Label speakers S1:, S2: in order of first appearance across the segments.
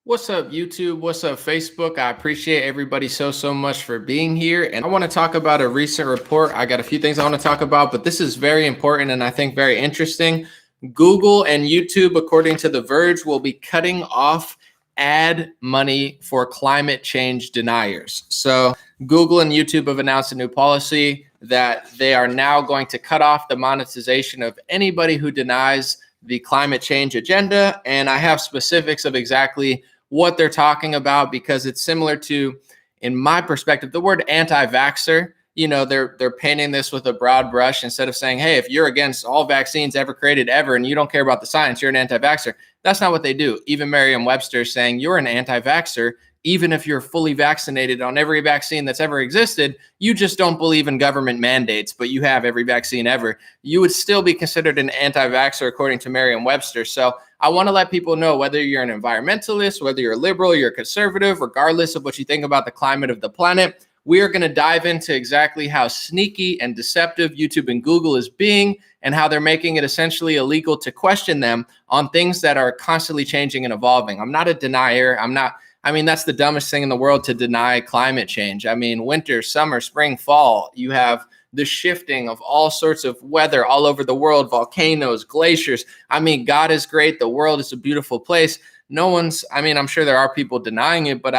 S1: What's up, YouTube? What's up, Facebook? I appreciate everybody so much for being here. And I want to talk about a recent report. I got a few things I want to talk about, but this is very important and I think very interesting. Google and YouTube, according to The Verge, will be cutting off ad money for climate change deniers. So Google and YouTube have announced a new policy that they are now going to cut off the monetization of anybody who denies the climate change agenda. And I have specifics of exactly what they're talking about because it's similar to, in my perspective, the word anti-vaxxer. You know, they're painting this with a broad brush instead of saying, hey, if you're against all vaccines ever created ever and you don't care about the science, you're an anti-vaxxer. That's not what they do. Even Merriam-Webster is saying you're an anti-vaxxer even if you're fully vaccinated on every vaccine that's ever existed. You just don't believe in government mandates, but you have every vaccine ever. You would still be considered an anti-vaxxer according to Merriam-Webster. So I want to let people know, whether you're an environmentalist, whether you're a liberal, you're a conservative, regardless of what you think about the climate of the planet, we are going to dive into exactly how sneaky and deceptive YouTube and Google is being and how they're making it essentially illegal to question them on things that are constantly changing and evolving. I'm not a denier. That's the dumbest thing in the world, to deny climate change. I mean, winter, summer, spring, fall, you have the shifting of all sorts of weather all over the world, volcanoes, glaciers. I mean, God is great. The world is a beautiful place. I'm sure there are people denying it, but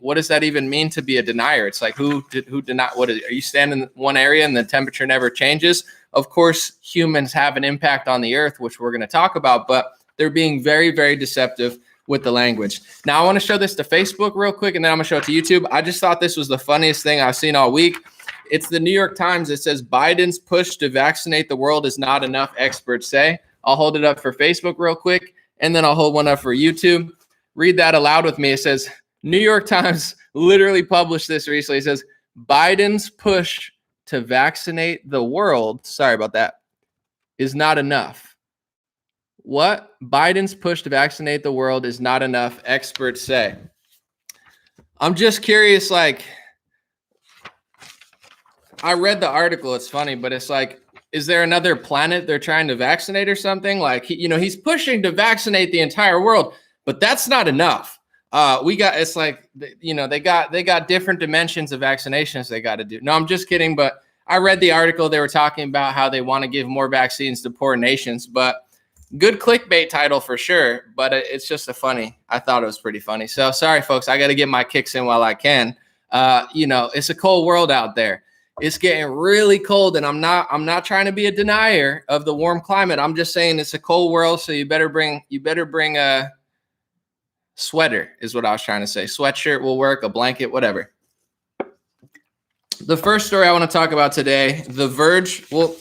S1: what does that even mean to be a denier? It's like, who deny what? Are you standing in one area and the temperature never changes? Of course, humans have an impact on the earth, which we're going to talk about, but they're being very deceptive with the language. Now, I want to show this to Facebook real quick, and then I'm going to show it to YouTube. I just thought this was the funniest thing I've seen all week. It's the New York Times. It says, Biden's push to vaccinate the world is not enough, experts say. I'll hold it up for Facebook real quick, and then I'll hold one up for YouTube. Read that aloud with me. It says, New York Times literally published this recently. It says, Biden's push to vaccinate the world, sorry about that, is not enough. What? Biden's push to vaccinate the world is not enough, experts say. I'm just curious, like, I read the article, it's funny, but it's like, is there another planet they're trying to vaccinate or something? Like, he's pushing to vaccinate the entire world, but that's not enough. They got different dimensions of vaccinations they got to do. No, I'm just kidding, but I read the article. They were talking about how they want to give more vaccines to poor nations, but good clickbait title for sure, but it's just I thought it was pretty funny. So sorry, folks, I got to get my kicks in while I can. It's a cold world out there. It's getting really cold, and I'm not trying to be a denier of the warm climate. I'm just saying it's a cold world, so you better bring a sweater is what I was trying to say. Sweatshirt will work, a blanket, whatever. The first story I want to talk about today, The Verge. Well,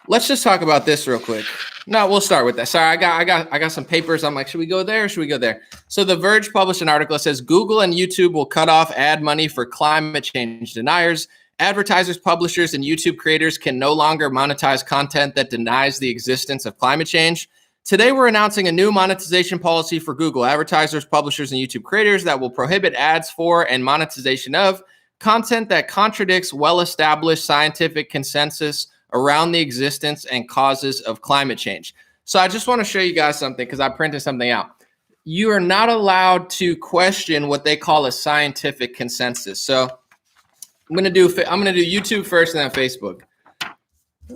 S1: let's just talk about this real quick. No, we'll start with that. Sorry, I got some papers. I'm like, should we go there or should we go there? So The Verge published an article that says Google and YouTube will cut off ad money for climate change deniers. Advertisers, publishers, and YouTube creators can no longer monetize content that denies the existence of climate change. Today, we're announcing a new monetization policy for Google advertisers, publishers, and YouTube creators that will prohibit ads for and monetization of content that contradicts well-established scientific consensus around the existence and causes of climate change. So I just want to show you guys something because I printed something out. You are not allowed to question what they call a scientific consensus. So I'm gonna do YouTube first and then Facebook.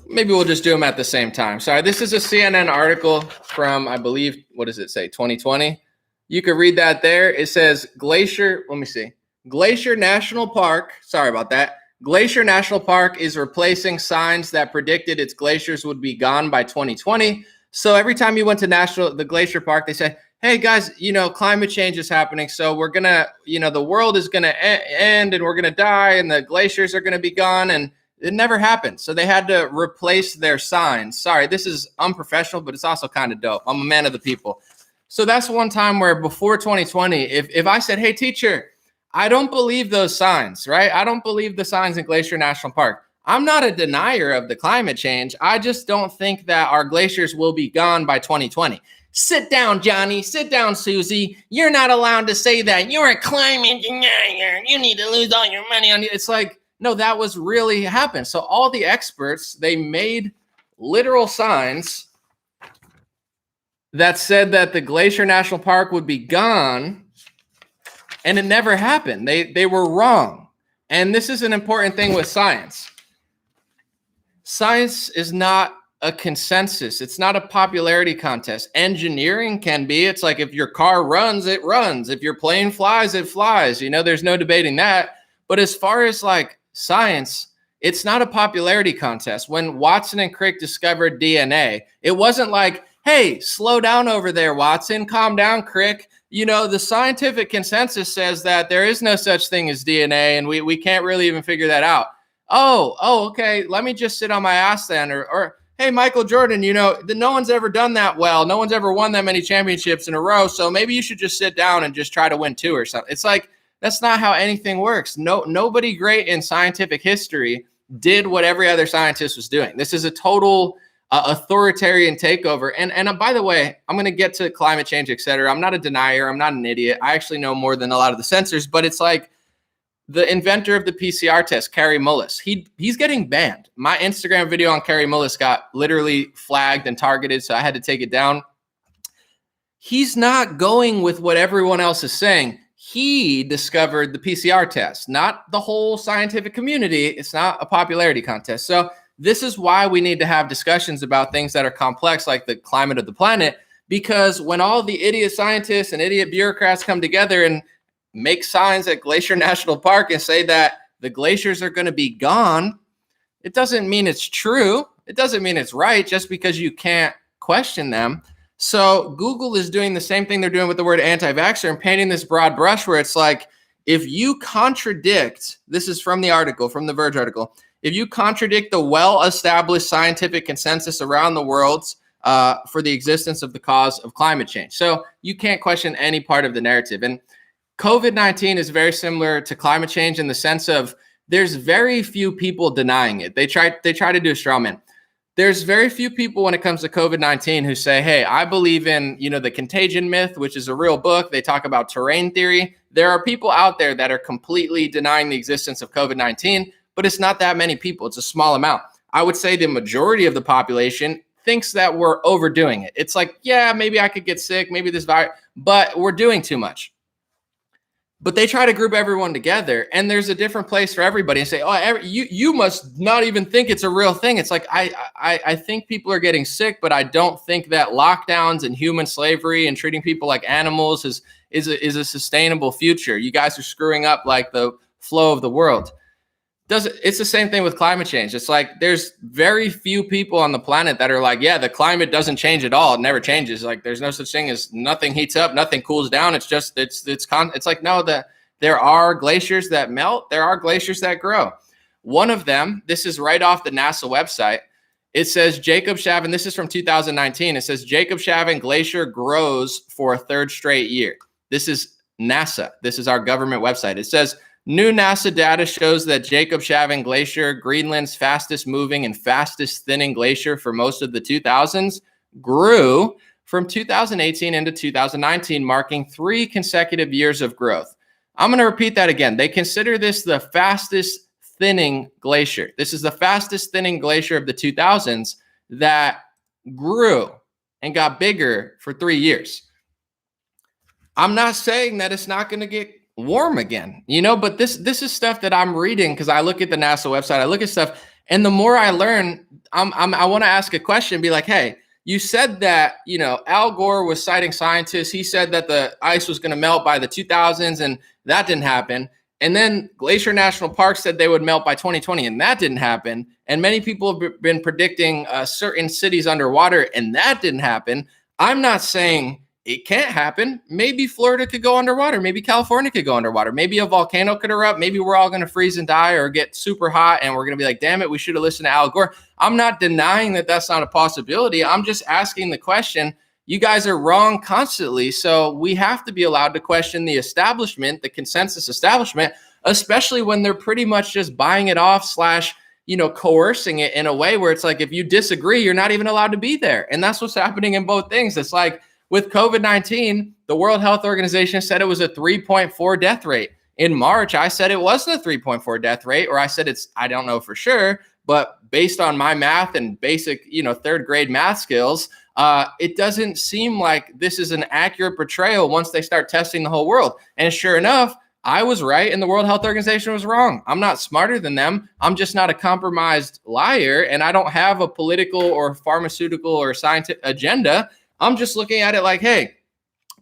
S1: Maybe we'll just do them at the same time. Sorry, this is a CNN article from, I believe, what does it say, 2020? You can read that there. It says Glacier, let me see. Glacier National Park, sorry about that. Glacier National Park is replacing signs that predicted its glaciers would be gone by 2020. So every time you went to the Glacier Park, they say, hey guys, climate change is happening. So we're going to, the world is going to end and we're going to die and the glaciers are going to be gone. And it never happened. So they had to replace their signs. Sorry, this is unprofessional, but it's also kind of dope. I'm a man of the people. So that's one time where before 2020, if I said, hey teacher, I don't believe those signs, right? I don't believe the signs in Glacier National Park. I'm not a denier of the climate change. I just don't think that our glaciers will be gone by 2020. Sit down, Johnny. Sit down, Susie. You're not allowed to say that. You're a climate denier. You need to lose all your money on it. It's like, no, that was really happened. So all the experts, they made literal signs that said that the Glacier National Park would be gone And it never happened. They were wrong. And this is an important thing with science. Science is not a consensus. It's not a popularity contest. Engineering can be. It's like if your car runs, it runs. If your plane flies, it flies. You know, there's no debating that. But as far as like science, it's not a popularity contest. When Watson and Crick discovered DNA, it wasn't like, hey, slow down over there, Watson. Calm down, Crick. You know, the scientific consensus says that there is no such thing as DNA, and we can't really even figure that out. Oh, okay. Let me just sit on my ass then. Or hey, Michael Jordan, you know, no one's ever done that well. No one's ever won that many championships in a row. So maybe you should just sit down and just try to win 2 or something. It's like, that's not how anything works. Nobody great in scientific history did what every other scientist was doing. This is a total authoritarian takeover. And by the way, I'm going to get to climate change, et cetera. I'm not a denier. I'm not an idiot. I actually know more than a lot of the censors, but it's like, the inventor of the PCR test, Kary Mullis, he's getting banned. My Instagram video on Kary Mullis got literally flagged and targeted, so I had to take it down. He's not going with what everyone else is saying. He discovered the PCR test, not the whole scientific community. It's not a popularity contest. So this is why we need to have discussions about things that are complex, like the climate of the planet, because when all the idiot scientists and idiot bureaucrats come together and make signs at Glacier National Park and say that the glaciers are going to be gone, it doesn't mean it's true. It doesn't mean it's right just because you can't question them. So Google is doing the same thing they're doing with the word anti-vaxxer and painting this broad brush where it's like, if you contradict, this is from the article, from the Verge article, if you contradict the well-established scientific consensus around the world for the existence of the cause of climate change. So you can't question any part of the narrative. And COVID-19 is very similar to climate change in the sense of there's very few people denying it. They try to do a straw man. There's very few people when it comes to COVID-19 who say, hey, I believe in, you know, the contagion myth, which is a real book. They talk about terrain theory. There are people out there that are completely denying the existence of COVID-19, but it's not that many people. It's a small amount. I would say the majority of the population thinks that we're overdoing it. It's like, yeah, maybe I could get sick, maybe this virus, but we're doing too much. But they try to group everyone together, and there's a different place for everybody and say, oh, you must not even think it's a real thing. It's like, I think people are getting sick, but I don't think that lockdowns and human slavery and treating people like animals is a sustainable future. You guys are screwing up like the flow of the world. It's the same thing with climate change. It's like there's very few people on the planet that are like, yeah, the climate doesn't change at all. It never changes. Like there's no such thing as nothing heats up, nothing cools down. It's just it's like, no, there are glaciers that melt. There are glaciers that grow. One of them, this is right off the NASA website. It says Jacob Shavin, this is from 2019. It says Jacob Shavin Glacier grows for a 3rd straight year. This is NASA. This is our government website. It says, new NASA data shows that Jacob Shavin Glacier, Greenland's fastest moving and fastest thinning glacier for most of the 2000s, grew from 2018 into 2019, marking 3 consecutive years of growth. I'm going to repeat that again. They consider this the fastest thinning glacier. This is the fastest thinning glacier of the 2000s that grew and got bigger for 3 years. I'm not saying that it's not going to get warm again, you know, but this is stuff that I'm reading because I look at the NASA website, I look at stuff, and the more I learn, I want to ask a question, be like, hey, you said that, you know, Al Gore was citing scientists. He said that the ice was going to melt by the 2000s, and that didn't happen. And then Glacier National Park said they would melt by 2020, and that didn't happen. And many people have been predicting certain cities underwater, and that didn't happen. I'm not saying it can't happen. Maybe Florida could go underwater. Maybe California could go underwater. Maybe a volcano could erupt. Maybe we're all going to freeze and die or get super hot, and we're going to be like, damn it, we should have listened to Al Gore. I'm not denying that that's not a possibility. I'm just asking the question. You guys are wrong constantly, so we have to be allowed to question the establishment, the consensus establishment, especially when they're pretty much just buying it off / you know, coercing it in a way where it's like, if you disagree, you're not even allowed to be there. And that's what's happening in both things. It's like, with COVID-19, the World Health Organization said it was a 3.4 death rate. In March, I said it wasn't a 3.4 death rate, or I said I don't know for sure, but based on my math and basic, you know, 3rd grade math skills, It doesn't seem like this is an accurate portrayal once they start testing the whole world. And sure enough, I was right and the World Health Organization was wrong. I'm not smarter than them. I'm just not a compromised liar, and I don't have a political or pharmaceutical or scientific agenda. I'm just looking at it like, hey,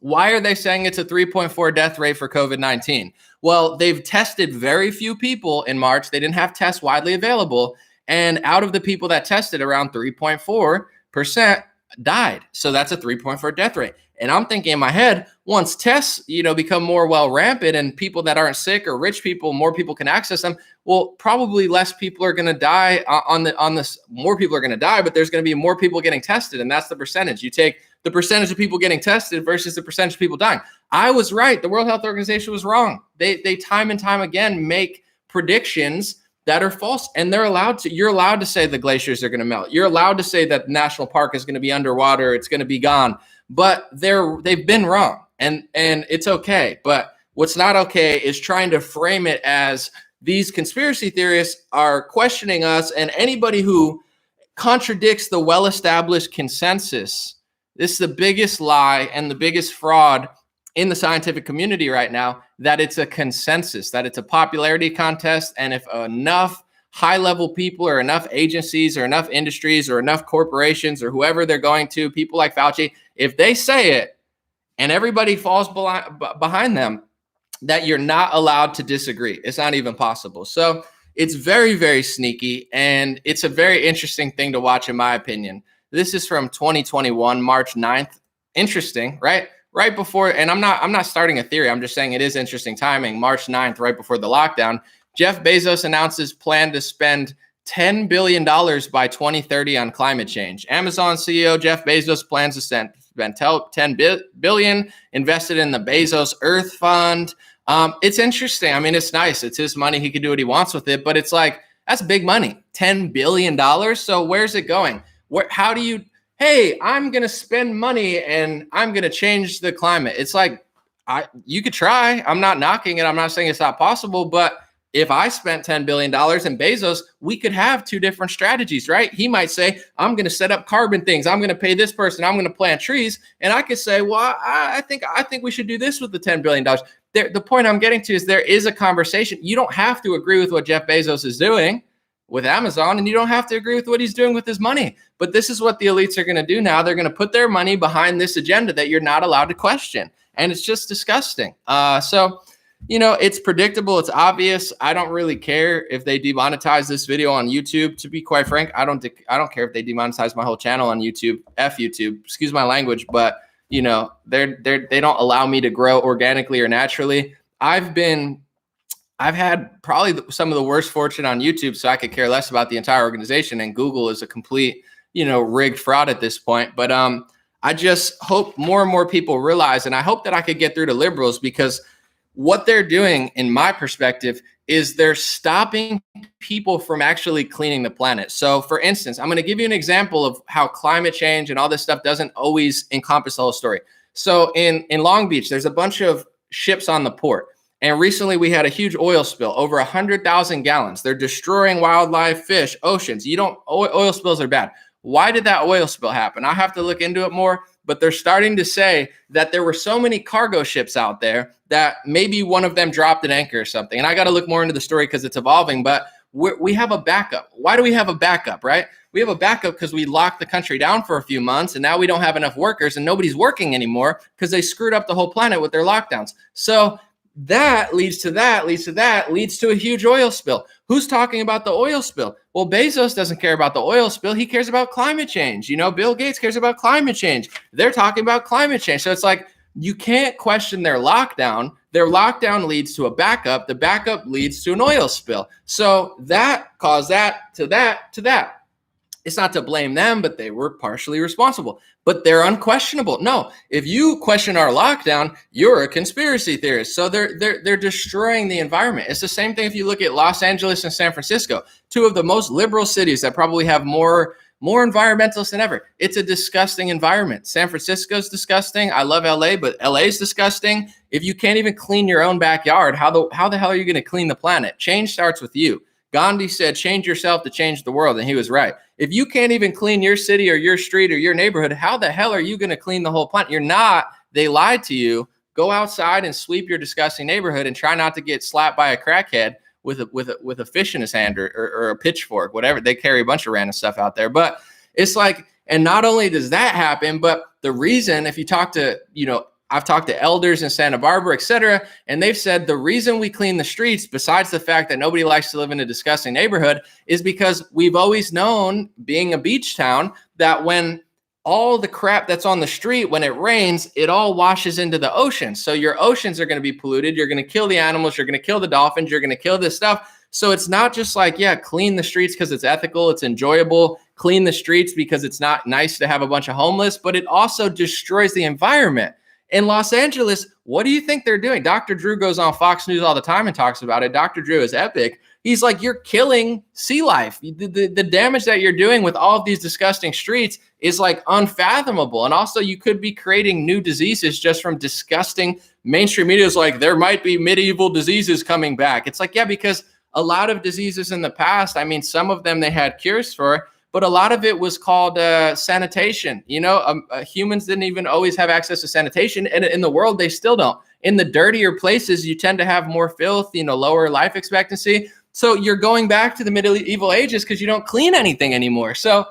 S1: why are they saying it's a 3.4 death rate for COVID-19? Well, they've tested very few people in March. They didn't have tests widely available. And out of the people that tested, around 3.4% died. So that's a 3.4 death rate. And I'm thinking in my head, once tests, become more well rampant and people that aren't sick or rich people, more people can access them. Well, probably less people are going to die on this. More people are going to die, but there's going to be more people getting tested. And that's the percentage. You take the percentage of people getting tested versus the percentage of people dying. I was right. The World Health Organization was wrong. They time and time again make predictions that are false, and you're allowed to say the glaciers are going to melt. You're allowed to say that the national park is going to be underwater. It's going to be gone, but they've been wrong, and it's okay. But what's not okay is trying to frame it as these conspiracy theorists are questioning us, and anybody who contradicts the well-established consensus. This is the biggest lie and the biggest fraud in the scientific community right now, that it's a consensus, that it's a popularity contest. And if enough high-level people or enough agencies or enough industries or enough corporations or whoever they're going to, people like Fauci, if they say it and everybody falls behind them, that you're not allowed to disagree. It's not even possible. So it's very, very sneaky, and it's a very interesting thing to watch, in my opinion. This is from 2021, March 9th. Interesting, right? Right before, and I'm not starting a theory. I'm just saying it is interesting timing. March 9th, right before the lockdown, Jeff Bezos announces plan to spend $10 billion by 2030 on climate change. Amazon CEO Jeff Bezos plans to spend $10 billion invested in the Bezos Earth Fund. It's interesting. I mean, it's nice. It's his money. He can do what he wants with it. But it's like, that's big money, $10 billion. So where's it going? How do you... Hey, I'm going to spend money and I'm going to change the climate. It's like, you could try. I'm not knocking it. I'm not saying it's not possible. But if I spent $10 billion in Bezos, we could have two different strategies, right? He might say, I'm going to set up carbon things. I'm going to pay this person. I'm going to plant trees. And I could say, well, I think we should do this with the $10 billion. The point I'm getting to is there is a conversation. You don't have to agree with what Jeff Bezos is doing with Amazon, and you don't have to agree with what he's doing with his money. But this is what the elites are going to do now. They're going to put their money behind this agenda that you're not allowed to question. And it's just disgusting. So, it's predictable. It's obvious. I don't really care if they demonetize this video on YouTube. To be quite frank, I don't care if they demonetize my whole channel on YouTube. F YouTube, excuse my language, but they don't allow me to grow organically or naturally. I've had probably some of the worst fortune on YouTube, so I could care less about the entire organization. And Google is a complete, rigged fraud at this point. But I just hope more and more people realize, and I hope that I could get through to liberals, because what they're doing, in my perspective, is they're stopping people from actually cleaning the planet. So, for instance, I'm going to give you an example of how climate change and all this stuff doesn't always encompass the whole story. So in Long Beach, there's a bunch of ships on the port. And recently we had a huge oil spill, over 100,000 gallons. They're destroying wildlife, fish, oceans. Oil spills are bad. Why did that oil spill happen? I have to look into it more, but they're starting to say that there were so many cargo ships out there that maybe one of them dropped an anchor or something. And I got to look more into the story because it's evolving, but we have a backup. Why do we have a backup, right? We have a backup because we locked the country down for a few months, and now we don't have enough workers and nobody's working anymore because they screwed up the whole planet with their lockdowns. So that leads to a huge oil spill. Who's talking about the oil spill? Well, Bezos doesn't care about the oil spill. He cares about climate change. Bill Gates cares about climate change. They're talking about climate change. So it's like, you can't question their lockdown. Their lockdown leads to a backup. The backup leads to an oil spill. So that caused that to that. It's not to blame them, but they were partially responsible. But they're unquestionable. No, if you question our lockdown, you're a conspiracy theorist. So they're destroying the environment. It's the same thing if you look at Los Angeles and San Francisco, two of the most liberal cities that probably have more environmentalists than ever. It's a disgusting environment. San Francisco's disgusting. I love LA, but LA's disgusting. If you can't even clean your own backyard, how the hell are you going to clean the planet? Change starts with you. Gandhi said, change yourself to change the world. And he was right. If you can't even clean your city or your street or your neighborhood, how the hell are you going to clean the whole planet? You're not. They lied to you. Go outside and sweep your disgusting neighborhood and try not to get slapped by a crackhead with a fish in his hand or a pitchfork, whatever. They carry a bunch of random stuff out there. But it's like, and not only does that happen, but the reason, if you talk to, I've talked to elders in Santa Barbara, et cetera, and they've said the reason we clean the streets, besides the fact that nobody likes to live in a disgusting neighborhood, is because we've always known, being a beach town, that when all the crap that's on the street, when it rains, it all washes into the ocean. So your oceans are going to be polluted. You're going to kill the animals. You're going to kill the dolphins. You're going to kill this stuff. So it's not just like, yeah, clean the streets because it's ethical, it's enjoyable, clean the streets because it's not nice to have a bunch of homeless, but it also destroys the environment. In Los Angeles, what do you think they're doing? Dr. Drew goes on Fox News all the time and talks about it. Dr. Drew is epic. He's like, you're killing sea life. The damage that you're doing with all of these disgusting streets is like unfathomable. And also you could be creating new diseases just from disgusting mainstream media. Is like, there might be medieval diseases coming back. It's like, yeah, because a lot of diseases in the past, I mean, some of them they had cures for, but a lot of it was called sanitation. Humans didn't even always have access to sanitation, and in the world, they still don't. In the dirtier places, you tend to have more filth, lower life expectancy. So you're going back to the medieval ages because you don't clean anything anymore. So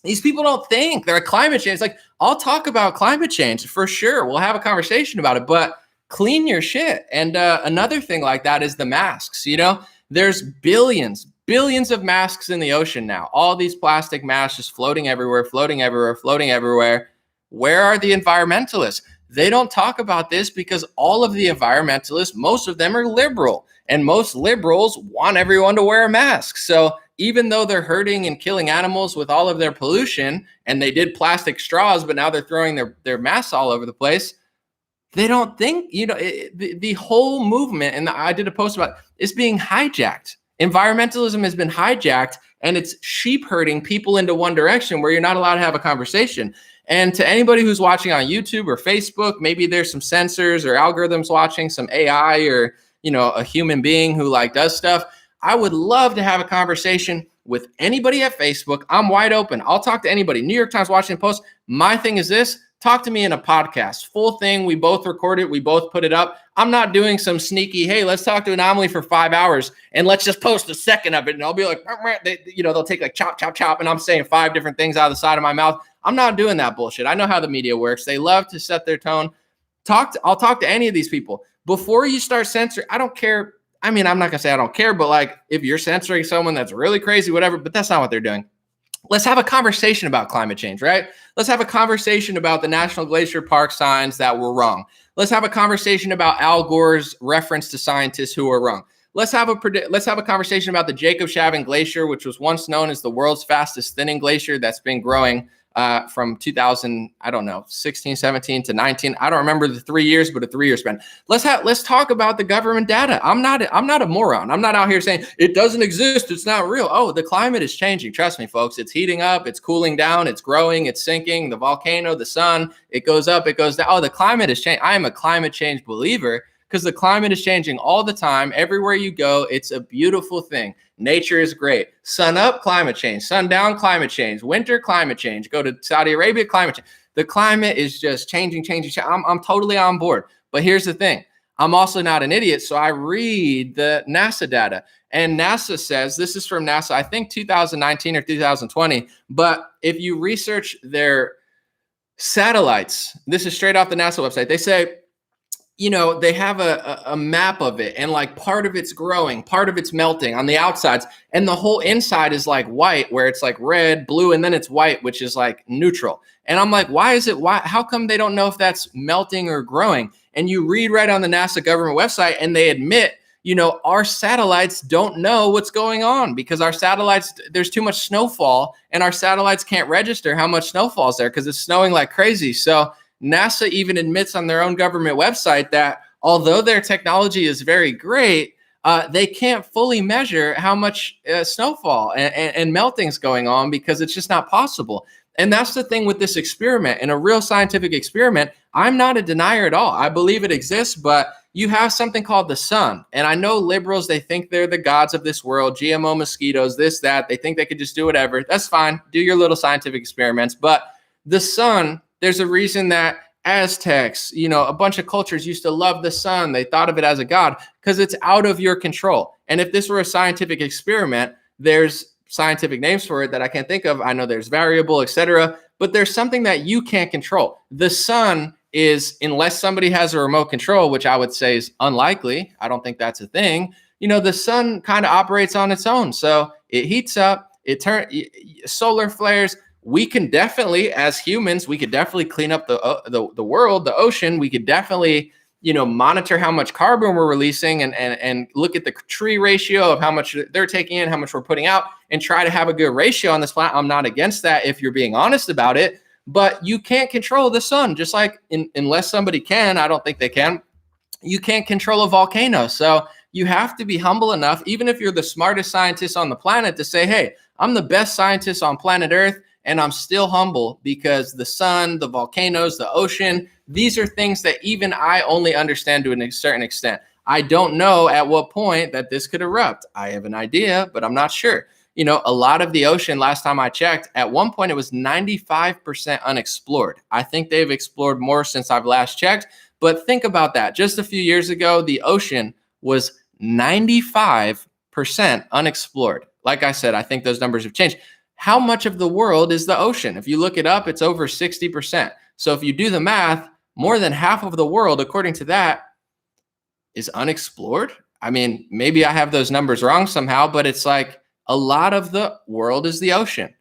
S1: these people don't think they're climate change. Like, I'll talk about climate change for sure. We'll have a conversation about it, but clean your shit. And another thing like that is the masks. There's billions of masks in the ocean now. All these plastic masks just floating everywhere. Where are the environmentalists? They don't talk about this because all of the environmentalists, most of them are liberal, and most liberals want everyone to wear a mask. So even though they're hurting and killing animals with all of their pollution, and they did plastic straws, but now they're throwing their masks all over the place, they don't think, the whole movement, and I did a post about it, is being hijacked. Environmentalism has been hijacked, and it's sheep herding people into one direction where you're not allowed to have a conversation. And to anybody who's watching on YouTube or Facebook, maybe there's some sensors or algorithms watching, some AI or, a human being who does stuff. I would love to have a conversation with anybody at Facebook. I'm wide open. I'll talk to anybody. New York Times, Washington Post. My thing is this. Talk to me in a podcast, full thing. We both record it. We both put it up. I'm not doing some sneaky, hey, let's talk to Anomaly for 5 hours and let's just post a second of it. And I'll be like, they'll take chop, chop, chop. And I'm saying 5 different things out of the side of my mouth. I'm not doing that bullshit. I know how the media works. They love to set their tone. I'll talk to any of these people. Before you start censoring, I don't care. I mean, I'm not going to say I don't care, but if you're censoring someone that's really crazy, whatever, but that's not what they're doing. Let's have a conversation about climate change, right? Let's have a conversation about the National Glacier Park signs that were wrong. Let's have a conversation about Al Gore's reference to scientists who are wrong. Let's have a conversation about the Jacob Shavin Glacier, which was once known as the world's fastest thinning glacier that's been growing from 16, 17 to 19. I don't remember the 3 years, but a 3-year span. Let's talk about the government data. I'm not a moron. I'm not out here saying it doesn't exist. It's not real. Oh, the climate is changing. Trust me, folks. It's heating up. It's cooling down. It's growing. It's sinking. The volcano, the sun, it goes up. It goes down. Oh, the climate is changing. I am a climate change believer because the climate is changing all the time. Everywhere you go, it's a beautiful thing. Nature is great. Sun up, climate change. Sun down, climate change. Winter, climate change. Go to Saudi Arabia, climate change. The climate is just changing. I'm totally on board. But here's the thing. I'm also not an idiot, so I read the NASA data. And NASA says, this is from NASA, I think 2019 or 2020, but if you research their satellites, this is straight off the NASA website, they say, they have a map of it, and part of it's growing, part of it's melting on the outsides, and the whole inside is white, where it's red, blue, and then it's white, which is neutral. And I'm like, how come they don't know if that's melting or growing? And you read right on the NASA government website, and they admit, our satellites don't know what's going on because our satellites, there's too much snowfall, and our satellites can't register how much snowfall is there because it's snowing like crazy. So NASA even admits on their own government website that although their technology is very great, they can't fully measure how much snowfall and melting is going on because it's just not possible. And that's the thing with this experiment. In a real scientific experiment, I'm not a denier at all. I believe it exists, but you have something called the sun. And I know liberals, they think they're the gods of this world, GMO mosquitoes, this, that. They think they could just do whatever. That's fine. Do your little scientific experiments. But the sun, there's a reason that Aztecs, a bunch of cultures used to love the sun. They thought of it as a god because it's out of your control. And if this were a scientific experiment, there's scientific names for it that I can't think of. I know there's variable, etc. But there's something that you can't control. The sun is, unless somebody has a remote control, which I would say is unlikely. I don't think that's a thing. The sun kind of operates on its own. So it heats up, solar flares. We can definitely, as humans, we could definitely clean up the world, the ocean. We could definitely, monitor how much carbon we're releasing and look at the tree ratio of how much they're taking in, how much we're putting out, and try to have a good ratio on this planet. I'm not against that if you're being honest about it, but you can't control the sun. Just like unless somebody can, I don't think they can, you can't control a volcano. So you have to be humble enough, even if you're the smartest scientist on the planet, to say, hey, I'm the best scientist on planet Earth. And I'm still humble because the sun, the volcanoes, the ocean, these are things that even I only understand to a certain extent. I don't know at what point that this could erupt. I have an idea, but I'm not sure. A lot of the ocean, last time I checked, at one point it was 95% unexplored. I think they've explored more since I've last checked. But think about that. Just a few years ago, the ocean was 95% unexplored. Like I said, I think those numbers have changed. How much of the world is the ocean? If you look it up, it's over 60%. So if you do the math, more than half of the world, according to that, is unexplored. I mean, maybe I have those numbers wrong somehow, but it's like a lot of the world is the ocean.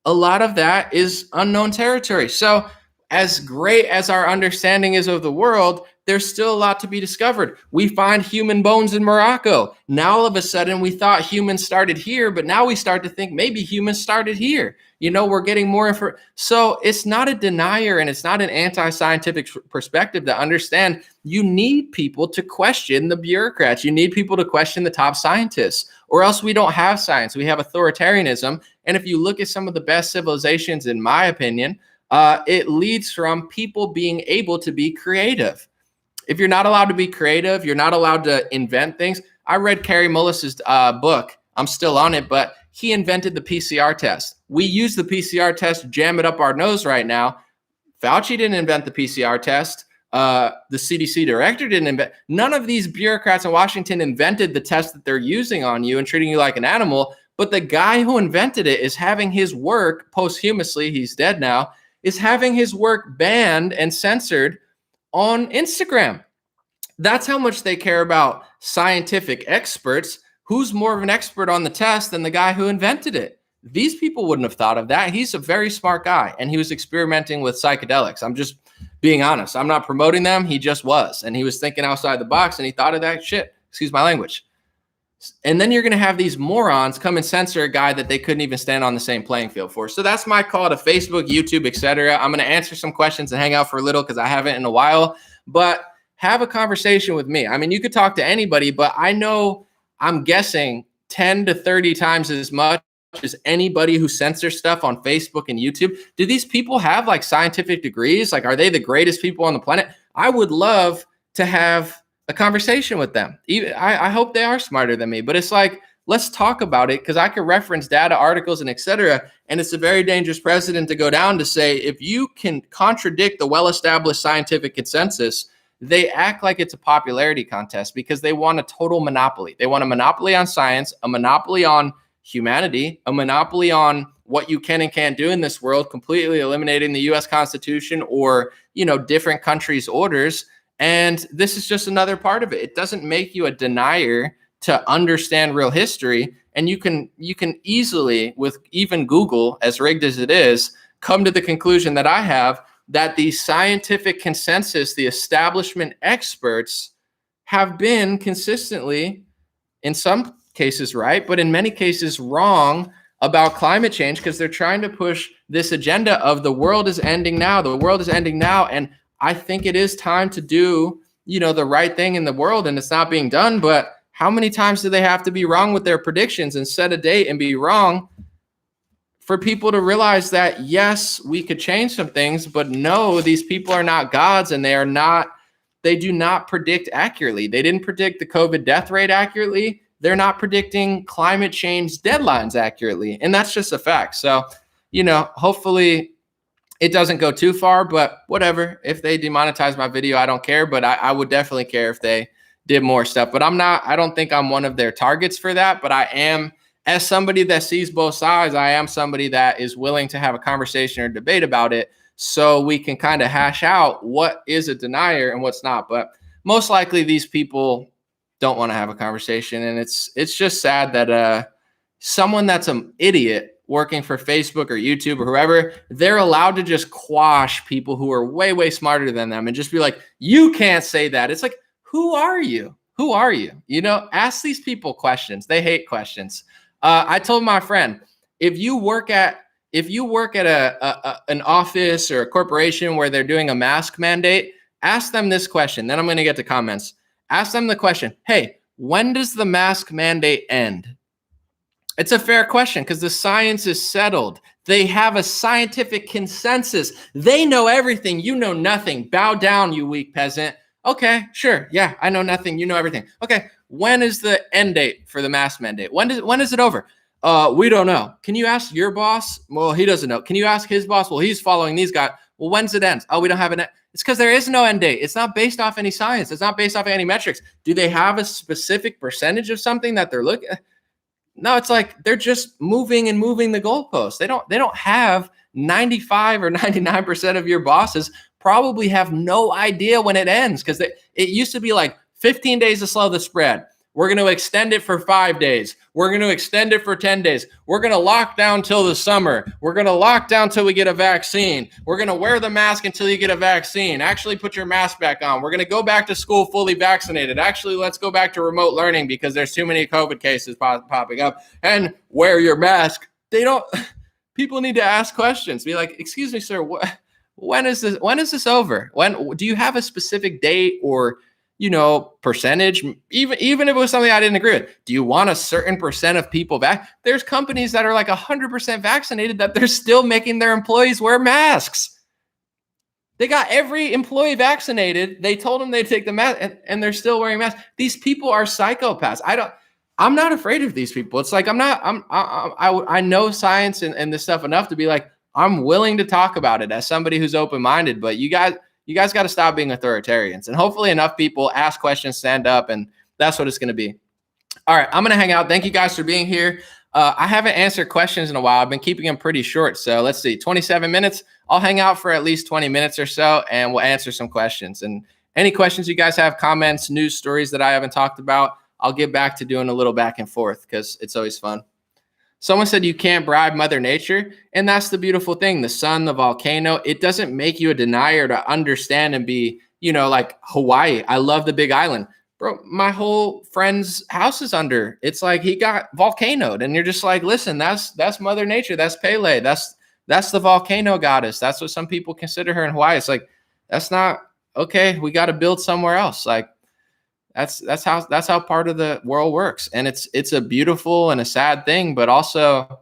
S1: A lot of that is unknown territory. So as great as our understanding is of the world, there's still a lot to be discovered. We find human bones in Morocco. Now, all of a sudden, we thought humans started here, but now we start to think maybe humans started here. We're getting more info. So it's not a denier and it's not an anti-scientific perspective to understand you need people to question the bureaucrats. You need people to question the top scientists, or else we don't have science. We have authoritarianism. And if you look at some of the best civilizations, in my opinion, it leads from people being able to be creative. If you're not allowed to be creative, you're not allowed to invent things. I read Carrie Mullis's book. I'm still on it, but he invented the PCR test. We use the PCR test to jam it up our nose right now. Fauci didn't invent the PCR test. The CDC director didn't invent. None of these bureaucrats in Washington invented the test that they're using on you and treating you like an animal. But the guy who invented it is having his work posthumously, he's dead now, is having his work banned and censored on Instagram. That's how much they care about scientific experts. Who's more of an expert on the test than the guy who invented it? These people wouldn't have thought of that. He's a very smart guy, and he was experimenting with psychedelics. I'm just being honest. I'm not promoting them. He just was, and he was thinking outside the box, and he thought of that shit. Excuse my language. And then you're going to have these morons come and censor a guy that they couldn't even stand on the same playing field for. So that's my call to Facebook, YouTube, etc. I'm going to answer some questions and hang out for a little because I haven't in a while. But have a conversation with me. I mean, you could talk to anybody, but I know I'm guessing 10 to 30 times as much as anybody who censors stuff on Facebook and YouTube. Do these people have like scientific degrees? Like, are they the greatest people on the planet? I would love to have a conversation with them. I hope they are smarter than me, but it's like, let's talk about it, because I could reference data, articles, and etc. And it's a very dangerous precedent to go down to say, if you can contradict the well-established scientific consensus, they act like it's a popularity contest because they want a total monopoly. They want a monopoly on science, a monopoly on humanity, a monopoly on what you can and can't do in this world, completely eliminating the U.S. Constitution or, different countries' orders. And this is just another part of it. It doesn't make you a denier to understand real history. And you can easily, with even Google, as rigged as it is, come to the conclusion that I have, that the scientific consensus, the establishment experts, have been consistently, in some cases right, but in many cases wrong about climate change, because they're trying to push this agenda of the world is ending now. The world is ending now. And I think it is time to do, the right thing in the world, and it's not being done. But how many times do they have to be wrong with their predictions and set a date and be wrong for people to realize that, yes, we could change some things, but no, these people are not gods, and they are not they do not predict accurately. They didn't predict the COVID death rate accurately. They're not predicting climate change deadlines accurately. And that's just a fact. So, hopefully it doesn't go too far, but whatever. If they demonetize my video, I don't care, but I would definitely care if they did more stuff. But I don't think I'm one of their targets for that, but I am, as somebody that sees both sides, I am somebody that is willing to have a conversation or debate about it so we can kind of hash out what is a denier and what's not. But most likely these people don't want to have a conversation. And it's just sad that someone that's an idiot working for Facebook or YouTube or whoever, they're allowed to just quash people who are way, way smarter than them and just be like, you can't say that. It's like, who are you? Who are you? Ask these people questions. They hate questions. I told my friend, if you work at an office or a corporation where they're doing a mask mandate, ask them this question. Then I'm going to get to comments. Ask them the question, hey, when does the mask mandate end? It's a fair question because the science is settled. They have a scientific consensus. They know everything. You know nothing. Bow down, you weak peasant. Okay, sure. Yeah, I know nothing. You know everything. Okay, when is the end date for the mask mandate? When is it over? We don't know. Can you ask your boss? Well, he doesn't know. Can you ask his boss? Well, he's following these guys. Well, when's it end? Oh, we don't have an end. It's because there is no end date. It's not based off any science. It's not based off any metrics. Do they have a specific percentage of something that they're looking at? No, it's like they're just moving the goalposts. They don't have 95 or 99% of your bosses probably have no idea when it ends because it used to be like 15 days to slow the spread. We're going to extend it for 5 days. We're going to extend it for 10 days. We're going to lock down till the summer. We're going to lock down till we get a vaccine. We're going to wear the mask until you get a vaccine. Actually, put your mask back on. We're going to go back to school fully vaccinated. Actually, let's go back to remote learning because there's too many COVID cases popping up. And wear your mask. People need to ask questions. Be like, excuse me, sir, when is this over? When do you have a specific date or percentage, even if it was something I didn't agree with? Do you want a certain percent of people back? There's companies that are like 100% vaccinated that they're still making their employees wear masks. They got every employee vaccinated. They told them they'd take the mask and they're still wearing masks. These people are psychopaths. I'm not afraid of these people. It's like, I know science and this stuff enough to be like, I'm willing to talk about it as somebody who's open-minded, but you guys got to stop being authoritarians. And hopefully enough people ask questions, stand up, and that's what it's going to be. All right, I'm going to hang out. Thank you guys for being here. I haven't answered questions in a while. I've been keeping them pretty short. So let's see, 27 minutes. I'll hang out for at least 20 minutes or so, and we'll answer some questions. And any questions you guys have, comments, news stories that I haven't talked about, I'll get back to doing a little back and forth because it's always fun. Someone said you can't bribe Mother Nature, and that's the beautiful thing. The sun, the volcano, it doesn't make you a denier to understand and be, like Hawaii. I love the Big Island. Bro, my whole friend's house is under. It's like he got volcanoed, and you're just like, listen, that's Mother Nature. That's Pele. That's the volcano goddess. That's what some people consider her in Hawaii. It's like, that's not okay. We got to build somewhere else. Like, that's how part of the world works. And it's a beautiful and a sad thing, but also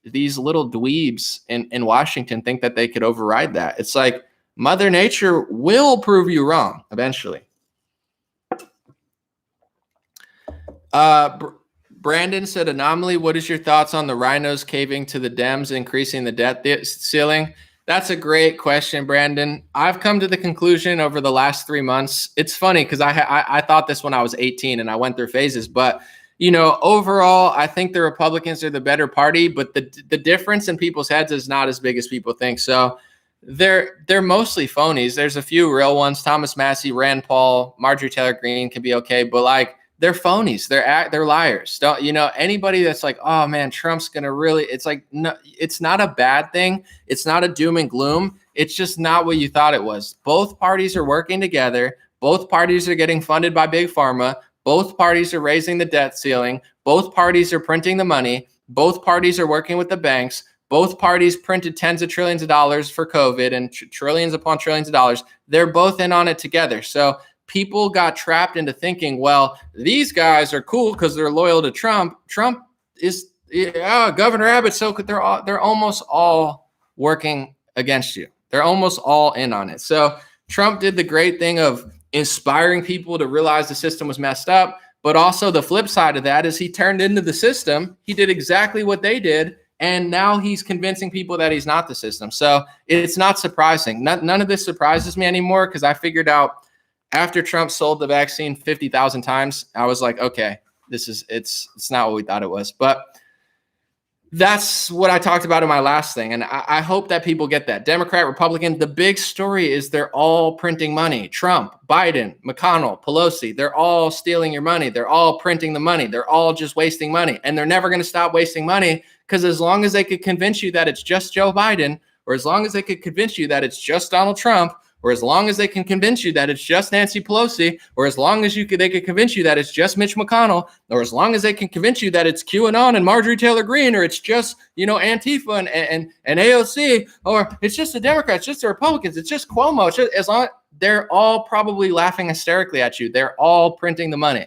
S1: these little dweebs in Washington think that they could override that. It's like Mother Nature will prove you wrong eventually. Brandon said, anomaly, what is your thoughts on the Rhinos caving to the Dems, increasing the debt ceiling? That's a great question, Brandon. I've come to the conclusion over the last 3 months. It's funny because I thought this when I was 18 and I went through phases. But, overall, I think the Republicans are the better party. But the difference in people's heads is not as big as people think. So they're mostly phonies. There's a few real ones. Thomas Massey, Rand Paul, Marjorie Taylor Greene can be okay. But like, they're phonies. They're liars. Anybody that's like, oh man, Trump's going to really, it's like, no, it's not a bad thing. It's not a doom and gloom. It's just not what you thought it was. Both parties are working together. Both parties are getting funded by Big Pharma. Both parties are raising the debt ceiling. Both parties are printing the money. Both parties are working with the banks. Both parties printed tens of trillions of dollars for COVID and trillions upon trillions of dollars. They're both in on it together. So people got trapped into thinking, well, these guys are cool because they're loyal to Trump. Trump is, Governor Abbott. So they're almost all working against you. They're almost all in on it. So Trump did the great thing of inspiring people to realize the system was messed up. But also the flip side of that is he turned into the system. He did exactly what they did. And now he's convincing people that he's not the system. So it's not surprising. None of this surprises me anymore, because I figured out after Trump sold the vaccine 50,000 times, I was like, okay, it's not what we thought it was. But that's what I talked about in my last thing. And I hope that people get that. Democrat, Republican, the big story is they're all printing money. Trump, Biden, McConnell, Pelosi, they're all stealing your money. They're all printing the money. They're all just wasting money. And they're never going to stop wasting money, because as long as they could convince you that it's just Joe Biden, or as long as they could convince you that it's just Donald Trump, or as long as they can convince you that it's just Nancy Pelosi, or as long as they could convince you that it's just Mitch McConnell, or as long as they can convince you that it's QAnon and Marjorie Taylor Greene, or it's just, Antifa and AOC, or it's just the Democrats, just the Republicans, it's just Cuomo, it's just, as long they're all probably laughing hysterically at you. They're all printing the money.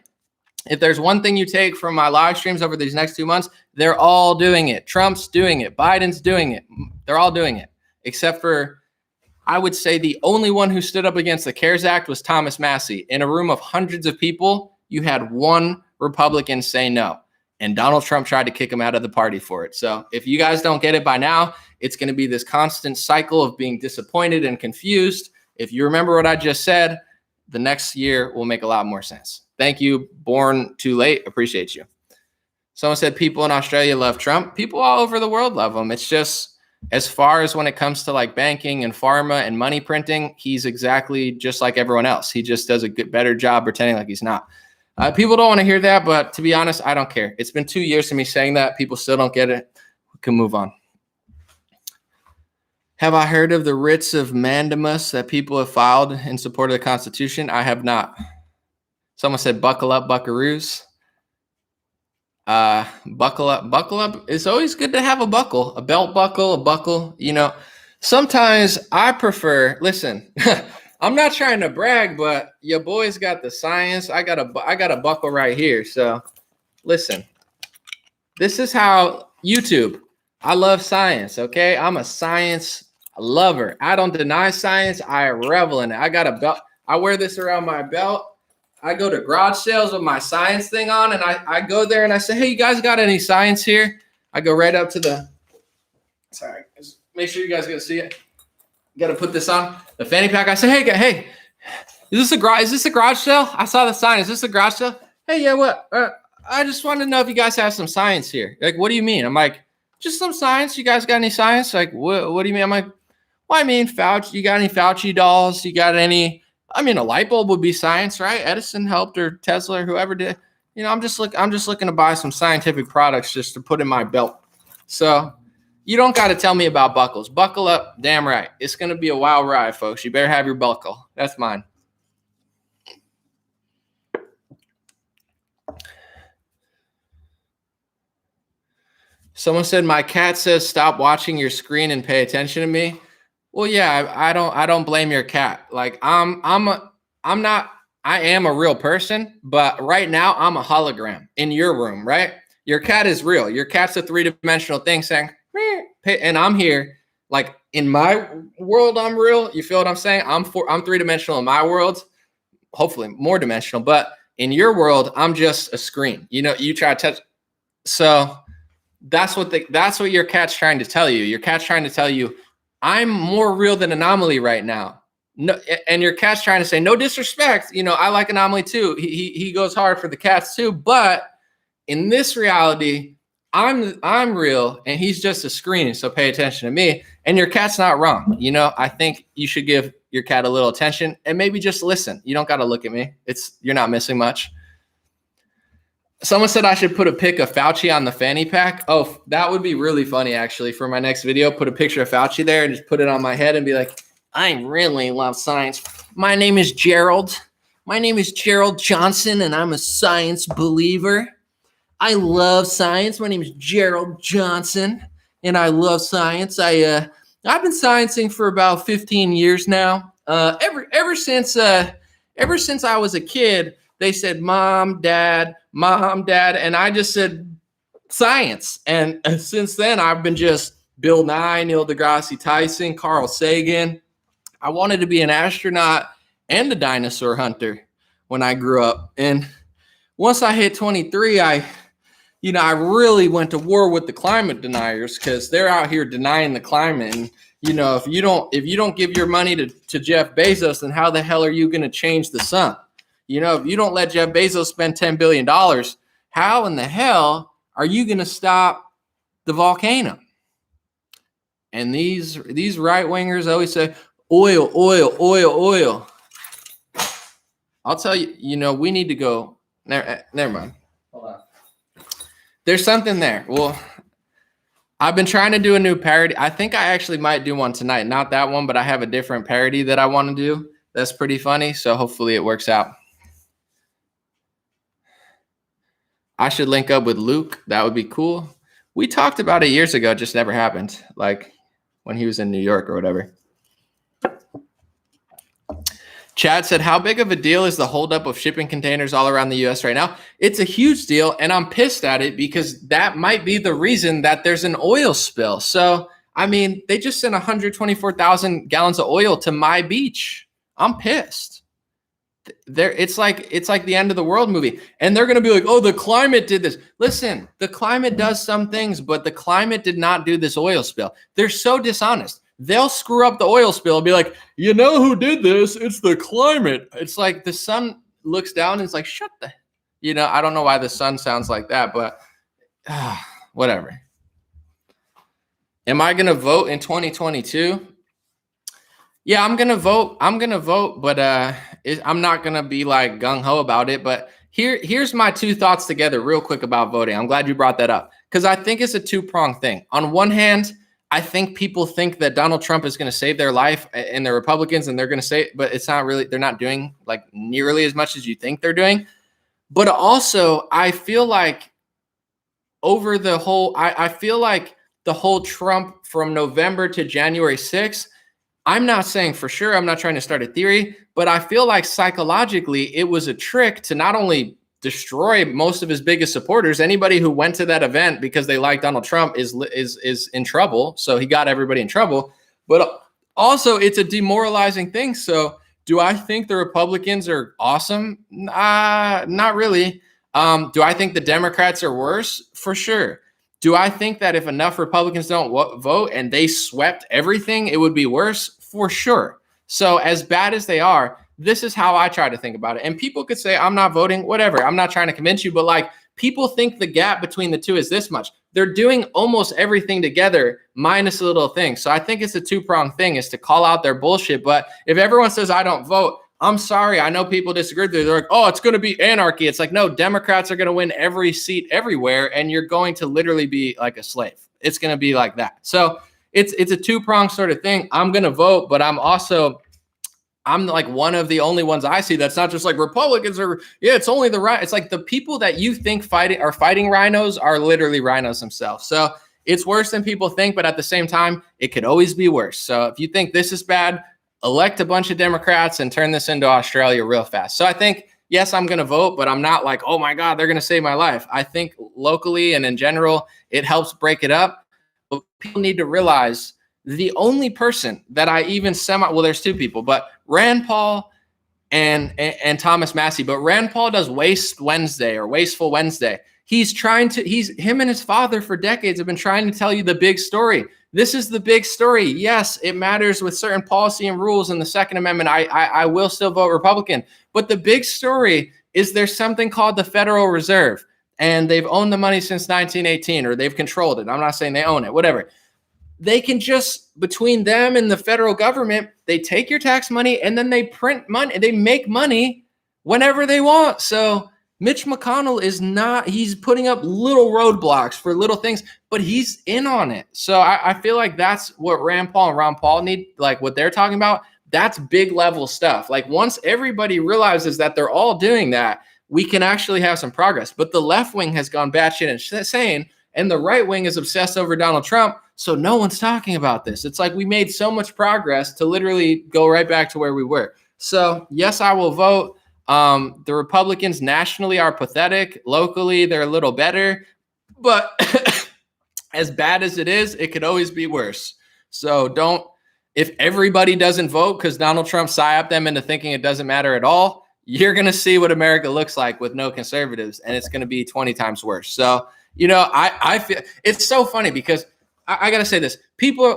S1: If there's one thing you take from my live streams over these next 2 months, they're all doing it. Trump's doing it. Biden's doing it. They're all doing it, except for, I would say, the only one who stood up against the CARES Act was Thomas Massie. In a room of hundreds of people, you had one Republican say no, and Donald Trump tried to kick him out of the party for it. So if you guys don't get it by now, it's going to be this constant cycle of being disappointed and confused. If you remember what I just said, the next year will make a lot more sense. Thank you. Born too late. Appreciate you. Someone said people in Australia love Trump. People all over the world love him. It's just, as far as when it comes to like banking and pharma and money printing, he's exactly just like everyone else. He just does a better job pretending like he's not. People don't want to hear that, but to be honest, I don't care. It's been 2 years of me saying that. People still don't get it. We can move on. Have I heard of the writs of mandamus that people have filed in support of the Constitution? I have not. Someone said, buckle up, buckaroos. Buckle up. It's always good to have a buckle, a belt buckle, a buckle. Sometimes I prefer, listen, I'm not trying to brag, but your boy's got the science. I got a buckle right here. So listen, this is how YouTube, I love science. Okay. I'm a science lover. I don't deny science. I revel in it. I got a belt. I wear this around my belt. I go to garage sales with my science thing on, and I go there and I say, hey, you guys got any science here? I go right up to the, sorry, just make sure you guys can see it. You got to put this on the fanny pack. I say, hey, is this a garage sale? I saw the sign. Is this a garage sale? Hey, yeah, what? I just wanted to know if you guys have some science here. Like, what do you mean? I'm like, just some science. You guys got any science? Like, what do you mean? I'm like, well, I mean, Fauci. You got any Fauci dolls? You got any? I mean, a light bulb would be science, right? Edison helped, or Tesla, or whoever did. I'm just looking to buy some scientific products just to put in my belt. So you don't got to tell me about buckles. Buckle up, damn right. It's going to be a wild ride, folks. You better have your buckle. That's mine. Someone said, my cat says, stop watching your screen and pay attention to me. Well, yeah, I don't blame your cat. Like I am a real person, but right now I'm a hologram in your room, right? Your cat is real. Your cat's a three-dimensional thing saying, meh, and I'm here. Like in my world, I'm real. You feel what I'm saying? I'm three-dimensional in my world, hopefully more dimensional, but in your world, I'm just a screen. You try to touch. So that's what your cat's trying to tell you. Your cat's trying to tell you, I'm more real than Anomaly right now. No, and your cat's trying to say, no disrespect. I like Anomaly too. He goes hard for the cats too. But in this reality, I'm real and he's just a screen. So pay attention to me. And your cat's not wrong. I think you should give your cat a little attention and maybe just listen. You don't got to look at me. You're not missing much. Someone said I should put a pic of Fauci on the fanny pack. Oh, that would be really funny, actually, for my next video. Put a picture of Fauci there and just put it on my head and be like, I really love science. My name is Gerald. My name is Gerald Johnson, and I'm a science believer. I love science. My name is Gerald Johnson, and I love science. I've been sciencing for about 15 years now. Ever since I was a kid, they said, Mom, Dad, and I just said science. And since then, I've been just Bill Nye, Neil deGrasse Tyson, Carl Sagan. I wanted to be an astronaut and a dinosaur hunter when I grew up. And once I hit 23, I really went to war with the climate deniers because they're out here denying the climate. And, if you don't give your money to Jeff Bezos, then how the hell are you going to change the sun? If you don't let Jeff Bezos spend $10 billion, how in the hell are you going to stop the volcano? And these right-wingers always say, oil, oil, oil, oil. I'll tell you, we need to go. Never mind. Hold on. There's something there. Well, I've been trying to do a new parody. I think I actually might do one tonight. Not that one, but I have a different parody that I want to do. That's pretty funny. So hopefully it works out. I should link up with Luke. That would be cool. We talked about it years ago. It just never happened. Like when he was in New York or whatever. Chad said, how big of a deal is the holdup of shipping containers all around the U.S. right now? It's a huge deal, and I'm pissed at it because that might be the reason that there's an oil spill. So, they just sent 124,000 gallons of oil to my beach. I'm pissed. It's like the end of the world movie. And they're going to be like, oh, the climate did this. Listen, the climate does some things, but the climate did not do this oil spill. They're so dishonest. They'll screw up the oil spill and be like, you know who did this? It's the climate. It's like the sun looks down and it's like, shut the, I don't know why the sun sounds like that, but whatever. Am I going to vote in 2022? Yeah, I'm going to vote. But I'm not going to be like gung-ho about it. But here's my two thoughts together real quick about voting. I'm glad you brought that up because I think it's a two-pronged thing. On one hand, I think people think that Donald Trump is going to save their life and the Republicans, and they're going to say, but it's not really, they're not doing like nearly as much as you think they're doing. But also, I feel like I feel like the whole Trump from November to January 6th, I'm not saying for sure, I'm not trying to start a theory, but I feel like psychologically it was a trick to not only destroy most of his biggest supporters. Anybody who went to that event because they like Donald Trump is in trouble. So he got everybody in trouble. But also, it's a demoralizing thing. So do I think the Republicans are awesome? Not really. Do I think the Democrats are worse? For sure. Do I think that if enough Republicans don't vote and they swept everything, it would be worse? For sure. So as bad as they are, this is how I try to think about it. And people could say, I'm not voting, whatever. I'm not trying to convince you, but like people think the gap between the two is this much. They're doing almost everything together minus a little thing. So I think it's a two-pronged thing is to call out their bullshit. But if everyone says I don't vote, I'm sorry. I know people disagree with you. They're like, oh, it's going to be anarchy. It's like, no, Democrats are going to win every seat everywhere. And you're going to literally be like a slave. It's going to be like that. So it's a two-pronged sort of thing. I'm going to vote, but I'm like one of the only ones I see that's not just like Republicans are, it's only the right. It's like the people that you think are fighting rhinos are literally rhinos themselves. So it's worse than people think, but at the same time, it could always be worse. So if you think this is bad, elect a bunch of Democrats and turn this into Australia real fast. So I think, yes, I'm going to vote, but I'm not like, oh my God, they're going to save my life. I think locally and in general, it helps break it up. But people need to realize the only person that I even there's two people, but Rand Paul and Thomas Massey, but Rand Paul does Wasteful Wednesday. Him and his father for decades have been trying to tell you the big story. This is the big story. Yes, it matters with certain policy and rules in the Second Amendment. I will still vote Republican, but the big story is there's something called the Federal Reserve, and they've owned the money since 1918, or they've controlled it. I'm not saying they own it, whatever. They can just, between them and the federal government, they take your tax money and then they print money. They make money whenever they want. So Mitch McConnell he's putting up little roadblocks for little things, but he's in on it. So I feel like that's what Rand Paul and Ron Paul need, like what they're talking about. That's big level stuff. Like once everybody realizes that they're all doing that, we can actually have some progress. But the left wing has gone batshit insane, and the right wing is obsessed over Donald Trump. So no one's talking about this. It's like we made so much progress to literally go right back to where we were. So yes, I will vote. The Republicans nationally are pathetic. Locally, they're a little better. But as bad as it is, it could always be worse. So don't if everybody doesn't vote because Donald Trump psyoped them into thinking it doesn't matter at all, you're going to see what America looks like with no conservatives, and it's going to be 20 times worse. So, I feel it's so funny because I got to say this.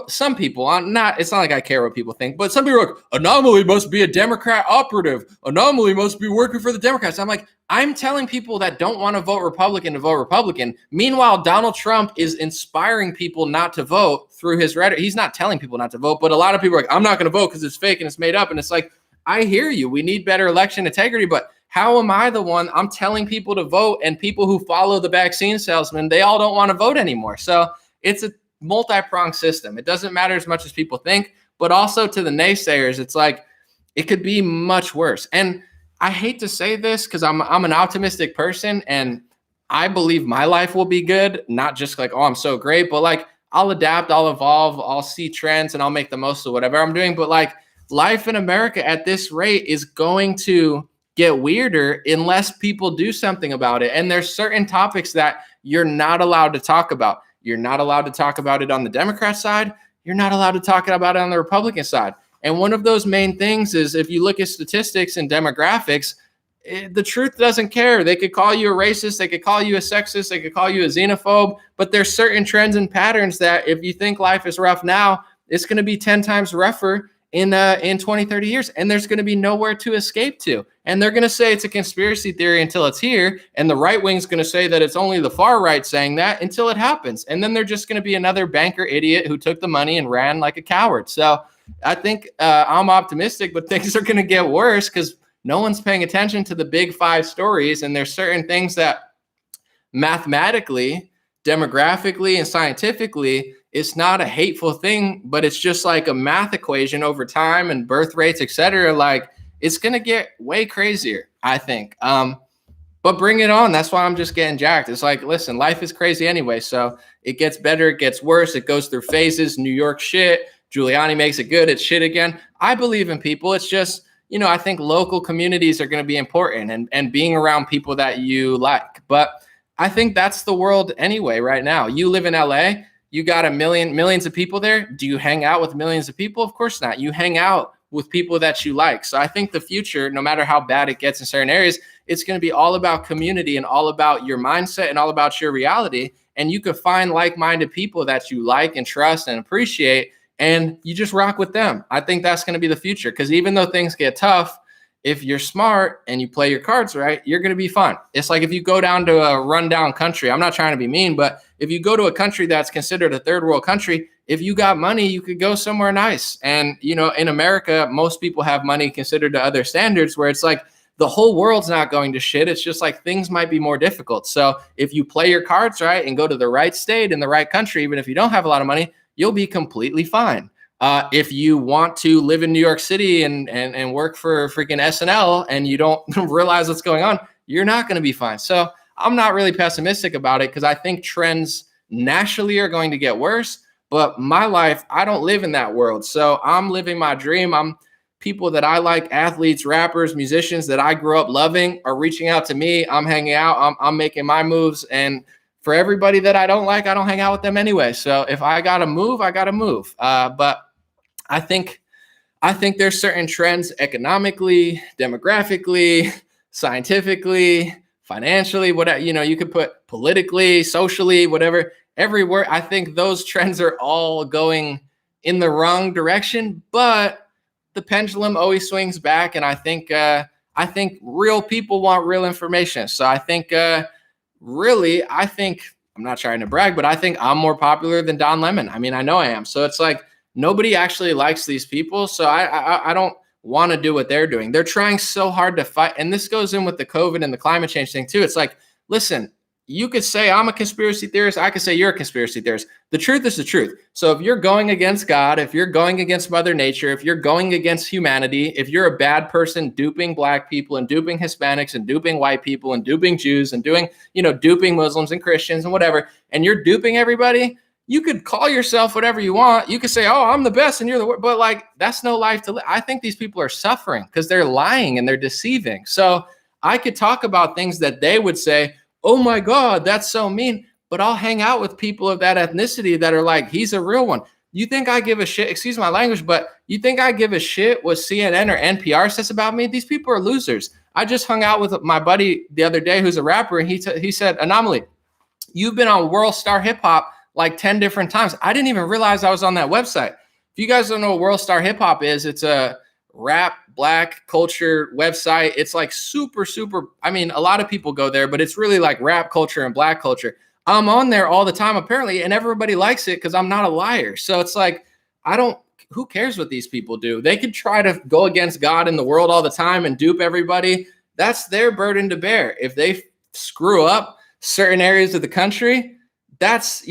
S1: Some people, it's not like I care what people think, but some people are like, Anomaly must be a Democrat operative. Anomaly must be working for the Democrats. I'm like, I'm telling people that don't want to vote Republican to vote Republican. Meanwhile, Donald Trump is inspiring people not to vote through his rhetoric. He's not telling people not to vote, but a lot of people are like, I'm not going to vote because it's fake and it's made up. And it's like, I hear you. We need better election integrity, but how am I the one? I'm telling people to vote, and people who follow the vaccine salesman, they all don't want to vote anymore. So it's a multi-pronged system. It doesn't matter as much as people think, but also to the naysayers, it's like, it could be much worse. And I hate to say this because I'm an optimistic person, and I believe my life will be good, not just like, oh, I'm so great, but like, I'll adapt, I'll evolve, I'll see trends, and I'll make the most of whatever I'm doing. But like, life in America at this rate is going to get weirder unless people do something about it. And there's certain topics that you're not allowed to talk about. You're not allowed to talk about it on the Democrat side. You're not allowed to talk about it on the Republican side. And one of those main things is, if you look at statistics and demographics, the truth doesn't care. They could call you a racist. They could call you a sexist. They could call you a xenophobe. But there's certain trends and patterns that if you think life is rough now, it's going to be 10 times rougher in 20, 30 years. And there's going to be nowhere to escape to. And they're going to say it's a conspiracy theory until it's here. And the right wing's going to say that it's only the far right saying that until it happens. And then they're just going to be another banker idiot who took the money and ran like a coward. So I think I'm optimistic, but things are going to get worse because no one's paying attention to the big five stories. And there's certain things that mathematically, demographically, and scientifically, it's not a hateful thing, but it's just like a math equation over time and birth rates, et cetera. Like, it's going to get way crazier, I think. But bring it on. That's why I'm just getting jacked. It's like, listen, life is crazy anyway. So it gets better. It gets worse. It goes through phases. New York shit. Giuliani makes it good. It's shit again. I believe in people. It's just, I think local communities are going to be important and being around people that you like. But I think that's the world anyway right now. You live in LA. You got millions of people there. Do you hang out with millions of people? Of course not. You hang out with people that you like. So I think the future, no matter how bad it gets in certain areas, it's going to be all about community and all about your mindset and all about your reality. And you could find like-minded people that you like and trust and appreciate, and you just rock with them. I think that's going to be the future, because even though things get tough, if you're smart and you play your cards right, you're going to be fine. It's like if you go down to a rundown country, I'm not trying to be mean, but if you go to a country that's considered a third world country, if you got money, you could go somewhere nice. And, in America, most people have money considered to other standards, where it's like the whole world's not going to shit. It's just like things might be more difficult. So if you play your cards right and go to the right state in the right country, even if you don't have a lot of money, you'll be completely fine. If you want to live in New York City and work for freaking SNL and you don't realize what's going on, you're not going to be fine. So I'm not really pessimistic about it, because I think trends nationally are going to get worse. But my life, I don't live in that world. So I'm living my dream. People that I like, athletes, rappers, musicians that I grew up loving, are reaching out to me. I'm hanging out. I'm making my moves. And for everybody that I don't like, I don't hang out with them anyway. So if I got to move, I got to move. But I think there's certain trends economically, demographically, scientifically, financially, whatever, you could put politically, socially, whatever, everywhere. I think those trends are all going in the wrong direction, but the pendulum always swings back. And I think real people want real information. So I think, I'm not trying to brag, but I think I'm more popular than Don Lemon. I mean, I know I am. So it's like, nobody actually likes these people. So I don't want to do what they're doing. They're trying so hard to fight. And this goes in with the COVID and the climate change thing too. It's like, listen, you could say I'm a conspiracy theorist. I could say you're a conspiracy theorist. The truth is the truth. So if you're going against God, if you're going against Mother Nature, if you're going against humanity, if you're a bad person duping Black people and duping Hispanics and duping white people and duping Jews and duping Muslims and Christians and whatever, and you're duping everybody, you could call yourself whatever you want. You could say, oh, I'm the best and you're the worst. But like, that's no life to live. I think these people are suffering because they're lying and they're deceiving. So I could talk about things that they would say, oh my God, that's so mean. But I'll hang out with people of that ethnicity that are like, he's a real one. You think I give a shit? Excuse my language, but you think I give a shit what CNN or NPR says about me? These people are losers. I just hung out with my buddy the other day who's a rapper, and he said, Anomaly, you've been on World Star Hip Hop like 10 different times. I didn't even realize I was on that website. If you guys don't know what World Star Hip Hop is, it's a rap black culture website. It's like super, I mean, a lot of people go there, but it's really like rap culture and black culture. I'm on there all the time, apparently, and everybody likes it because I'm not a liar. So it's like, who cares what these people do? They could try to go against God in the world all the time and dupe everybody. That's their burden to bear. If they screw up certain areas of the country, that's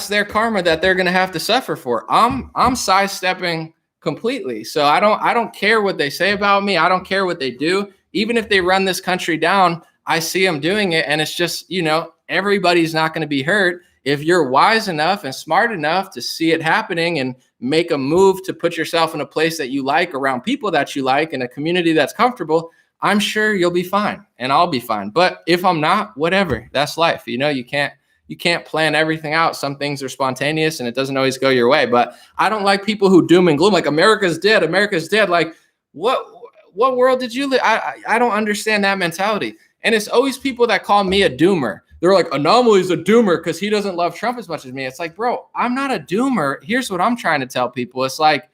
S1: their karma that they're going to have to suffer for. I'm sidestepping completely. So I don't care what they say about me. I don't care what they do. Even if they run this country down, I see them doing it. And it's just, everybody's not going to be hurt. If you're wise enough and smart enough to see it happening and make a move to put yourself in a place that you like, around people that you like, in a community that's comfortable, I'm sure you'll be fine and I'll be fine. But if I'm not, whatever, that's life. You can't plan everything out. Some things are spontaneous and it doesn't always go your way. But I don't like people who doom and gloom, like America's dead. Like, what world did you live? I don't understand that mentality. And it's always people that call me a doomer. They're like, Anomaly's a doomer because he doesn't love Trump as much as me. It's like, bro, I'm not a doomer. Here's what I'm trying to tell people. It's like,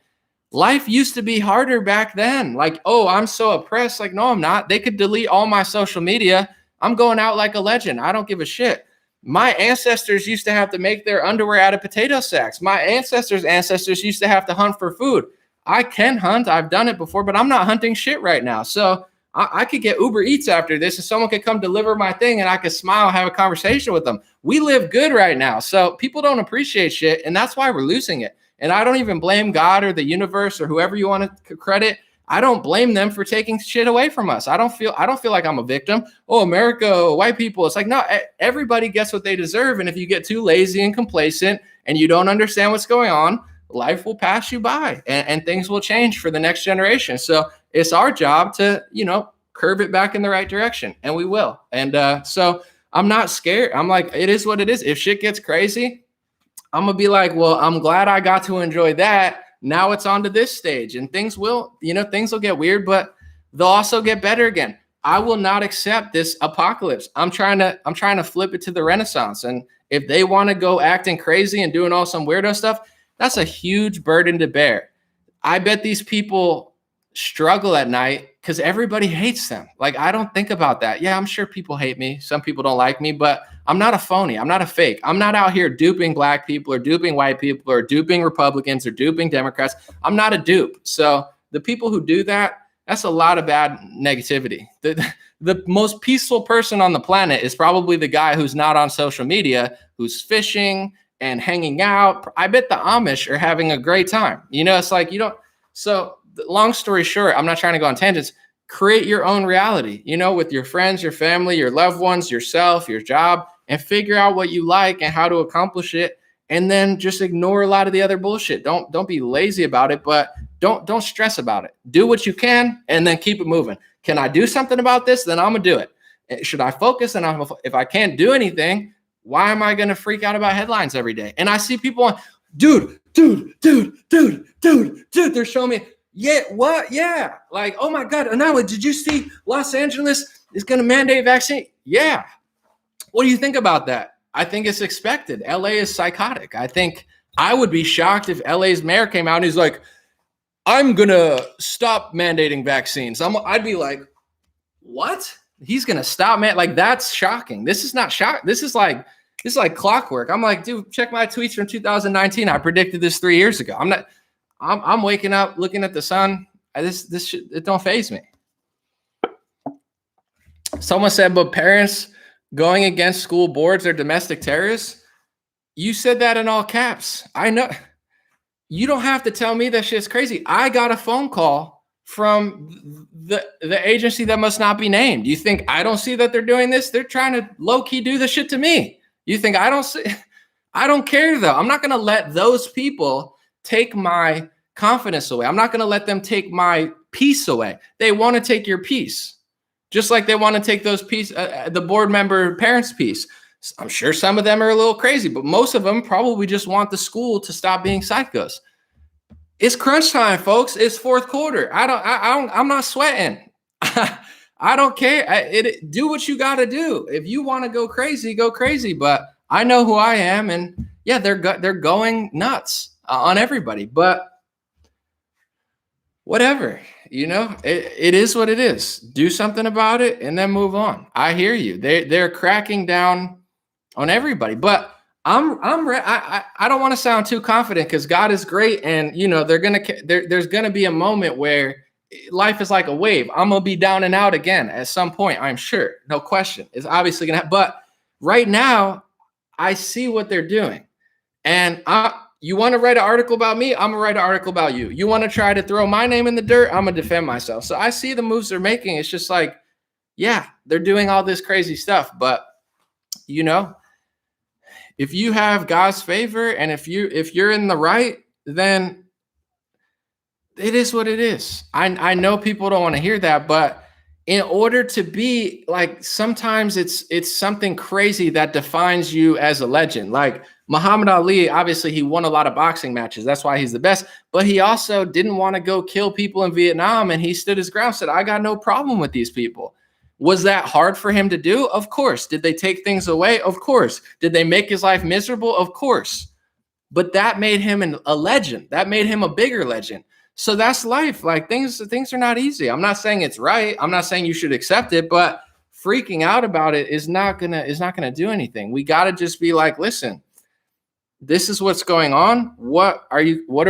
S1: life used to be harder back then. Like, oh, I'm so oppressed. Like, no, I'm not. They could delete all my social media. I'm going out like a legend. I don't give a shit. My ancestors used to have to make their underwear out of potato sacks. My ancestors used to have to hunt for food. I can hunt. I've done it before, but I'm not hunting shit right now. So I could get Uber Eats after this and someone could come deliver my thing and I could smile, have a conversation with them. We live good right now. So people don't appreciate shit, and that's why we're losing it. And I don't even blame God or the universe or whoever you want to credit. I don't blame them for taking shit away from us. I don't feel like I'm a victim. Oh, America, white people. It's like, no, everybody gets what they deserve. And if you get too lazy and complacent and you don't understand what's going on, life will pass you by and things will change for the next generation. So it's our job to, curve it back in the right direction, and we will. And so I'm not scared. I'm like, it is what it is. If shit gets crazy, I'm going to be like, well, I'm glad I got to enjoy that. Now it's on to this stage, and things will get weird, but they'll also get better again. I will not accept this apocalypse. I'm trying to flip it to the Renaissance. And if they want to go acting crazy and doing all some weirdo stuff, that's a huge burden to bear. I bet these people struggle at night because everybody hates them. Like, I don't think about that. Yeah, I'm sure people hate me. Some people don't like me, but I'm not a phony. I'm not a fake. I'm not out here duping black people or duping white people or duping Republicans or duping Democrats. I'm not a dupe. So the people who do that, that's a lot of bad negativity. The most peaceful person on the planet is probably the guy who's not on social media, who's fishing and hanging out. I bet the Amish are having a great time. It's like, so long story short, I'm not trying to go on tangents. Create your own reality, with your friends, your family, your loved ones, yourself, your job, and figure out what you like and how to accomplish it. And then just ignore a lot of the other bullshit. Don't be lazy about it, but don't stress about it. Do what you can and then keep it moving. Can I do something about this? Then I'm gonna do it. Should I focus? And if I can't do anything, why am I gonna freak out about headlines every day? And I see people on, dude, they're showing me, yeah, what? Yeah. Like, oh my God, Anala, did you see Los Angeles is gonna mandate vaccine? Yeah. What do you think about that? I think it's expected. LA is psychotic. I think I would be shocked if LA's mayor came out and he's like, I'm going to stop mandating vaccines. I'd be like, what? He's going to stop, man? Like, that's shocking. This is not shock. This is like clockwork. I'm like, dude, check my tweets from 2019. I predicted this 3 years ago. I'm waking up, looking at the sun. This shit, it don't faze me. Someone said, but parents going against school boards are domestic terrorists. You said that in all caps. I know. You don't have to tell me that shit's crazy. I got a phone call from the agency that must not be named. You think I don't see that they're doing this? They're trying to low-key do the shit to me. You think I don't see? I don't care, though. I'm not going to let those people take my confidence away. I'm not going to let them take my peace away. They want to take your peace. Just like they want to take those peace, the board member parents' peace. I'm sure some of them are a little crazy, but most of them probably just want the school to stop being psychos. It's crunch time, folks. It's fourth quarter. I'm not sweating. I don't care. Do what you got to do. If you want to go crazy, go crazy. But I know who I am, and yeah, they're going nuts on everybody. But whatever, it is what it is. Do something about it, and then move on. I hear you. They're cracking down on everybody, but I don't want to sound too confident because God is great, and there's gonna be a moment where life is like a wave. I'm gonna be down and out again at some point. I'm sure, no question. It's obviously gonna happen. But right now, I see what they're doing, and you want to write an article about me? I'm gonna write an article about you. You want to try to throw my name in the dirt? I'm gonna defend myself. So I see the moves they're making. It's just like, yeah, they're doing all this crazy stuff, but if you have God's favor and if you're in the right, then it is what it is. I know people don't want to hear that, but in order to be like, sometimes it's something crazy that defines you as a legend. Like Muhammad Ali, obviously he won a lot of boxing matches. That's why he's the best. But he also didn't want to go kill people in Vietnam, and he stood his ground, said, I got no problem with these people. Was that hard for him to do? Of course. Did they take things away? Of course. Did they make his life miserable? Of course. But that made him a legend. That made him a bigger legend. So that's life. Like things are not easy. I'm not saying it's right. I'm not saying you should accept it, but freaking out about it is not gonna do anything. We gotta just be like, listen, this is what's going on. What are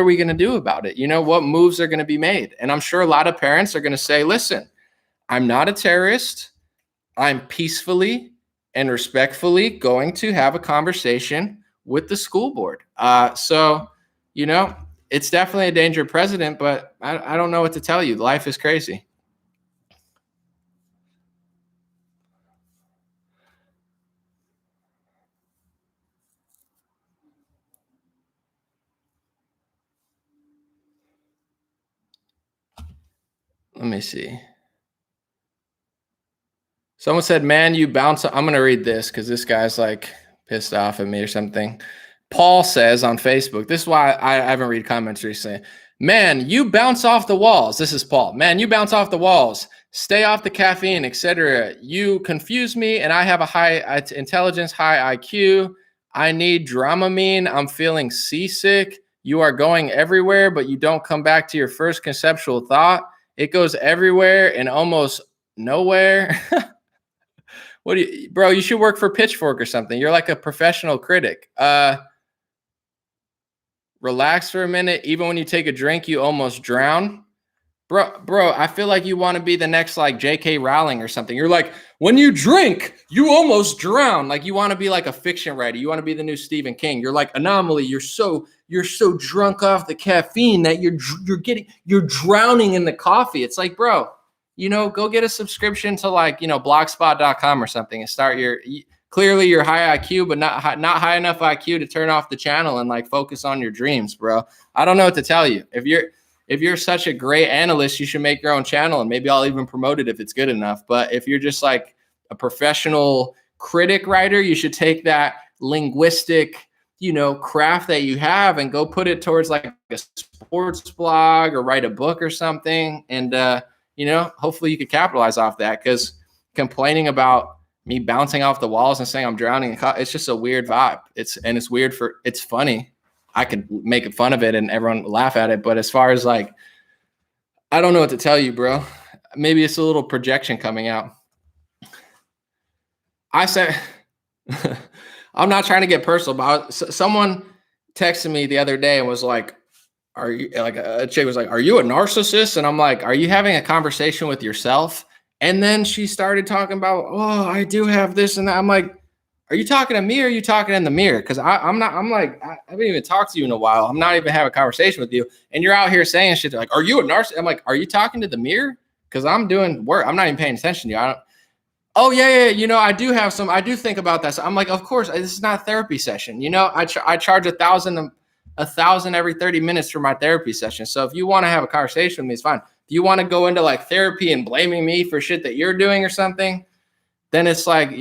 S1: we gonna do about it? What moves are gonna be made? And I'm sure a lot of parents are gonna say, listen, I'm not a terrorist. I'm peacefully and respectfully going to have a conversation with the school board. So, it's definitely a danger president, but I don't know what to tell you. Life is crazy. Let me see. Someone said, man, you bounce. I'm going to read this because this guy's like pissed off at me or something. Paul says on Facebook, this is why I haven't read comments recently. Man, you bounce off the walls. This is Paul. Man, you bounce off the walls. Stay off the caffeine, etc. You confuse me, and I have a high intelligence, high IQ. I need Dramamine. I'm feeling seasick. You are going everywhere, but you don't come back to your first conceptual thought. It goes everywhere and almost nowhere. Bro, you should work for Pitchfork or something. You're like a professional critic. Relax for a minute. Even when you take a drink, you almost drown. Bro, I feel like you want to be the next like J.K. Rowling or something. You're like, when you drink, you almost drown. Like you want to be like a fiction writer. You want to be the new Stephen King. You're like Anomaly. You're so drunk off the caffeine that you're drowning in the coffee. It's like, bro, go get a subscription to like, blogspot.com or something and start clearly you're high IQ, but not high enough IQ to turn off the channel and like focus on your dreams, bro. I don't know what to tell you. If you're such a great analyst, you should make your own channel and maybe I'll even promote it if it's good enough. But if you're just like a professional critic writer, you should take that linguistic, craft that you have and go put it towards like a sports blog or write a book or something. And, hopefully you could capitalize off that, because complaining about me bouncing off the walls and saying I'm drowning, it's just a weird vibe. It's funny. I could make fun of it and everyone would laugh at it. But as far as like, I don't know what to tell you, bro. Maybe it's a little projection coming out. I said, I'm not trying to get personal, but someone texted me the other day and was like, are you like a chick was like, are you a narcissist? And I'm like, are you having a conversation with yourself? And then she started talking about, oh, I do have this and that. I'm like, are you talking to me or are you talking in the mirror? Because I haven't even talked to you in a while. I'm not even having a conversation with you. And you're out here saying shit. They're like, are you a narcissist? I'm like, are you talking to the mirror? Because I'm doing work. I'm not even paying attention to you. Oh, yeah. I do think about that. So I'm like, of course, this is not a therapy session. I charge $1,000 every 30 minutes for my therapy session. So if you want to have a conversation with me, it's fine. If you want to go into like therapy and blaming me for shit that you're doing or something, then it's like,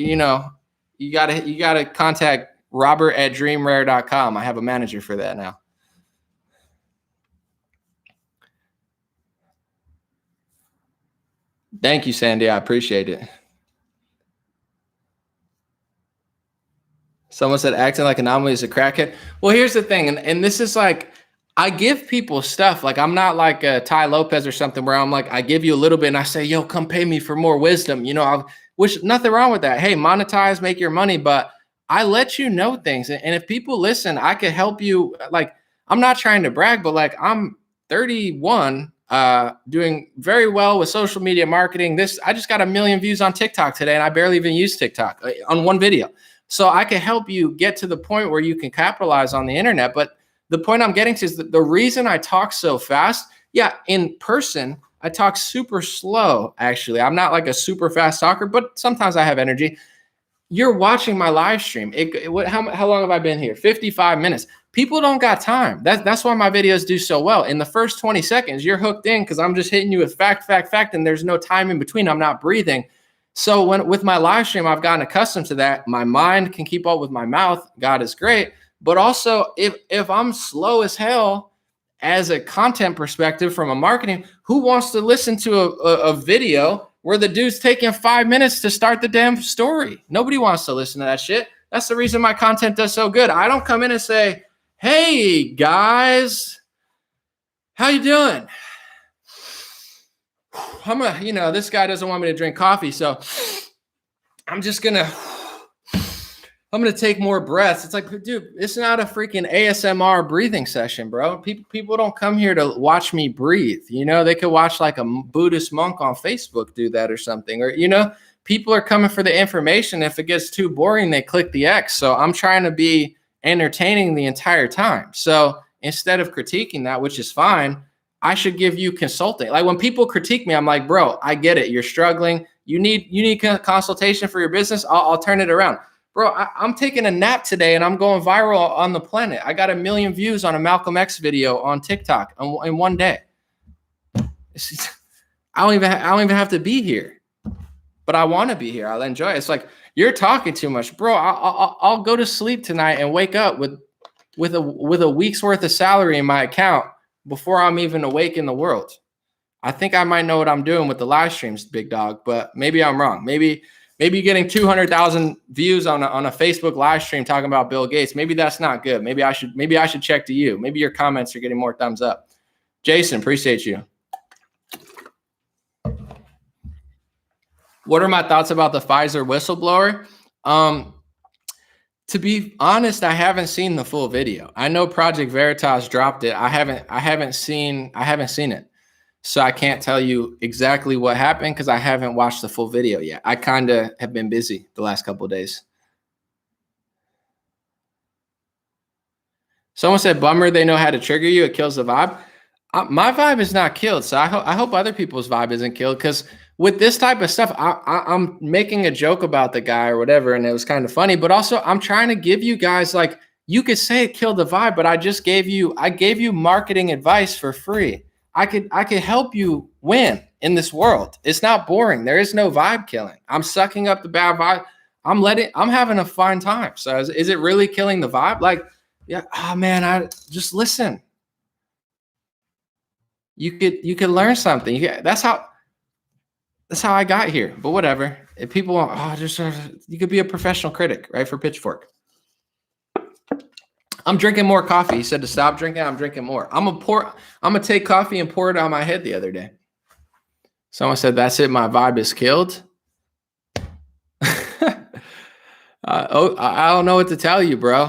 S1: you gotta contact Robert@dreamrare.com. I have a manager for that now. Thank you, Sandy. I appreciate it. Someone said acting like an anomaly is a crackhead. Well, here's the thing, and this is like, I give people stuff. Like, I'm not like a Ty Lopez or something where I'm like, I give you a little bit and I say, yo, come pay me for more wisdom. You know, which nothing wrong with that. Hey, monetize, make your money, but I let you know things. And if people listen, I could help you. Like, I'm not trying to brag, but like, I'm 31, doing very well with social media marketing. I just got 1 million views on TikTok today, and I barely even use TikTok on one video. So I can help you get to the point where you can capitalize on the internet. But the point I'm getting to is that the reason I talk so fast, in person, I talk super slow, actually. I'm not like a super fast talker, but sometimes I have energy. You're watching my live stream. How long have I been here? 55 minutes. People don't got time. That's why my videos do so well. In the first 20 seconds, you're hooked in because I'm just hitting you with fact, and there's no time in between. I'm not breathing. So with my live stream, I've gotten accustomed to that. My mind can keep up with my mouth. God is great. But also, if I'm slow as hell as a content perspective from a marketing, who wants to listen to a video where the dude's taking 5 minutes to start the damn story? Nobody wants to listen to that shit. That's the reason my content does so good. I don't come in and say, hey, guys, how you doing? This guy doesn't want me to drink coffee, so I'm going to take more breaths. It's like, dude, it's not a freaking ASMR breathing session, bro. People don't come here to watch me breathe. They could watch like a Buddhist monk on Facebook do that or something. Or, people are coming for the information. If it gets too boring, they click the X. So I'm trying to be entertaining the entire time. So instead of critiquing that, which is fine, I should give you consulting. Like when people critique me, I'm like, bro, I get it. You're struggling. You need consultation for your business. I'll turn it around. Bro, I'm taking a nap today and I'm going viral on the planet. I got 1 million views on a Malcolm X video on TikTok in one day. I don't even have to be here, but I want to be here. I'll enjoy it. It's like, you're talking too much, bro. I'll go to sleep tonight and wake up with a week's worth of salary in my account before I'm even awake in the world. I think I might know what I'm doing with the live streams, big dog, but maybe I'm wrong. Maybe getting 200,000 views on a Facebook live stream talking about Bill Gates, maybe that's not good. Maybe I should check to you. Maybe your comments are getting more thumbs up. Jason, appreciate you. What are my thoughts about the Pfizer whistleblower? To be honest, I haven't seen the full video. I know Project Veritas dropped it. I haven't seen it. So I can't tell you exactly what happened because I haven't watched the full video yet. I kind of have been busy the last couple of days. Someone said, bummer, they know how to trigger you. It kills the vibe. My vibe is not killed. So I hope other people's vibe isn't killed, because with this type of stuff, I'm making a joke about the guy or whatever, and it was kind of funny. But also, I'm trying to give you guys, like, you could say it killed the vibe, but I gave you marketing advice for free. I could help you win in this world. It's not boring. There is no vibe killing. I'm sucking up the bad vibe. I'm having a fine time. So is it really killing the vibe? Like, yeah, oh man, I just listen. You could learn something. That's how I got here. But whatever. If people want, you could be a professional critic, right? For Pitchfork. I'm drinking more coffee. He said to stop drinking. I'm drinking more. I'm gonna take coffee and pour it on my head the other day. Someone said, that's it. My vibe is killed. I don't know what to tell you, bro.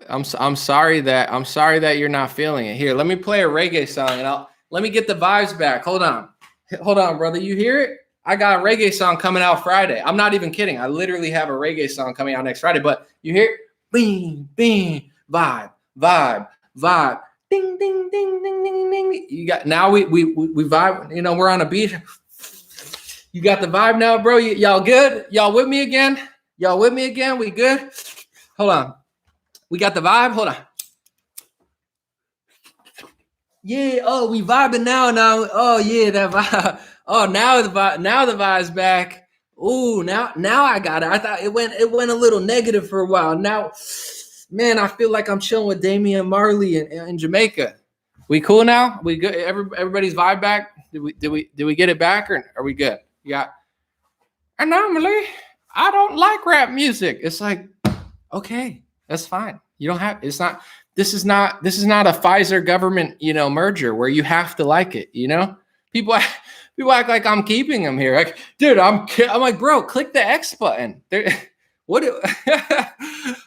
S1: I'm sorry that you're not feeling it. Here, let me play a reggae song and let me get the vibes back. Hold on, brother. You hear it? I got a reggae song coming out Friday. I'm not even kidding. I literally have a reggae song coming out next Friday. But you hear it? Bing, bing, vibe, ding, ding, ding, ding, ding, ding. You got now we vibe. You know, we're on a beach. You got the vibe now, bro. Y'all good? Y'all with me again? We good? Hold on. We got the vibe. Hold on. Yeah. Oh, we vibing now. Oh yeah, that vibe. Oh, now the vibe's back. Ooh, now I got it. I thought it went a little negative for a while. Now, man, I feel like I'm chilling with Damian Marley in Jamaica. We cool now? We good? Everybody's vibe back? Did we get it back, or are we good? Yeah. And normally I don't like rap music. It's like, okay, that's fine. You don't have. It's not. This is not a Pfizer government, merger where you have to like it. People act like I'm keeping them here. Like, dude, I'm like, bro, click the X button. What?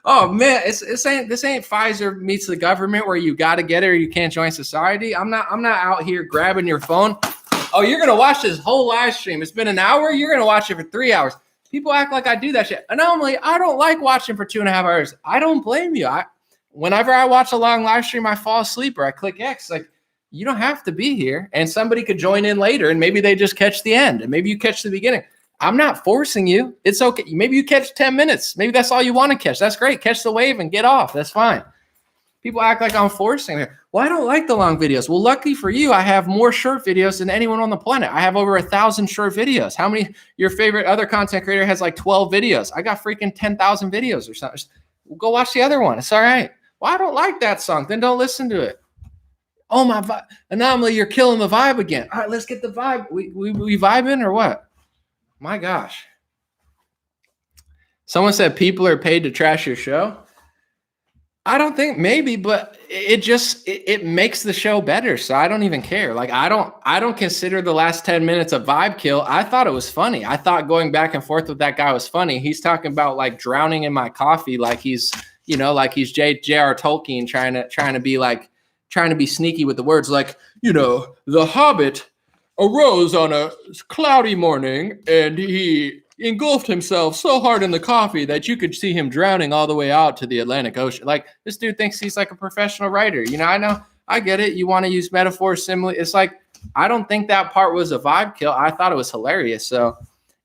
S1: Oh man, this ain't Pfizer meets the government where you got to get it or you can't join society. I'm not out here grabbing your phone. Oh, you're gonna watch this whole live stream. It's been an hour. You're gonna watch it for 3 hours. People act like I do that shit. Normally, I don't like watching for 2.5 hours. I don't blame you. Whenever I watch a long live stream, I fall asleep or I click X. Like, you don't have to be here, and somebody could join in later, and maybe they just catch the end, and maybe you catch the beginning. I'm not forcing you. It's okay. Maybe you catch 10 minutes. Maybe that's all you want to catch. That's great. Catch the wave and get off. That's fine. People act like I'm forcing it. Well, I don't like the long videos. Well, lucky for you, I have more short videos than anyone on the planet. I have over 1,000 short videos. How many? Your favorite other content creator has like 12 videos. I got freaking 10,000 videos or something. Go watch the other one. It's all right. Well, I don't like that song. Then don't listen to it. Oh, my vibe. Anomaly, you're killing the vibe again. All right, let's get the vibe. We vibing or what? My gosh. Someone said people are paid to trash your show. I don't think, maybe, but it makes the show better. So I don't even care. Like, I don't consider the last 10 minutes a vibe kill. I thought it was funny. I thought going back and forth with that guy was funny. He's talking about like drowning in my coffee, like he's, like he's J.R. Tolkien trying to be sneaky with the words, like, the Hobbit arose on a cloudy morning and he engulfed himself so hard in the coffee that you could see him drowning all the way out to the Atlantic Ocean. Like, this dude thinks he's like a professional writer. I know, I get it. You want to use metaphors, simile. It's like, I don't think that part was a vibe kill. I thought it was hilarious. So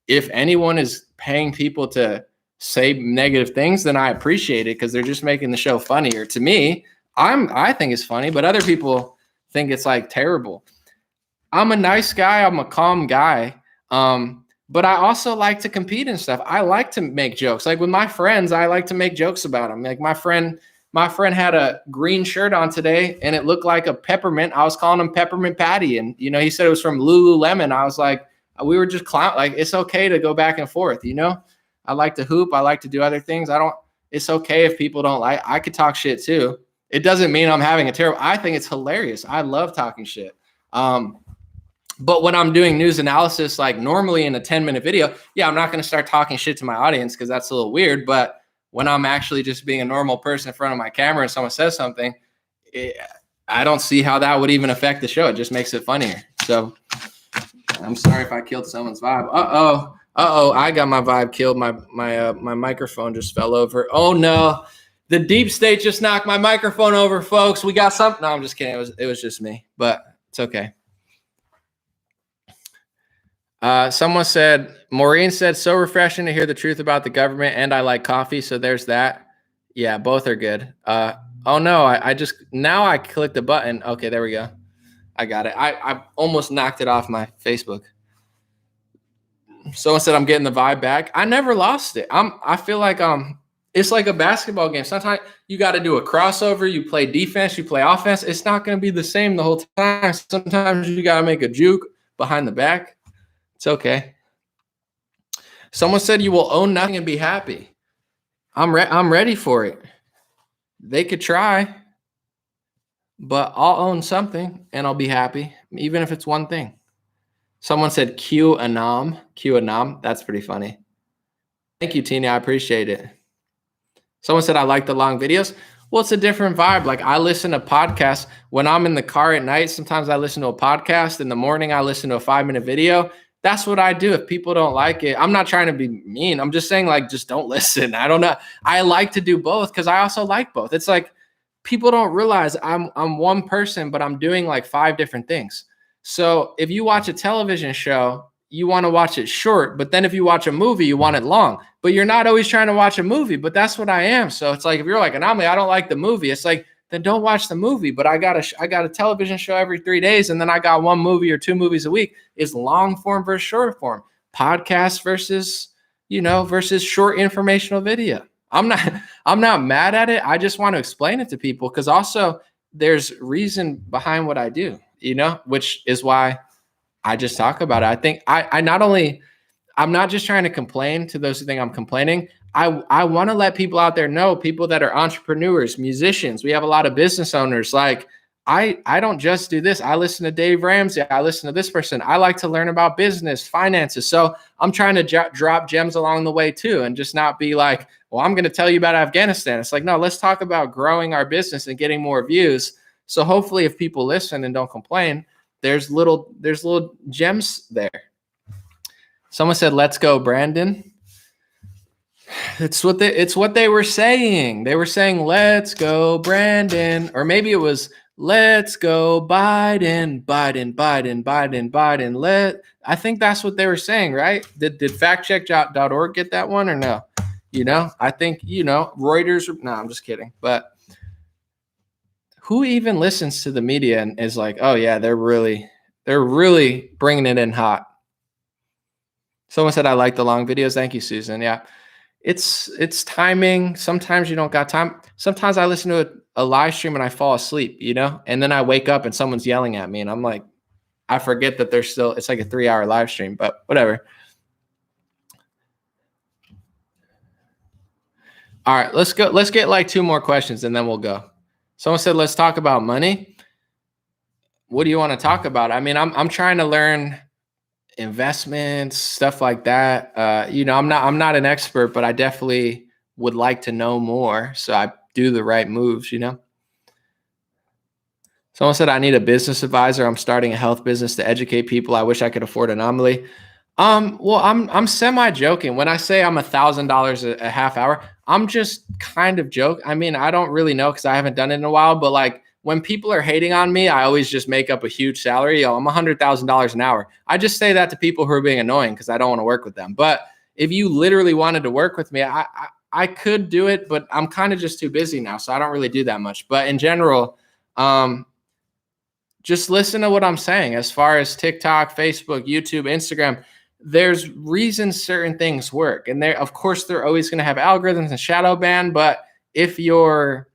S1: if anyone is paying people to say negative things, then I appreciate it because they're just making the show funnier. To me, I think it's funny, but other people think it's like terrible. I'm a nice guy. I'm a calm guy. But I also like to compete and stuff. I like to make jokes. Like with my friends, I like to make jokes about them. Like my friend had a green shirt on today and it looked like a peppermint. I was calling him Peppermint Patty. And, he said it was from Lululemon. I was like, we were just clown. Like, it's okay to go back and forth. I like to hoop. I like to do other things. It's okay if people don't like, I could talk shit too. It doesn't mean I'm having a terrible, I think it's hilarious. I love talking shit. But when I'm doing news analysis, like normally in a 10-minute video, yeah, I'm not going to start talking shit to my audience because that's a little weird. But when I'm actually just being a normal person in front of my camera and someone says something, I don't see how that would even affect the show. It just makes it funnier. So I'm sorry if I killed someone's vibe. I got my vibe killed. My microphone just fell over. Oh no, the deep state just knocked my microphone over, folks. We got something. No, I'm just kidding. It was just me, but it's okay. Someone said, Maureen said, so refreshing to hear the truth about the government, and I like coffee, so there's that. Yeah, both are good. Oh no, now I clicked the button. Okay, there we go. I got it. I almost knocked it off my Facebook. Someone said I'm getting the vibe back. I never lost it. I feel like it's like a basketball game. Sometimes you got to do a crossover. You play defense, you play offense. It's not going to be the same the whole time. Sometimes you got to make a juke behind the back. It's okay. Someone said you will own nothing and be happy. I'm ready for it. They could try, but I'll own something and I'll be happy, even if it's one thing. Someone said QAnon. That's pretty funny. Thank you, Tina. I appreciate it. Someone said I like the long videos. Well, it's a different vibe. Like I listen to podcasts when I'm in the car at night. Sometimes I listen to a podcast. In the morning, I listen to a 5-minute video. That's what I do. If people don't like it, I'm not trying to be mean. I'm just saying, like, just don't listen. I don't know. I like to do both because I also like both. It's like people don't realize I'm one person, but I'm doing like 5 different things. So if you watch a television show, you want to watch it short, but then if you watch a movie, you want it long. But you're not always trying to watch a movie, but that's what I am. So it's like if you're like Anomaly, I don't like the movie. It's like, then don't watch the movie. But I got a television show every 3 days, and then I got 1 movie or 2 movies a week. Is long form versus short form. podcast versus, versus short informational video. I'm not mad at it. I just want to explain it to people, because also there's reason behind what I do, which is why I just talk about it. I think I'm not just trying to complain to those who think I'm complaining. I want to let people out there know, people that are entrepreneurs, musicians. We have a lot of business owners. Like, I don't just do this. I listen to Dave Ramsey. I listen to this person. I like to learn about business, finances. So I'm trying to drop gems along the way too, and just not be like, well, I'm going to tell you about Afghanistan. It's like, no, let's talk about growing our business and getting more views. So hopefully if people listen and don't complain, there's little gems there. Someone said, let's go, Brandon. It's what they were saying. They were saying, let's go, Brandon. Or maybe it was, let's go, Biden. I think that's what they were saying, right? Did factcheck.org get that one or no? I think, Reuters. No, I'm just kidding. But who even listens to the media and is like, oh yeah, they're really bringing it in hot. Someone said, I like the long videos. Thank you, Susan. Yeah. It's timing. Sometimes you don't got time. Sometimes I listen to a live stream and I fall asleep, and then I wake up and someone's yelling at me and I'm like, I forget that it's like a 3-hour live stream, but whatever. All right, let's go. Let's get like 2 more questions and then we'll go. Someone said, let's talk about money. What do you want to talk about? I mean, I'm trying to learn investments, stuff like that. I'm not an expert, but I definitely would like to know more, so I do the right moves. Someone said, I need a business advisor. I'm starting a health business to educate people. I wish I could afford Anomaly. Well, I'm semi joking when I say I'm $1,000 a half hour. I'm just kind of joking. I mean, I don't really know because I haven't done it in a while, but like, when people are hating on me, I always just make up a huge salary. I'm $100,000 an hour. I just say that to people who are being annoying because I don't want to work with them. But if you literally wanted to work with me, I could do it, but I'm kind of just too busy now, so I don't really do that much. But in general, just listen to what I'm saying. As far as TikTok, Facebook, YouTube, Instagram, there's reasons certain things work. And of course, they're always going to have algorithms and shadow ban. But if you're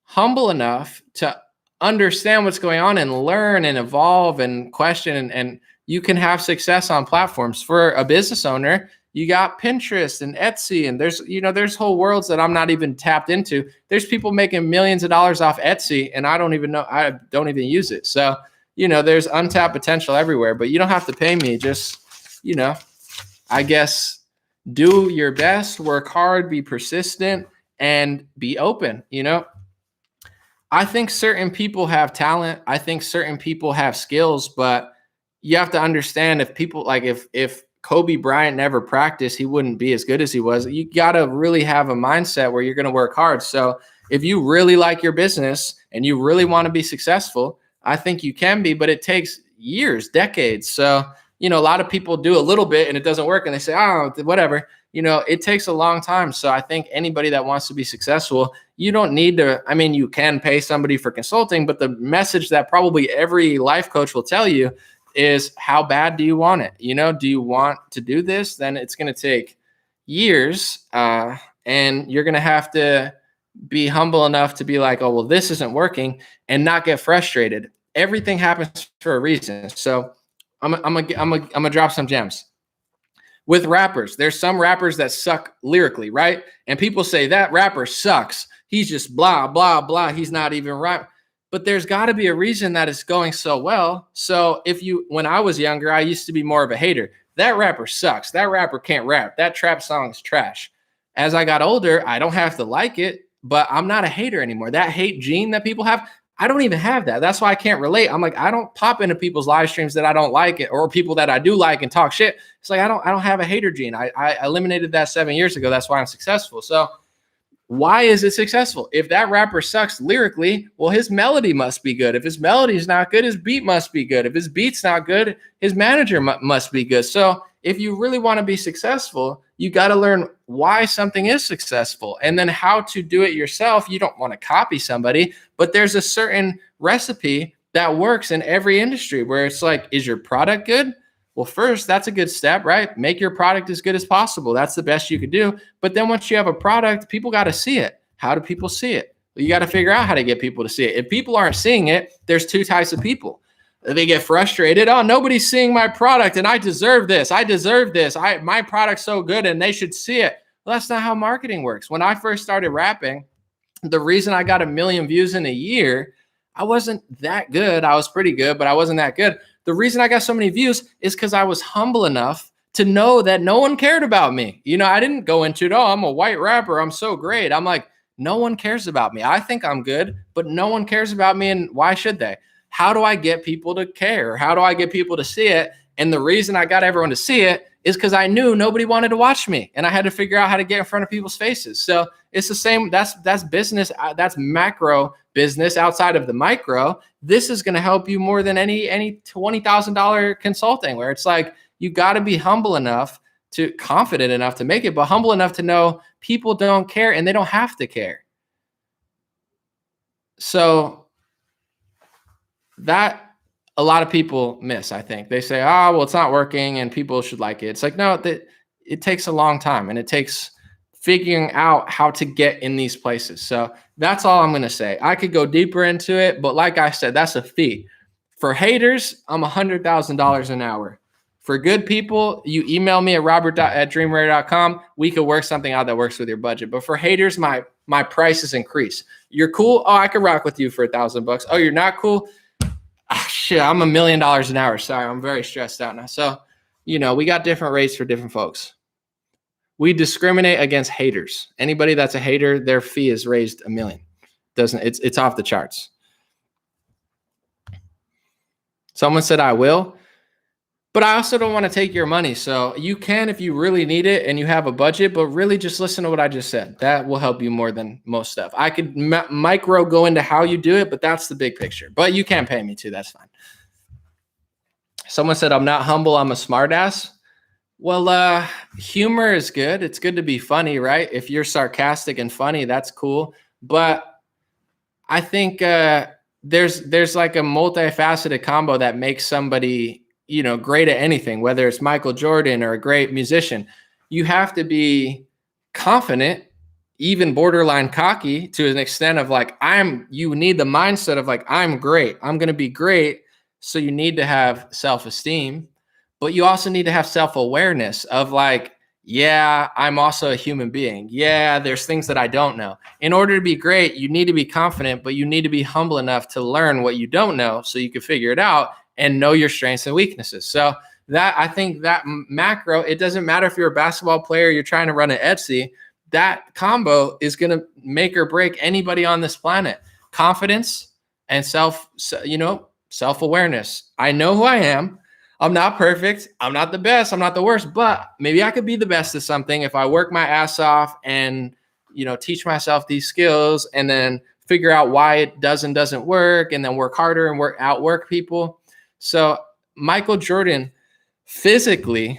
S1: humble enough to understand what's going on and learn and evolve and question, and you can have success on platforms. For a business owner, you got Pinterest and Etsy, and there's whole worlds that I'm not even tapped into. There's people making millions of dollars off Etsy, and I don't even use it. So, there's untapped potential everywhere, but you don't have to pay me. Just, I guess, do your best, work hard, be persistent, and be open, I think certain people have talent. I think certain people have skills, but you have to understand, if people like, if Kobe Bryant never practiced, he wouldn't be as good as he was. You got to really have a mindset where you're going to work hard. So if you really like your business and you really want to be successful, I think you can be, but it takes years, decades. So, a lot of people do a little bit and it doesn't work and they say, oh, whatever. It takes a long time. So I think anybody that wants to be successful, you don't need to, you can pay somebody for consulting, but the message that probably every life coach will tell you is, how bad do you want it? Do you want to do this? Then it's going to take years, and you're going to have to be humble enough to be like, oh, well, this isn't working, and not get frustrated. Everything happens for a reason. So I'm gonna drop some gems. With rappers, there's some rappers that suck lyrically, right? And people say that rapper sucks. He's just blah, blah, blah. He's not even right. But there's got to be a reason that it's going so well. So when I was younger, I used to be more of a hater. That rapper sucks. That rapper can't rap. That trap song is trash. As I got older, I don't have to like it, but I'm not a hater anymore. That hate gene that people have, I don't even have that. That's why I can't relate. I'm like, I don't pop into people's live streams that I don't like it, or people that I do like and talk shit. It's like, I don't have a hater gene. I eliminated that 7 years ago. That's why I'm successful. So why is it successful? If that rapper sucks lyrically, well, his melody must be good. If his melody is not good, his beat must be good. If his beat's not good, his manager must be good. So if you really want to be successful, you got to learn why something is successful and then how to do it yourself. You don't want to copy somebody, but there's a certain recipe that works in every industry where it's like, is your product good? Well, first, that's a good step, right? Make your product as good as possible. That's the best you could do. But then once you have a product, people got to see it. How do people see it? Well, you got to figure out how to get people to see it. If people aren't seeing it, there's two types of people. They get frustrated. Oh, nobody's seeing my product and I deserve this. I deserve this. My product's so good and they should see it. Well, that's not how marketing works. When I first started rapping, the reason I got 1 million views in a year, I wasn't that good. I was pretty good, but I wasn't that good. The reason I got so many views is because I was humble enough to know that no one cared about me. I didn't go into it, oh, I'm a white rapper, I'm so great. I'm like, no one cares about me. I think I'm good, but no one cares about me, and why should they? How do I get people to care? How do I get people to see it? And the reason I got everyone to see it is because I knew nobody wanted to watch me, and I had to figure out how to get in front of people's faces. So it's the same. That's business. That's macro business outside of the micro. This is going to help you more than any $20,000 consulting, where it's like you got to be humble enough to confident enough to make it, but humble enough to know people don't care and they don't have to care. So that a lot of people miss, I think. They say, oh, well, it's not working and people should like it. It's like, no, it takes a long time, and it takes figuring out how to get in these places. So that's all I'm going to say. I could go deeper into it, but like I said, that's a fee. For haters, I'm $100,000 an hour. For good people, you email me at robert@dreamrare.com. We could work something out that works with your budget. But for haters, my prices increase. You're cool? Oh, I could rock with you for $1,000. Oh, you're not cool? Ah, shit, I'm $1 million an hour. Sorry, I'm very stressed out now. So, we got different rates for different folks. We discriminate against haters. Anybody that's a hater, their fee is raised $1 million. It's off the charts. Someone said I will, but I also don't want to take your money. So you can if you really need it and you have a budget, but really just listen to what I just said. That will help you more than most stuff. I could micro go into how you do it, but that's the big picture. But you can pay me too. That's fine. Someone said I'm not humble. I'm a smartass. Well, humor is good. It's good to be funny, right? If you're sarcastic and funny, that's cool. But I think there's like a multifaceted combo that makes somebody, great at anything, whether it's Michael Jordan or a great musician. You have to be confident, even borderline cocky to an extent of like, you need the mindset of like, I'm great. I'm going to be great. So you need to have self-esteem. But you also need to have self-awareness of like, yeah, I'm also a human being. Yeah, there's things that I don't know. In order to be great, you need to be confident, but you need to be humble enough to learn what you don't know so you can figure it out and know your strengths and weaknesses. So I think that macro, it doesn't matter if you're a basketball player, you're trying to run an Etsy, that combo is going to make or break anybody on this planet. Confidence and self-awareness. I know who I am. I'm not perfect. I'm not the best. I'm not the worst, but maybe I could be the best at something if I work my ass off and, teach myself these skills and then figure out why it doesn't work and then work harder and outwork people. So Michael Jordan physically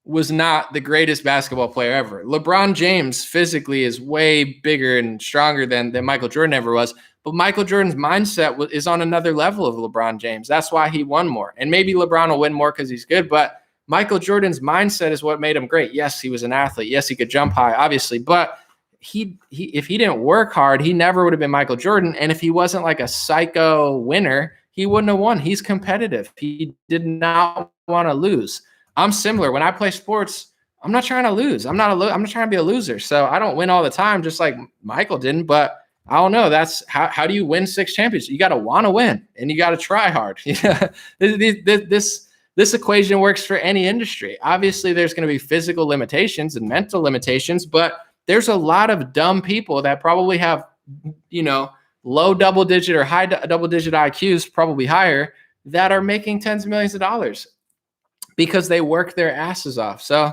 S1: was not the greatest basketball player ever. LeBron James physically is way bigger and stronger than Michael Jordan ever was. But Michael Jordan's mindset is on another level of LeBron James. That's why he won more. And maybe LeBron will win more because he's good. But Michael Jordan's mindset is what made him great. Yes, he was an athlete. Yes, he could jump high, obviously. But he if he didn't work hard, he never would have been Michael Jordan. And if he wasn't like a psycho winner, he wouldn't have won. He's competitive. He did not want to lose. I'm similar. When I play sports, I'm not trying to lose. I'm not trying to be a loser. So I don't win all the time, just like Michael didn't. But I don't know. That's how do you win 6 championships? You got to want to win and you got to try hard. This equation works for any industry. Obviously, there's going to be physical limitations and mental limitations, but there's a lot of dumb people that probably have, low double-digit or high double-digit IQs, probably higher, that are making tens of millions of dollars because they work their asses off. So,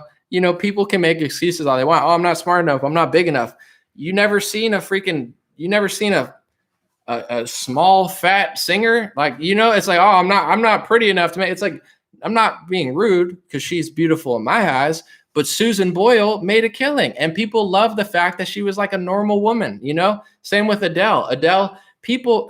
S1: people can make excuses all they want. Oh, I'm not smart enough. I'm not big enough. You never seen a small fat singer? Like, it's like, oh, I'm not pretty enough to make. It's like, I'm not being rude because she's beautiful in my eyes, but Susan Boyle made a killing and people love the fact that she was like a normal woman, Same with Adele.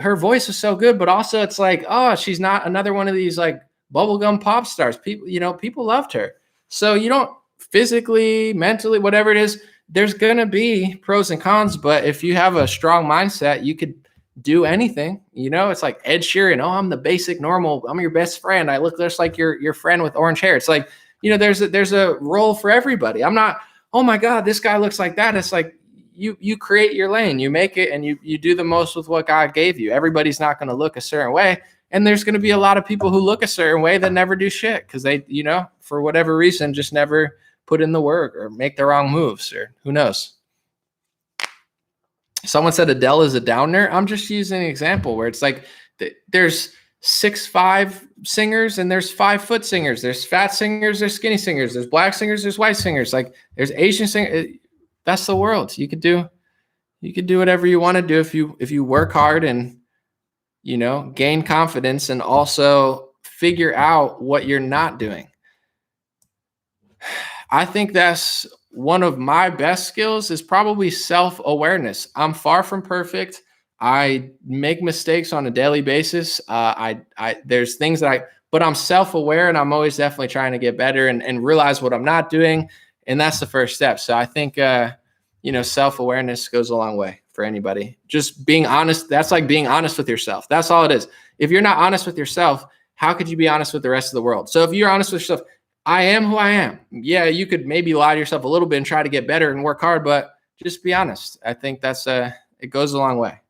S1: Her voice is so good, but also it's like, oh, she's not another one of these like bubblegum pop stars. People loved her. So you don't physically, mentally, whatever it is, there's going to be pros and cons. But if you have a strong mindset, you could do anything. It's like Ed Sheeran. Oh, I'm the basic normal. I'm your best friend. I look just like your friend with orange hair. It's like, there's a role for everybody. I'm not, oh my God, this guy looks like that. It's like you create your lane, you make it, and you do the most with what God gave you. Everybody's not going to look a certain way. And there's going to be a lot of people who look a certain way that never do shit because they, for whatever reason, just never put in the work or make the wrong moves, or who knows. Someone said Adele is a downer. I'm just using an example where it's like there's 6'5" singers and there's 5' singers. There's fat singers, there's skinny singers, there's black singers, there's white singers. Like there's Asian singers. That's the world. You could do whatever you want to do if you work hard and gain confidence and also figure out what you're not doing. I think that's one of my best skills is probably self-awareness. I'm far from perfect. I make mistakes on a daily basis. There's things but I'm self-aware and I'm always definitely trying to get better and realize what I'm not doing. And that's the first step. So I think, self-awareness goes a long way for anybody. Just being honest. That's like being honest with yourself. That's all it is. If you're not honest with yourself, how could you be honest with the rest of the world? So if you're honest with yourself, I am who I am. Yeah, you could maybe lie to yourself a little bit and try to get better and work hard, but just be honest. I think it goes a long way.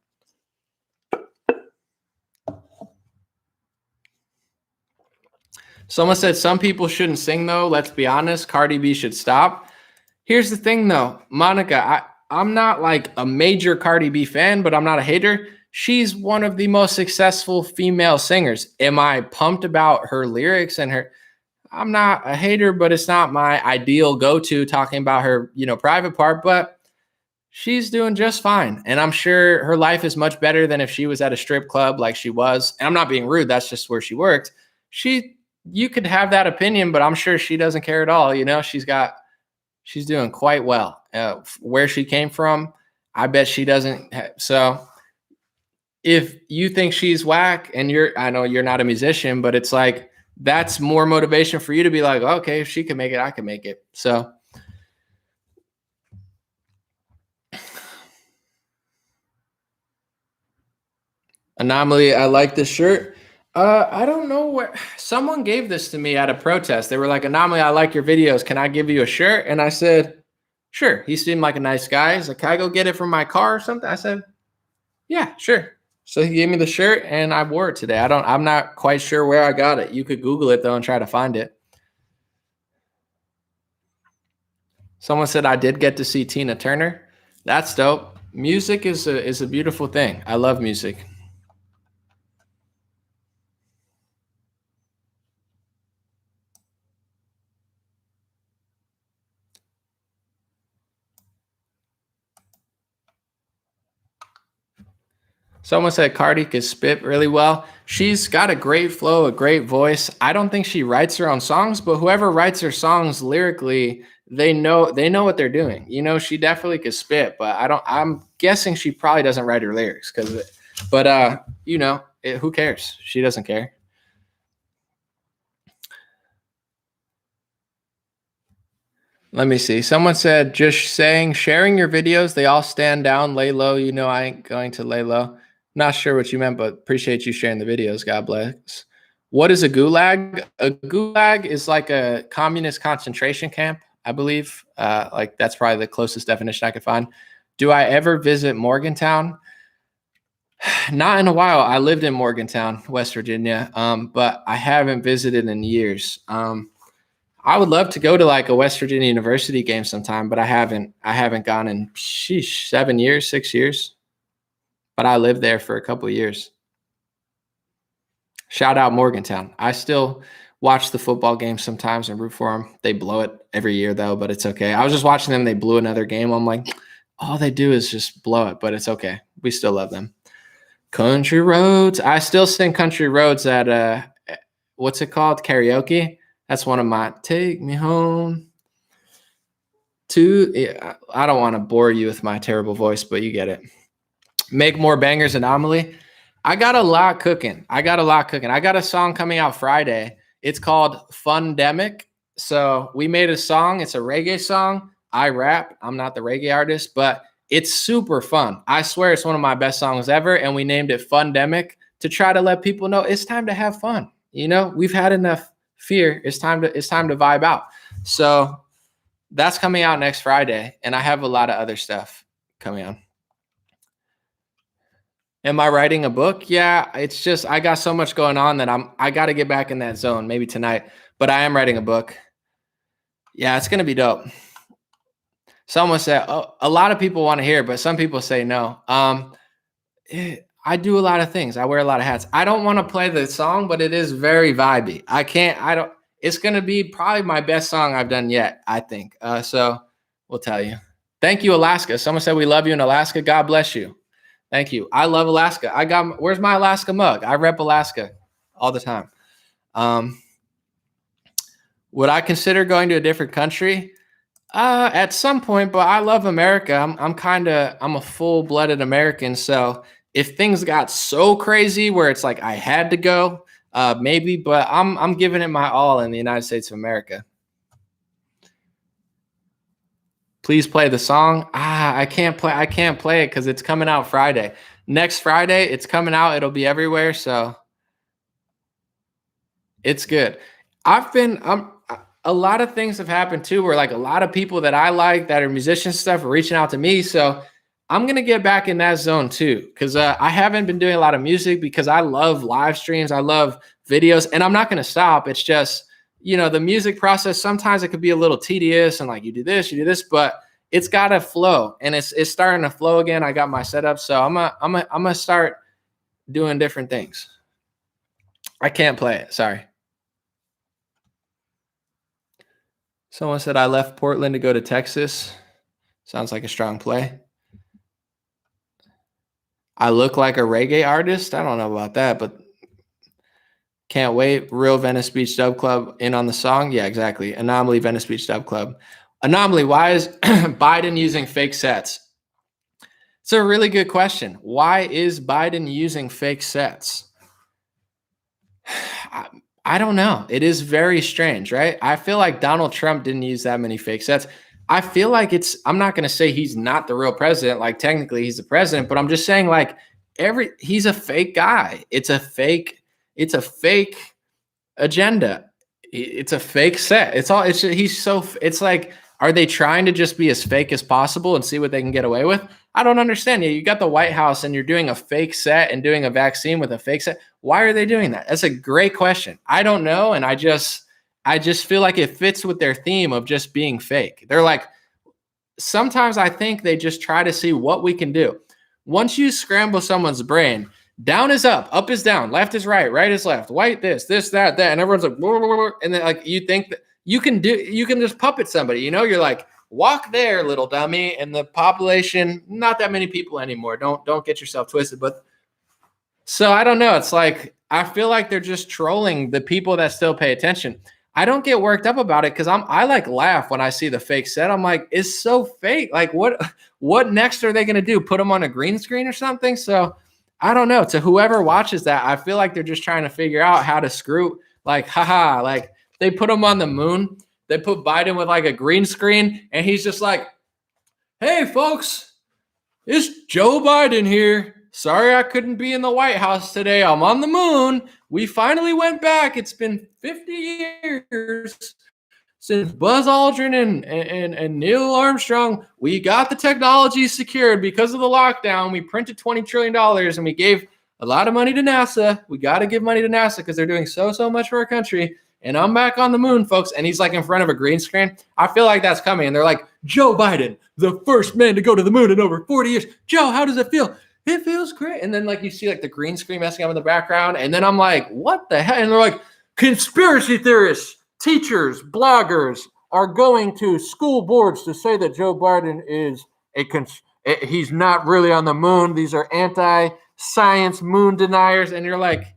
S1: Someone said some people shouldn't sing though. Let's be honest. Cardi B should stop. Here's the thing though, Monica, I'm not like a major Cardi B fan, but I'm not a hater. She's one of the most successful female singers. Am I pumped about her lyrics and her? I'm not a hater, but it's not my ideal go-to talking about her, private part, but she's doing just fine. And I'm sure her life is much better than if she was at a strip club like she was. And I'm not being rude. That's just where she worked. You could have that opinion, but I'm sure she doesn't care at all. She's doing quite well. Where she came from, I bet she doesn't. So if you think she's whack and I know you're not a musician, but it's like, that's more motivation for you to be like, okay, if she can make it, I can make it. So Anomaly, I like this shirt. I don't know where someone gave this to me at a protest. They were like, Anomaly, I like your videos. Can I give you a shirt? And I said, sure. He seemed like a nice guy. He's like, can I go get it from my car or something? I said, yeah, sure. So he gave me the shirt and I wore it today. I'm not quite sure where I got it. You could Google it though and try to find it. Someone said I did get to see Tina Turner. That's dope. Music is a beautiful thing. I love music. Someone said Cardi could spit really well. She's got a great flow, a great voice. I don't think she writes her own songs, but whoever writes her songs lyrically, they know what they're doing. She definitely could spit, but I'm guessing she probably doesn't write her lyrics who cares? She doesn't care. Let me see. Someone said, just sharing your videos, they all stand down, lay low. I ain't going to lay low. Not sure what you meant, but appreciate you sharing the videos. God bless. What is a gulag? A gulag is like a communist concentration camp, I believe. That's probably the closest definition I could find. Do I ever visit Morgantown? Not in a while. I lived in Morgantown, West Virginia, but I haven't visited in years. I would love to go to like a West Virginia University game sometime, but I haven't gone in 7 years, 6 years. But I lived there for a couple of years. Shout out Morgantown. I still watch the football games sometimes and root for them. They blow it every year though, but it's okay. I was just watching them. They blew another game. I'm like, all they do is just blow it, but it's okay. We still love them. Country Roads. I still sing Country Roads at what's it called? Karaoke. That's one of my Take Me Home to. I don't want to bore you with my terrible voice, but you get it. Make more bangers, Anomaly. I got a lot cooking. I got a song coming out Friday. It's called Fundemic. So we made a song. It's a reggae song. I rap. I'm not the reggae artist, but it's super fun. I swear it's one of my best songs ever. And we named it Fundemic to try to let people know it's time to have fun. We've had enough fear. It's time to vibe out. So that's coming out next Friday. And I have a lot of other stuff coming on. Am I writing a book? Yeah, it's just I got so much going on that I got to get back in that zone, maybe tonight. But I am writing a book. Yeah, it's going to be dope. Someone said, oh, a lot of people want to hear, but some people say no. I do a lot of things. I wear a lot of hats. I don't want to play the song, but it is very vibey. It's going to be probably my best song I've done yet, I think. So we'll tell you. Thank you, Alaska. Someone said we love you in Alaska. God bless you. Thank you. I love Alaska. Where's my Alaska mug? I rep Alaska all the time. Would I consider going to a different country? At some point, but I love America. I'm a full-blooded American. So if things got so crazy where it's like I had to go, maybe, but I'm giving it my all in the United States of America. Please play the song. I can't play it because it's coming out Friday. Next Friday, it's coming out. It'll be everywhere. So it's good. A lot of things have happened too, where like a lot of people that I like that are musicians stuff are reaching out to me. So I'm going to get back in that zone too. Cause I haven't been doing a lot of music because I love live streams. I love videos and I'm not going to stop. It's just, the music process, sometimes it could be a little tedious and like you do this, but it's got to flow and it's starting to flow again. I got my setup. So I'm going to start doing different things. I can't play it. Sorry. Someone said I left Portland to go to Texas. Sounds like a strong play. I look like a reggae artist. I don't know about that, but can't wait. Real Venice Beach Dub Club in on the song. Yeah, exactly. Anomaly Venice Beach Dub Club. Anomaly, why is Biden using fake sets? It's a really good question. Why is Biden using fake sets? I don't know. It is very strange, right? I feel like Donald Trump didn't use that many fake sets. I feel like I'm not going to say he's not the real president. Like technically he's the president, but I'm just saying like he's a fake guy. It's a fake agenda. It's a fake set. It's like, are they trying to just be as fake as possible and see what they can get away with? I don't understand. You got the White House and you're doing a fake set and doing a vaccine with a fake set. Why are they doing that? That's a great question. I don't know. And I just feel like it fits with their theme of just being fake. They're like, sometimes I think they just try to see what we can do. Once you scramble someone's brain, down is up is down, left is right is left, white this, that, and everyone's like, blah, blah, blah, and then like you think that you can just puppet somebody, you're like, walk there, little dummy, and the population, not that many people anymore. Don't get yourself twisted. But so I don't know. It's like I feel like they're just trolling the people that still pay attention. I don't get worked up about it because I like laugh when I see the fake set. I'm like, it's so fake. Like what next are they gonna do? Put them on a green screen or something? So I don't know. To whoever watches that, I feel like they're just trying to figure out how to screw, like, haha, like they put him on the moon. They put Biden with like a green screen and he's just like, hey folks, it's Joe Biden here. Sorry I couldn't be in the White House today. I'm on the moon. We finally went back. It's been 50 years since Buzz Aldrin and Neil Armstrong. We got the technology secured because of the lockdown. We printed $20 trillion and we gave a lot of money to NASA. We got to give money to NASA because they're doing so much for our country. And I'm back on the moon, folks. And he's like in front of a green screen. I feel like that's coming. And they're like, Joe Biden, the first man to go to the moon in over 40 years. Joe, how does it feel? It feels great. And then like you see like the green screen messing up in the background. And then I'm like, what the hell? And they're like, conspiracy theorists, teachers, bloggers are going to school boards to say that Joe Biden is he's not really on the moon. These are anti-science moon deniers. And you're like,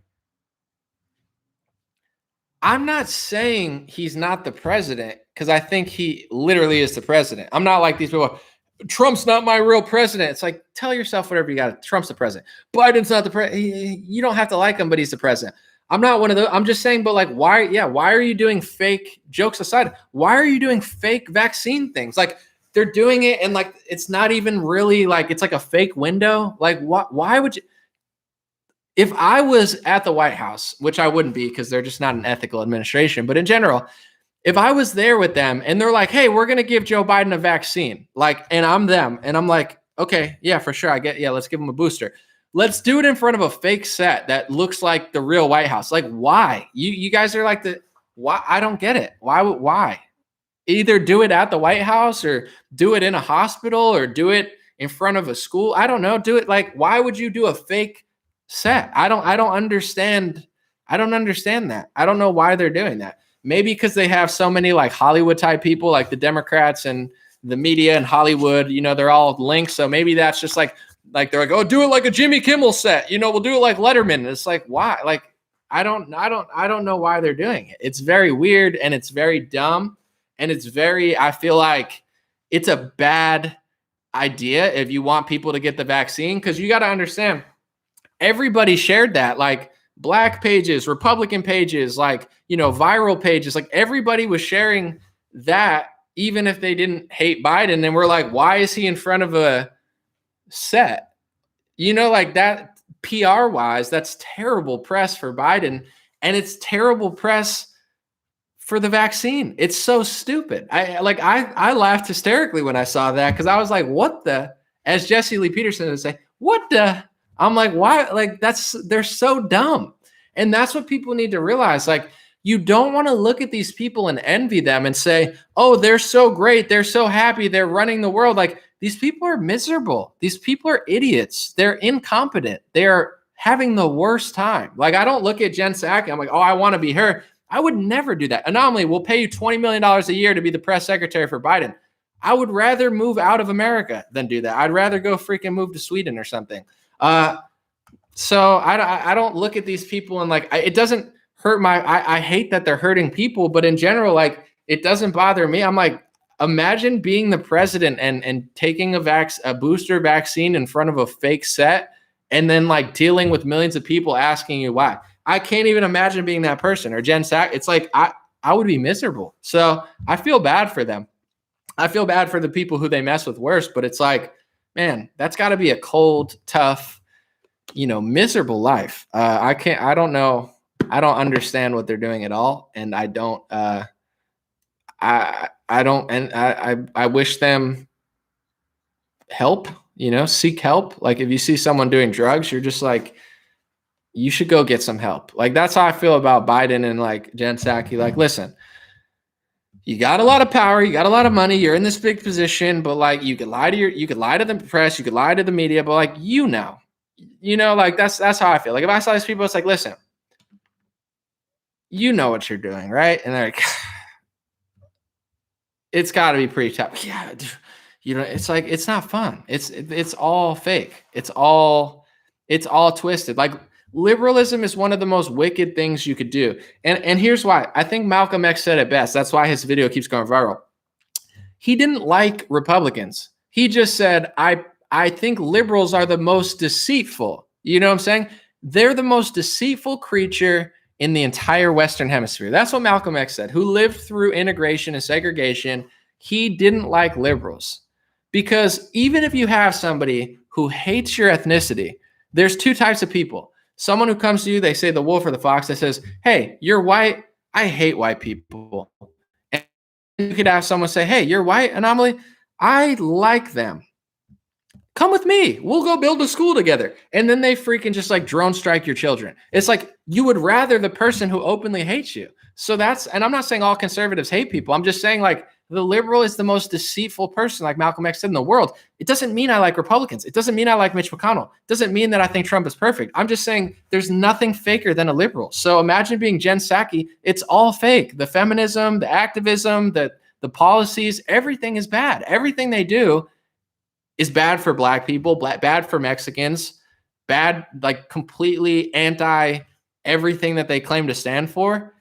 S1: I'm not saying he's not the president because I think he literally is the president. I'm not like these people. Trump's not my real president. It's like, tell yourself whatever you got. Trump's the president. Biden's not the president. You don't have to like him, but he's the president. I'm not one of those. I'm just saying, but like, why? Yeah, why are you doing fake, jokes aside, why are you doing fake vaccine things? Like, they're doing it and like it's not even really like it's like a fake window. Like, why would you? If I was at the White House, which I wouldn't be because they're just not an ethical administration, but in general, if I was there with them and they're like, hey, we're going to give Joe Biden a vaccine, like, and I'm them, and I'm like, okay, yeah, for sure. Let's give him a booster. Let's do it in front of a fake set that looks like the real White House. Like, why? You guys are like why? I don't get it. Why? Either do it at the White House or do it in a hospital or do it in front of a school. I don't know. Do it like, why would you do a fake set? I don't understand. I don't understand that. I don't know why they're doing that. Maybe because they have so many like Hollywood type people, like the Democrats and the media and Hollywood, they're all linked. So maybe that's just like they're like, oh, do it like a Jimmy Kimmel set. We'll do it like Letterman. And it's like, why? Like, I don't know why they're doing it. It's very weird and it's very dumb. And I feel like it's a bad idea if you want people to get the vaccine, because you got to understand, everybody shared that, like Black pages, Republican pages, like, viral pages, like everybody was sharing that, even if they didn't hate Biden. And we're like, why is he in front of a set? Like that, PR wise, that's terrible press for Biden. And it's terrible press for the vaccine. It's so stupid. I laughed hysterically when I saw that, because I was like, what the, as Jesse Lee Peterson would say, what the, I'm like, why? Like, they're so dumb. And that's what people need to realize. Like, you don't want to look at these people and envy them and say, oh, they're so great. They're so happy. They're running the world. Like, these people are miserable. These people are idiots. They're incompetent. They're having the worst time. Like, I don't look at Jen Psaki. I'm like, oh, I want to be her. I would never do that. Anomaly will pay you $20 million a year to be the press secretary for Biden. I would rather move out of America than do that. I'd rather go freaking move to Sweden or something. So I don't look at these people and like, it doesn't hurt I hate that they're hurting people, but in general, like, it doesn't bother me. I'm like, imagine being the president and taking a booster vaccine in front of a fake set and then like dealing with millions of people asking you why. I can't even imagine being that person, or Jen Psaki. It's like, I would be miserable. So I feel bad for them. I feel bad for the people who they mess with worse, but it's like, man, that's got to be a cold, tough, miserable life. I don't know. I don't understand what they're doing at all. And I don't, I wish them help, seek help. Like, if you see someone doing drugs, you're just like, you should go get some help. Like, that's how I feel about Biden and like Jen Psaki. Like, listen, you got a lot of power, you got a lot of money, you're in this big position, but like, you could lie to the press, you could lie to the media, but like, like that's how I feel. Like, if I saw these people, it's like, listen, you know what you're doing, right? And they're like, it's got to be pretty tough. Yeah, it's like, it's not fun. It's all fake. It's all twisted. Like, liberalism is one of the most wicked things you could do. And here's why. I think Malcolm X said it best. That's why his video keeps going viral. He didn't like Republicans. He just said, I think liberals are the most deceitful. You know what I'm saying? They're the most deceitful creature in the entire Western Hemisphere. That's what Malcolm X said, who lived through integration and segregation. He didn't like liberals, because even if you have somebody who hates your ethnicity, there's two types of people. Someone who comes to you, they say the wolf or the fox, that says, hey, you're white. I hate white people. And you could have someone say, hey, you're white, Anomaly. I like them. Come with me. We'll go build a school together. And then they freaking just like drone strike your children. It's like, you would rather the person who openly hates you. So and I'm not saying all conservatives hate people. I'm just saying, like, the liberal is the most deceitful person, like Malcolm X said, in the world. It doesn't mean I like Republicans. It doesn't mean I like Mitch McConnell. It doesn't mean that I think Trump is perfect. I'm just saying there's nothing faker than a liberal. So imagine being Jen Psaki. It's all fake. The feminism, the activism, the policies, everything is bad. Everything they do is bad for Black people, bad for Mexicans, bad, like completely anti everything that they claim to stand for.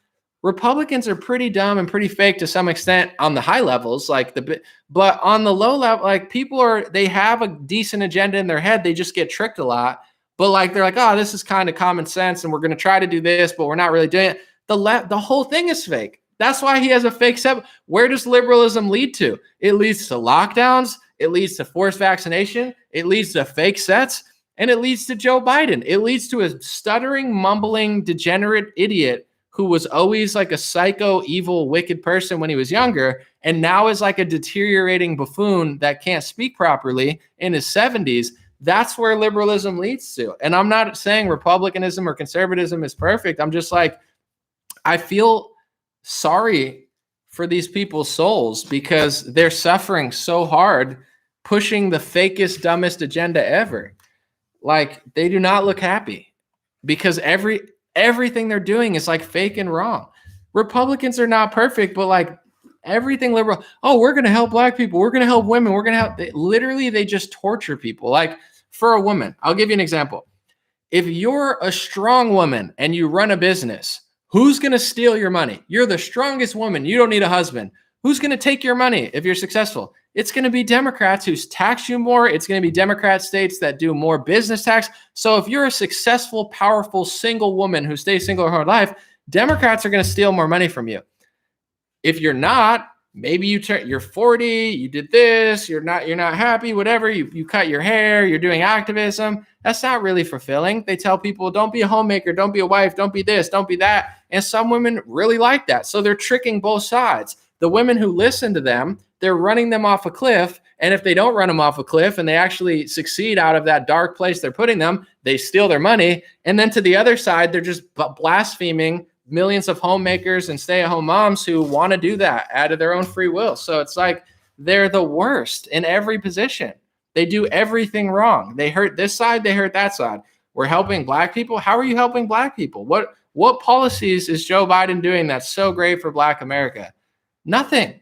S1: Republicans are pretty dumb and pretty fake to some extent on the high levels, but on the low level, like, they have a decent agenda in their head. They just get tricked a lot. but like, they're like, oh, this is kind of common sense and we're going to try to do this, but we're not really doing it. The whole thing is fake. That's why he has a fake set. Where does liberalism lead to? It leads to lockdowns. It leads to forced vaccination. It leads to fake sets. And it leads to Joe Biden. It leads to a stuttering, mumbling, degenerate idiot who was always like a psycho, evil, wicked person when he was younger, and now is like a deteriorating buffoon that can't speak properly in his 70s. That's where liberalism leads to. And I'm not saying republicanism or conservatism is perfect. I'm just like, I feel sorry for these people's souls because they're suffering so hard pushing the fakest, dumbest agenda ever. Like, they do not look happy because everything they're doing is like fake and wrong. Republicans are not perfect, but like everything liberal, oh, we're going to help black people. We're going to help women. We're going to help. They just torture people. Like, for a woman, I'll give you an example. If you're a strong woman and you run a business, who's going to steal your money? You're the strongest woman. You don't need a husband. Who's going to take your money if you're successful? It's going to be Democrats who tax you more. It's going to be Democrat states that do more business tax. So if you're a successful, powerful, single woman who stays single her whole life, Democrats are going to steal more money from you. If you're not, maybe you're 40, you did this, you're not happy, whatever, you cut your hair, you're doing activism. That's not really fulfilling. They tell people, don't be a homemaker, don't be a wife, don't be this, don't be that. And some women really like that. So they're tricking both sides. The women who listen to them, they're running them off a cliff. And if they don't run them off a cliff and they actually succeed out of that dark place they're putting them, they steal their money. And then to the other side, they're just blaspheming millions of homemakers and stay-at-home moms who want to do that out of their own free will. So it's like they're the worst in every position. They do everything wrong. They hurt this side, they hurt that side. We're helping black people. How are you helping black people? What policies is Joe Biden doing that's so great for black America? Nothing.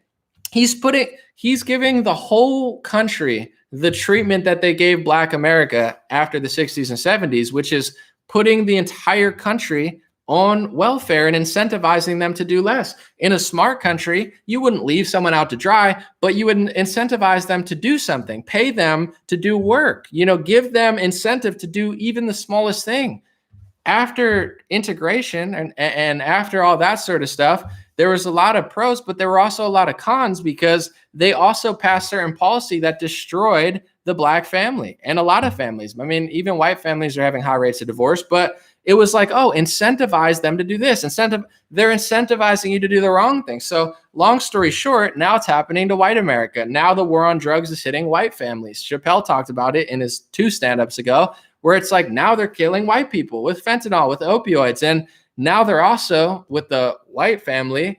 S1: He's giving the whole country the treatment that they gave black America after the 60s and 70s, which is putting the entire country on welfare and incentivizing them to do less. In a smart country, you wouldn't leave someone out to dry, but you would incentivize them to do something, pay them to do work, give them incentive to do even the smallest thing. After integration and after all that sort of stuff, there was a lot of pros, but there were also a lot of cons because they also passed certain policy that destroyed the black family and a lot of families. I mean, even white families are having high rates of divorce, but it was like, oh, incentivize them to do this. They're incentivizing you to do the wrong thing. So long story short, now it's happening to white America. Now the war on drugs is hitting white families. Chappelle talked about it in his 2 stand-ups ago, where it's like now they're killing white people with fentanyl, with opioids. And now they're also, with the white family,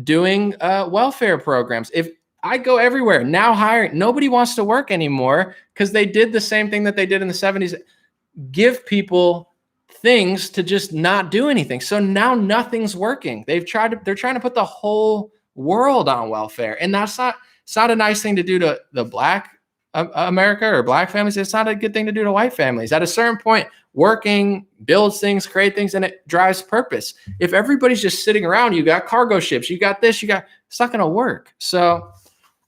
S1: doing welfare programs. If I go everywhere, now hiring, nobody wants to work anymore because they did the same thing that they did in the 70s, give people things to just not do anything. So now nothing's working. They're trying to put the whole world on welfare. And it's not a nice thing to do to the black America or black families. It's not a good thing to do to white families. At a certain point, working builds things, create things, and it drives purpose. If everybody's just sitting around, you got cargo ships, you got this, it's not going to work. So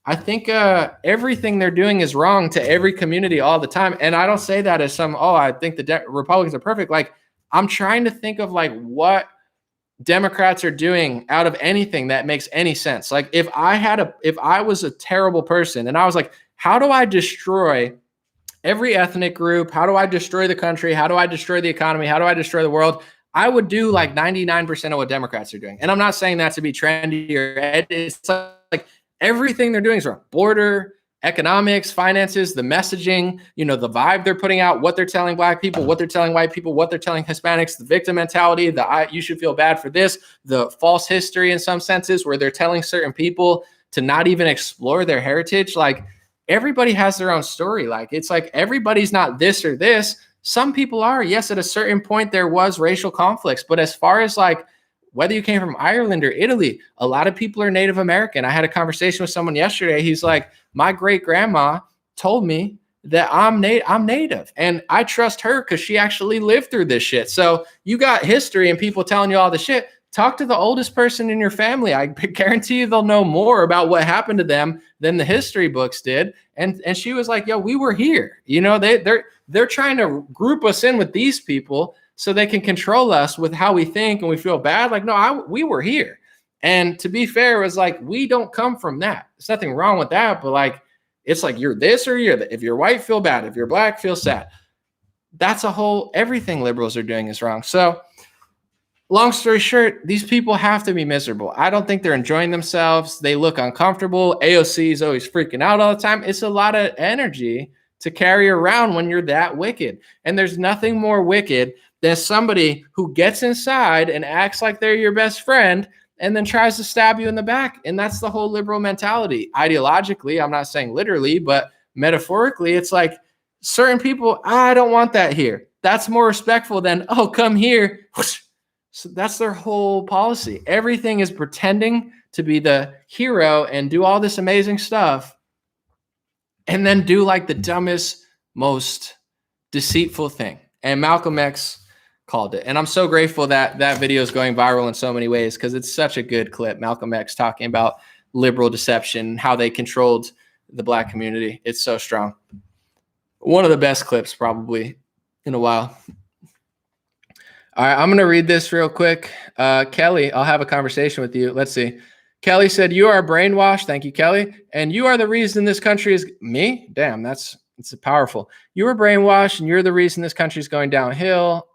S1: I think everything they're doing is wrong to every community all the time. And I don't say that as I think the Republicans are perfect. Like, I'm trying to think of like what Democrats are doing out of anything that makes any sense. Like, if I was a terrible person and I was like, how do I destroy every ethnic group? How do I destroy the country? How do I destroy the economy? How do I destroy the world? I would do like 99% of what Democrats are doing. And I'm not saying that to be trendy or it's like everything they're doing is wrong. Border, economics, finances, the messaging, the vibe they're putting out, what they're telling black people, what they're telling white people, what they're telling Hispanics, the victim mentality, you should feel bad for this, the false history in some senses where they're telling certain people to not even explore their heritage. Like, everybody has their own story. Like, it's like everybody's not this or this. Some people are. Yes, at a certain point there was racial conflicts, but as far as like whether you came from Ireland or Italy, a lot of people are Native American. I had a conversation with someone yesterday. He's like, my great grandma told me that I'm Native, and I trust her because she actually lived through this shit. So you got history and people telling you all the shit. talk to the oldest person in your family. I guarantee you they'll know more about what happened to them than the history books did. And she was like, yo, we were here. You know, they're trying to group us in with these people so they can control us with how we think and we feel bad. Like, no, we were here. And to be fair, it was like, we don't come from that. There's nothing wrong with that. But like, it's like, you're this or you're that. If you're white, feel bad. If you're black, feel sad. That's everything liberals are doing is wrong. So long story short, these people have to be miserable. I don't think they're enjoying themselves. They look uncomfortable. AOC is always freaking out all the time. It's a lot of energy to carry around when you're that wicked. And there's nothing more wicked than somebody who gets inside and acts like they're your best friend and then tries to stab you in the back. And that's the whole liberal mentality. Ideologically, I'm not saying literally, but metaphorically, it's like certain people, I don't want that here. That's more respectful than, oh, come here. So that's their whole policy. Everything is pretending to be the hero and do all this amazing stuff and then do like the dumbest, most deceitful thing. And Malcolm X called it. And I'm so grateful that that video is going viral in so many ways because it's such a good clip. Malcolm X talking about liberal deception, how they controlled the black community. It's so strong. One of the best clips probably in a while. All right, I'm going to read this real quick. Kelly, I'll have a conversation with you. Let's see. Kelly said, you are brainwashed. Thank you, Kelly. And you are the reason this country is me. Damn, it's powerful. You were brainwashed and you're the reason this country is going downhill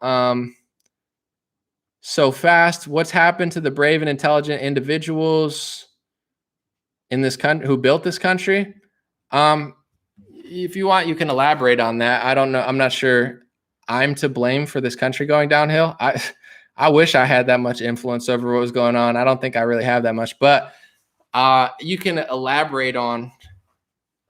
S1: so fast. What's happened to the brave and intelligent individuals in this country who built this country? If you want, you can elaborate on that. I don't know. I'm not sure I'm to blame for this country going downhill. I wish I had that much influence over what was going on. I don't think I really have that much, but you can elaborate on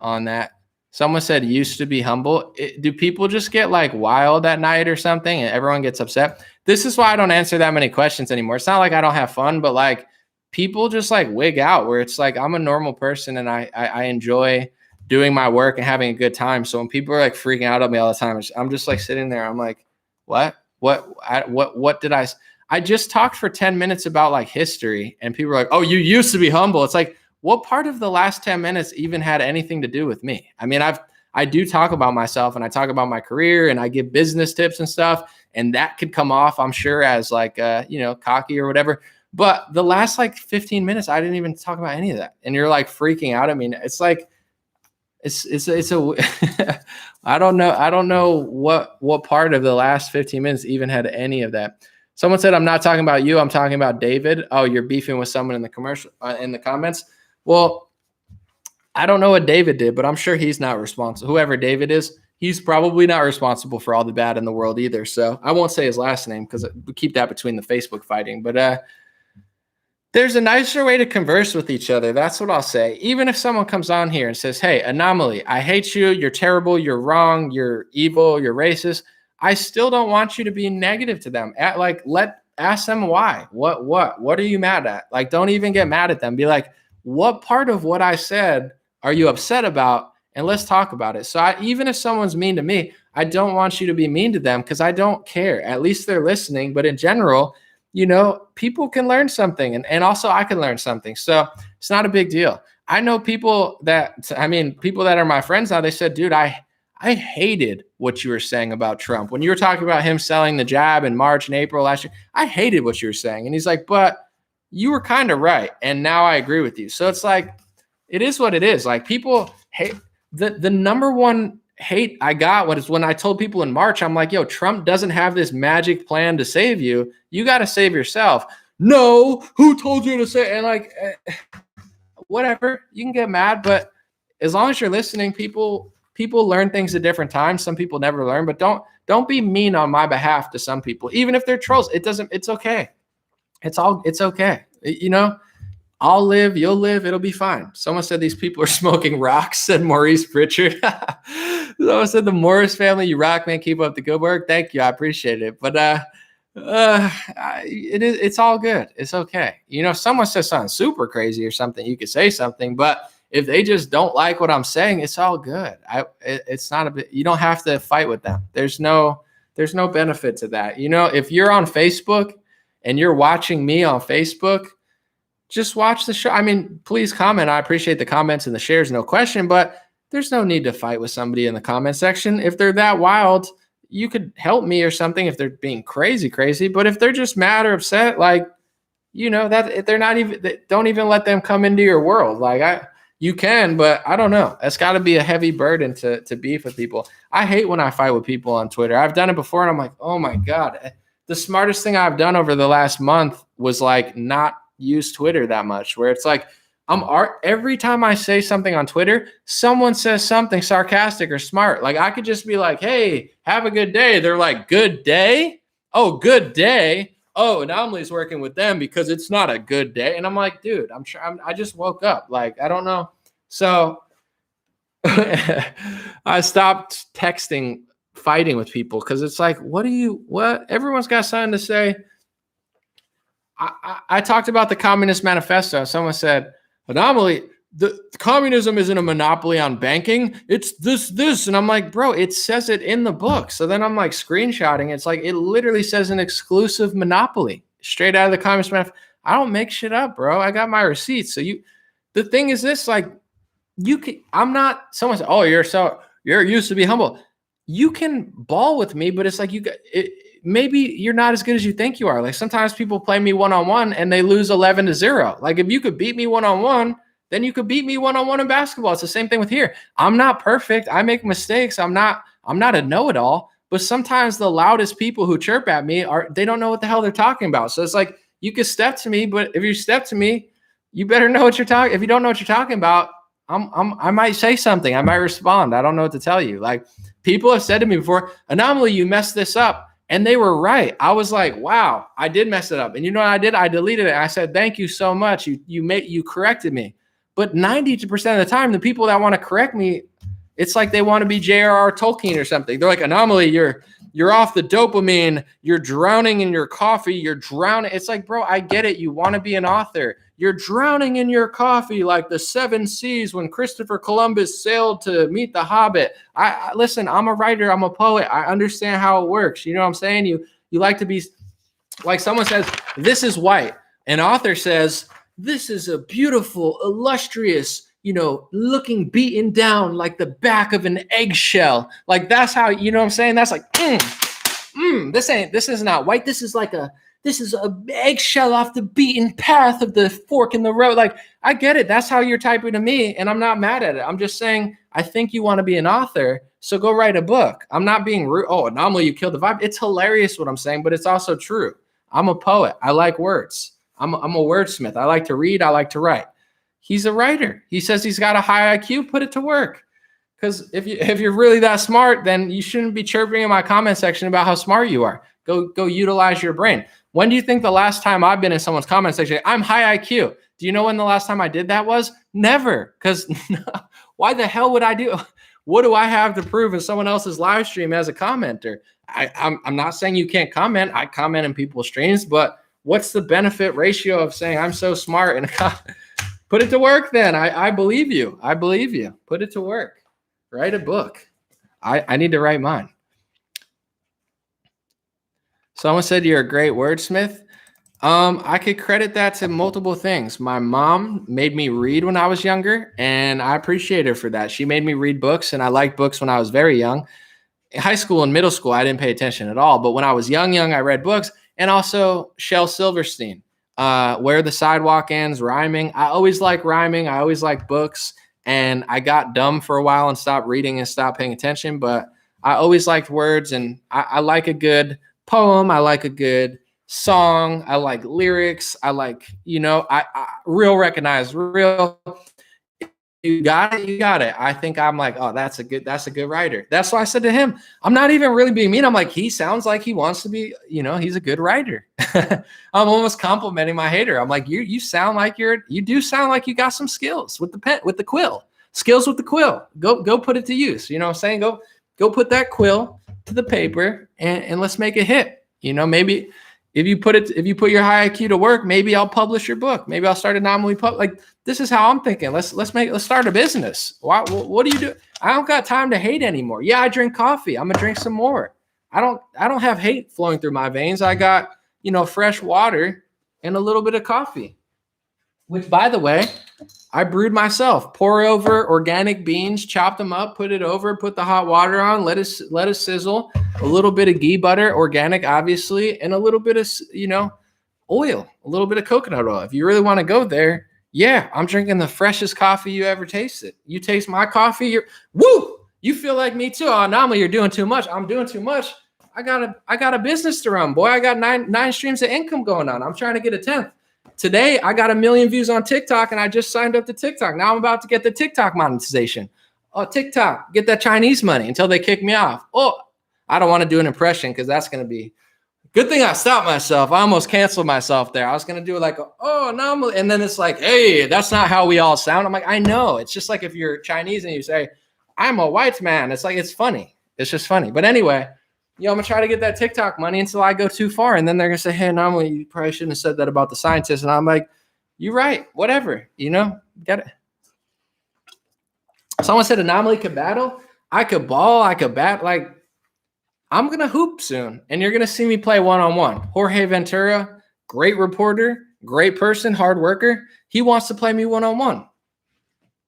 S1: that. Someone said used to be humble. Do people just get like wild at night or something and everyone gets upset? This is why I don't answer that many questions anymore. It's not like I don't have fun, but like people just like wig out where it's like I'm a normal person and I enjoy doing my work and having a good time. So when people are like freaking out at me all the time, I'm just like sitting there. I'm like, what did I just talked for 10 minutes about like history and people are like, oh, you used to be humble. It's like, what part of the last 10 minutes even had anything to do with me? I mean, I do talk about myself and I talk about my career and I give business tips and stuff. And that could come off, I'm sure, as like, cocky or whatever. But the last like 15 minutes, I didn't even talk about any of that. And you're like freaking out. I mean, it's like, it's a, I don't know what part of the last 15 minutes even had any of that. Someone said, I'm not talking about you. I'm talking about David. Oh, you're beefing with someone in the commercial, in the comments. Well, I don't know what David did, but I'm sure he's not responsible. Whoever David is, he's probably not responsible for all the bad in the world either. So I won't say his last name because we keep that between the Facebook fighting. But there's a nicer way to converse with each other. That's what I'll say. Even if someone comes on here and says, hey, Anomaly, I hate you. You're terrible. You're wrong. You're evil. You're racist. I still don't want you to be negative to them. Ask them why. What are you mad at? Like, don't even get mad at them. Be like, what part of what I said are you upset about? And let's talk about it. So even if someone's mean to me, I don't want you to be mean to them because I don't care. At least they're listening. But in general, people can learn something and also I can learn something. So it's not a big deal. I know people that are my friends now, they said, dude, I hated what you were saying about Trump. When you were talking about him selling the jab in March and April last year, I hated what you were saying. And he's like, but you were kind of right. And now I agree with you. So it's like, it is what it is. Like people hate the number one hate I got was when I told people in March, I'm like, yo, Trump doesn't have this magic plan to save you. You got to save yourself. No, who told you to say? And like, whatever, you can get mad, but as long as you're listening, people learn things at different times. Some people never learn, but don't be mean on my behalf to some people, even if they're trolls. It's okay. It's okay. I'll live, you'll live, it'll be fine. Someone said these people are smoking rocks, said Maurice Pritchard. Someone said the Morris family, you rock, man, keep up the good work. Thank you, I appreciate it. But it's all good. It's okay. If someone says something super crazy or something, you could say something, but if they just don't like what I'm saying, it's all good. It's not a bit, you don't have to fight with them. There's no benefit to that. If you're on Facebook and you're watching me on Facebook, just watch the show. I mean, please comment. I appreciate the comments and the shares, no question, but there's no need to fight with somebody in the comment section. If they're that wild, you could help me or something if they're being crazy. But if they're just mad or upset, like, that they're not even, don't even let them come into your world. Like you can, but I don't know. That's got to be a heavy burden to beef with people. I hate when I fight with people on Twitter. I've done it before and I'm like, oh my God. The smartest thing I've done over the last month was like not use Twitter that much, where it's like every time I say something on Twitter, someone says something sarcastic or smart. Like I could just be like, hey, have a good day. They're like, good day? Oh, good day. Oh, Anomaly's working with them because it's not a good day. And I'm like, dude, I just woke up. Like, I don't know. So I stopped fighting with people because it's like, what? Everyone's got something to say. I talked about the Communist Manifesto. Someone said, Anomaly, the communism isn't a monopoly on banking. It's this. And I'm like, bro, it says it in the book. So then I'm like screenshotting. It's like, it literally says an exclusive monopoly straight out of the Communist Manifesto. I don't make shit up, bro. I got my receipts. So the thing is this, like, someone said, oh, you're used to be humble. You can ball with me, but it's like, maybe you're not as good as you think you are. Like sometimes people play me one-on-one and they lose 11-0. Like if you could beat me one-on-one, then you could beat me one-on-one in basketball. It's the same thing with here. I'm not perfect. I make mistakes. I'm not a know-it-all, but sometimes the loudest people who chirp at me they don't know what the hell they're talking about. So it's like, you could step to me, but if you step to me, you better know what you're talking. If you don't know what you're talking about, I might say something. I might respond. I don't know what to tell you. Like people have said to me before, Anomaly, you messed this up. And they were right. I was like, wow, I did mess it up. And you know what I did? I deleted it. I said, thank you so much. You corrected me. But 90% of the time, the people that want to correct me, it's like they want to be J.R.R. Tolkien or something. They're like, Anomaly, you're off the dopamine. You're drowning in your coffee. You're drowning. It's like, bro, I get it. You want to be an author. You're drowning in your coffee like the 7 seas when Christopher Columbus sailed to meet the Hobbit. Listen, I'm a writer. I'm a poet. I understand how it works. You know what I'm saying? You like to be like someone says, this is white. An author says, this is a beautiful, illustrious, looking beaten down like the back of an eggshell. Like that's how, you know what I'm saying? That's like, this is not white. This is a eggshell off the beaten path of the fork in the road. Like, I get it. That's how you're typing to me, and I'm not mad at it. I'm just saying, I think you want to be an author, so go write a book. I'm not being rude. Oh, Anomaly, you killed the vibe. It's hilarious what I'm saying, but it's also true. I'm a poet. I like words. I'm a wordsmith. I like to read. I like to write. He's a writer. He says he's got a high IQ. Put it to work. Because if you're really that smart, then you shouldn't be chirping in my comment section about how smart you are. Go utilize your brain. When do you think the last time I've been in someone's comment section? I'm high IQ. Do you know when the last time I did that was? Never. Because why the hell would I do? What do I have to prove in someone else's live stream as a commenter? I'm not saying you can't comment. I comment in people's streams, but what's the benefit ratio of saying I'm so smart? And put it to work then. I believe you. I believe you. Put it to work. Write a book. I need to write mine. Someone said you're a great wordsmith. I could credit that to multiple things. My mom made me read when I was younger, and I appreciate her for that. She made me read books, and I liked books when I was very young. In high school and middle school, I didn't pay attention at all. But when I was young, I read books. And also Shel Silverstein, Where the Sidewalk Ends, rhyming. I always like rhyming. I always like books. And I got dumb for a while and stopped reading and stopped paying attention. But I always liked words, and I like a good poem. I like a good song. I like lyrics. I like, I real recognize real. You got it. I think I'm like, oh, that's a good writer. That's why I said to him, I'm not even really being mean. I'm like, he sounds like he wants to be, he's a good writer. I'm almost complimenting my hater. I'm like, you sound like you do sound like you got some skills with the pen, with the quill. Skills with the quill. Go put it to use. You know what I'm saying? Go put that quill to the paper and let's make a hit. Maybe if you put your high IQ to work, maybe I'll publish your book. Maybe I'll start Anomaly like this is how I'm thinking. Let's start a business. What do you do? I don't got time to hate anymore. Yeah, I drink coffee. I'm gonna drink some more. I don't have hate flowing through my veins. I got fresh water and a little bit of coffee, which, by the way, I brewed myself. Pour over organic beans, chop them up, put it over, put the hot water on, let it sizzle, a little bit of ghee butter, organic, obviously, and a little bit of, oil, a little bit of coconut oil. If you really want to go there, yeah, I'm drinking the freshest coffee you ever tasted. You taste my coffee, you feel like me too. Oh, normally you're doing too much. I'm doing too much. I got a business to run, boy. I got nine streams of income going on. I'm trying to get a 10th. Today, I got 1 million views on TikTok, and I just signed up to TikTok. Now I'm about to get the TikTok monetization. Oh, TikTok, get that Chinese money until they kick me off. Oh, I don't want to do an impression because that's going to be good thing I stopped myself. I almost canceled myself there. I was going to do like, no. And then it's like, hey, that's not how we all sound. I'm like, I know. It's just like if you're Chinese and you say, I'm a white man. It's like, it's funny. It's just funny. But anyway, I'm going to try to get that TikTok money until I go too far. And then they're going to say, hey, normally you probably shouldn't have said that about the scientists. And I'm like, you're right. Whatever, get it. Someone said anomaly could battle. I could ball. I could bat. Like, I'm going to hoop soon. And you're going to see me play one-on-one. Jorge Ventura, great reporter, great person, hard worker. He wants to play me one-on-one.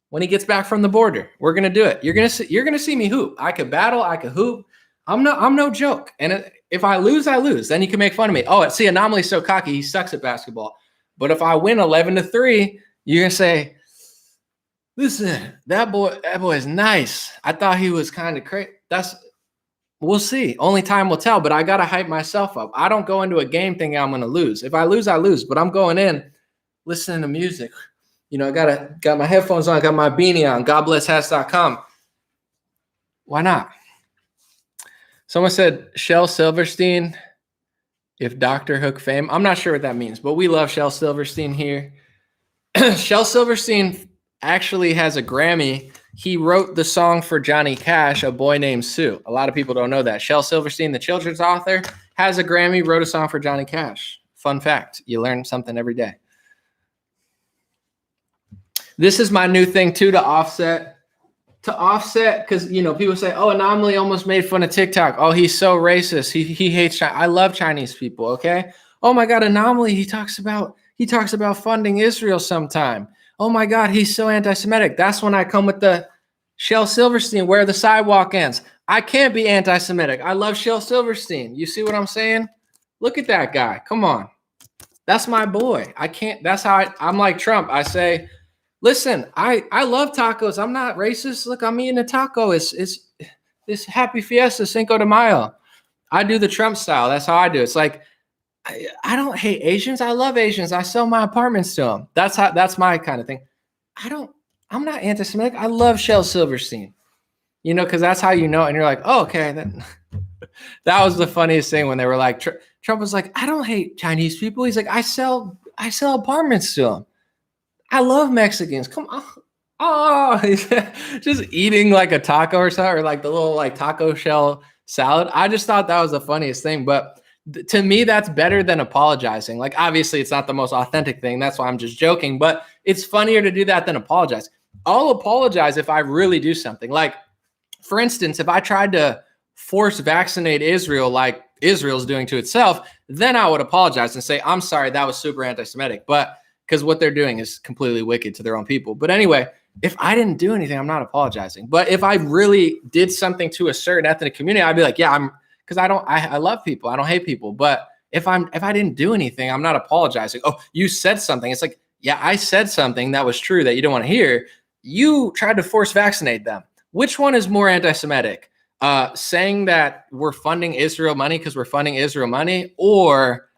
S1: When he gets back from the border, we're going to do it. You're going to see me hoop. I could battle. I could hoop. I'm no joke. And if I lose, I lose. Then you can make fun of me. Oh, see, Anomaly's so cocky. He sucks at basketball. But if I win 11-3, you're going to say, listen, that boy is nice. I thought he was kind of crazy. We'll see. Only time will tell, but I got to hype myself up. I don't go into a game thinking I'm going to lose. If I lose, I lose. But I'm going in listening to music. I got my headphones on, got my beanie on, godblesshats.com. Why not? Someone said Shel Silverstein, if Dr. Hook fame. I'm not sure what that means, but we love Shel Silverstein here. Shel Silverstein actually has a Grammy. He wrote the song for Johnny Cash, A Boy Named Sue. A lot of people don't know that. Shel Silverstein, the children's author, has a Grammy, wrote a song for Johnny Cash. Fun fact. You learn something every day. This is my new thing, too, to offset, because, people say, oh, Anomaly almost made fun of TikTok. Oh, he's so racist. He hates China. I love Chinese people, okay? Oh, my God, Anomaly, he talks about funding Israel sometime. Oh, my God, he's so anti-Semitic. That's when I come with the Shel Silverstein, where the sidewalk ends. I can't be anti-Semitic. I love Shel Silverstein. You see what I'm saying? Look at that guy. Come on. That's my boy. I can't. That's how I'm like Trump. I say, listen, I love tacos. I'm not racist. Look, I'm eating a taco. It's Happy Fiesta, Cinco de Mayo. I do the Trump style. That's how I do it. It's like, I don't hate Asians. I love Asians. I sell my apartments to them. That's my kind of thing. I'm not anti-Semitic. I love Shel Silverstein, because that's how you know. And you're like, oh, okay. That was the funniest thing when they were like, Trump was like, I don't hate Chinese people. He's like, I sell apartments to them. I love Mexicans. Come on. Oh, he's just eating like a taco or something, or like the little like taco shell salad. I just thought that was the funniest thing. But to me, that's better than apologizing. Like, obviously, it's not the most authentic thing. That's why I'm just joking. But it's funnier to do that than apologize. I'll apologize if I really do something. Like, for instance, if I tried to force vaccinate Israel like Israel's doing to itself, then I would apologize and say, I'm sorry, that was super anti-Semitic. But because what they're doing is completely wicked to their own people. But anyway, if I didn't do anything, I'm not apologizing. But if I really did something to a certain ethnic community, I'd be like, yeah, because I love people. I don't hate people. But if I didn't do anything, I'm not apologizing. Oh, you said something. It's like, yeah, I said something that was true that you don't want to hear. You tried to force vaccinate them. Which one is more anti-Semitic? Saying that we're funding Israel money because we're funding Israel money, or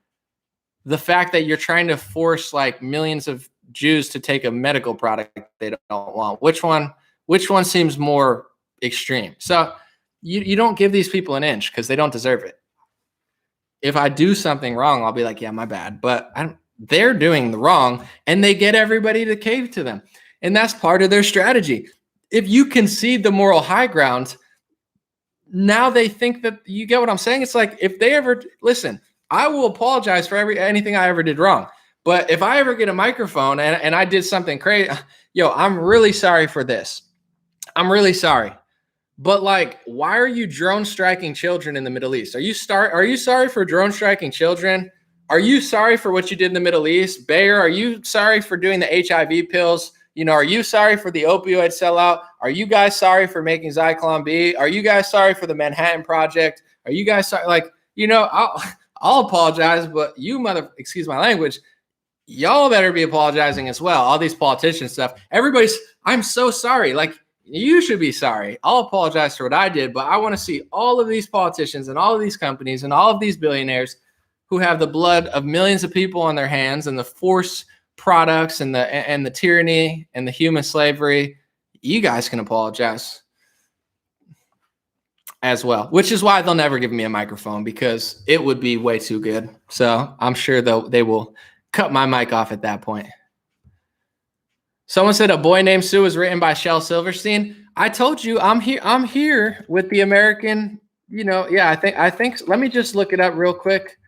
S1: the fact that you're trying to force like millions of Jews to take a medical product they don't want? Which one seems more extreme? So you don't give these people an inch because they don't deserve it. If I do something wrong, I'll be like, yeah, my bad. But they're doing the wrong, and they get everybody to cave to them. And that's part of their strategy. If you concede the moral high ground, now they think that, you get what I'm saying? It's like, if they ever listen, I will apologize for anything I ever did wrong. But if I ever get a microphone and I did something crazy, I'm really sorry for this. I'm really sorry. But like, why are you drone striking children in the Middle East? Are you sorry for drone striking children Are you sorry for what you did in the Middle East? Bayer, are you sorry for doing the HIV pills? Are you sorry for the opioid sellout? Are you guys sorry for making Zyklon B? Are you guys sorry for the Manhattan Project? Are you guys sorry? Like, I'll apologize, but excuse my language, y'all better be apologizing as well. All these politician stuff. I'm so sorry. Like, you should be sorry. I'll apologize for what I did, but I want to see all of these politicians and all of these companies and all of these billionaires who have the blood of millions of people on their hands and the force products and the tyranny and the human slavery. You guys can apologize as well, which is why they'll never give me a microphone, because it would be way too good. So I'm sure they will cut my mic off at that point. Someone said A Boy Named Sue was written by Shel Silverstein. I told you I'm here with the American, I think let me just look it up real quick,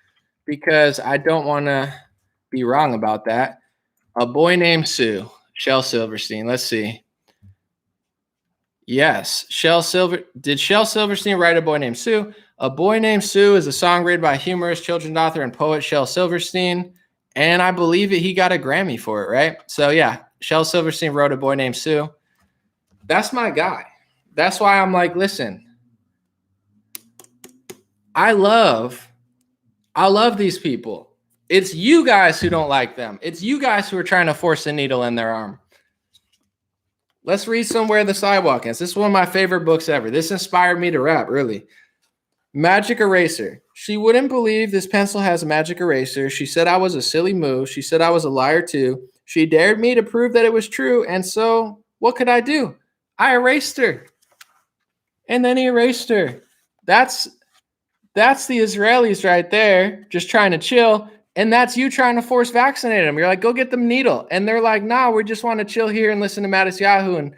S1: because I don't want to be wrong about that. A Boy Named Sue, Shel Silverstein. Let's see. Yes, did Shel Silverstein write A Boy Named Sue? A Boy Named Sue is a song written by humorist, children's author, and poet Shel Silverstein, and I believe he got a Grammy for it, right? So yeah, Shel Silverstein wrote A Boy Named Sue. That's my guy. That's why I'm like, listen, I love these people. It's you guys who don't like them. It's you guys who are trying to force a needle in their arm. Let's read Somewhere the Sidewalk Ends. This is one of my favorite books ever. This inspired me to rap, really. Magic eraser. She wouldn't believe this pencil has a magic eraser. She said I was a silly move. She said I was a liar too. She dared me to prove that it was true. And so what could I do? I erased her. And then he erased her. That's the Israelis right there, just trying to chill. And that's you trying to force vaccinate them. You're like, go get them needle. And they're like, nah, we just want to chill here and listen to Matisyahu and,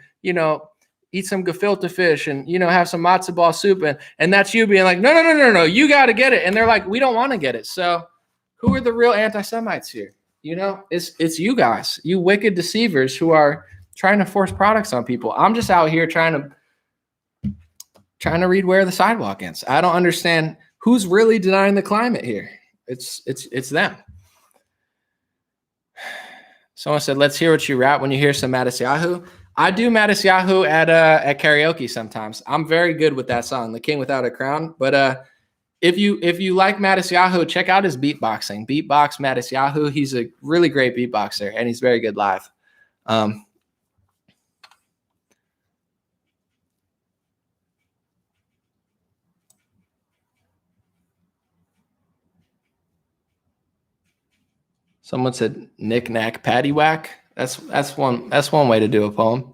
S1: eat some gefilte fish and, have some matzo ball soup. And that's you being like, no, you got to get it. And they're like, we don't want to get it. So who are the real anti-Semites here? It's you guys, you wicked deceivers who are trying to force products on people. I'm just out here trying to read Where the Sidewalk Ends. I don't understand who's really denying the climate here. It's them. Someone said, let's hear what you rap when you hear some Matisyahu. I do Matisyahu at karaoke sometimes. I'm very good with that song, The King Without a Crown. But if you like Matisyahu, check out his beatboxing. Beatbox Matisyahu. He's a really great beatboxer, and he's very good live. Someone said knick knack paddywhack. That's one way to do a poem.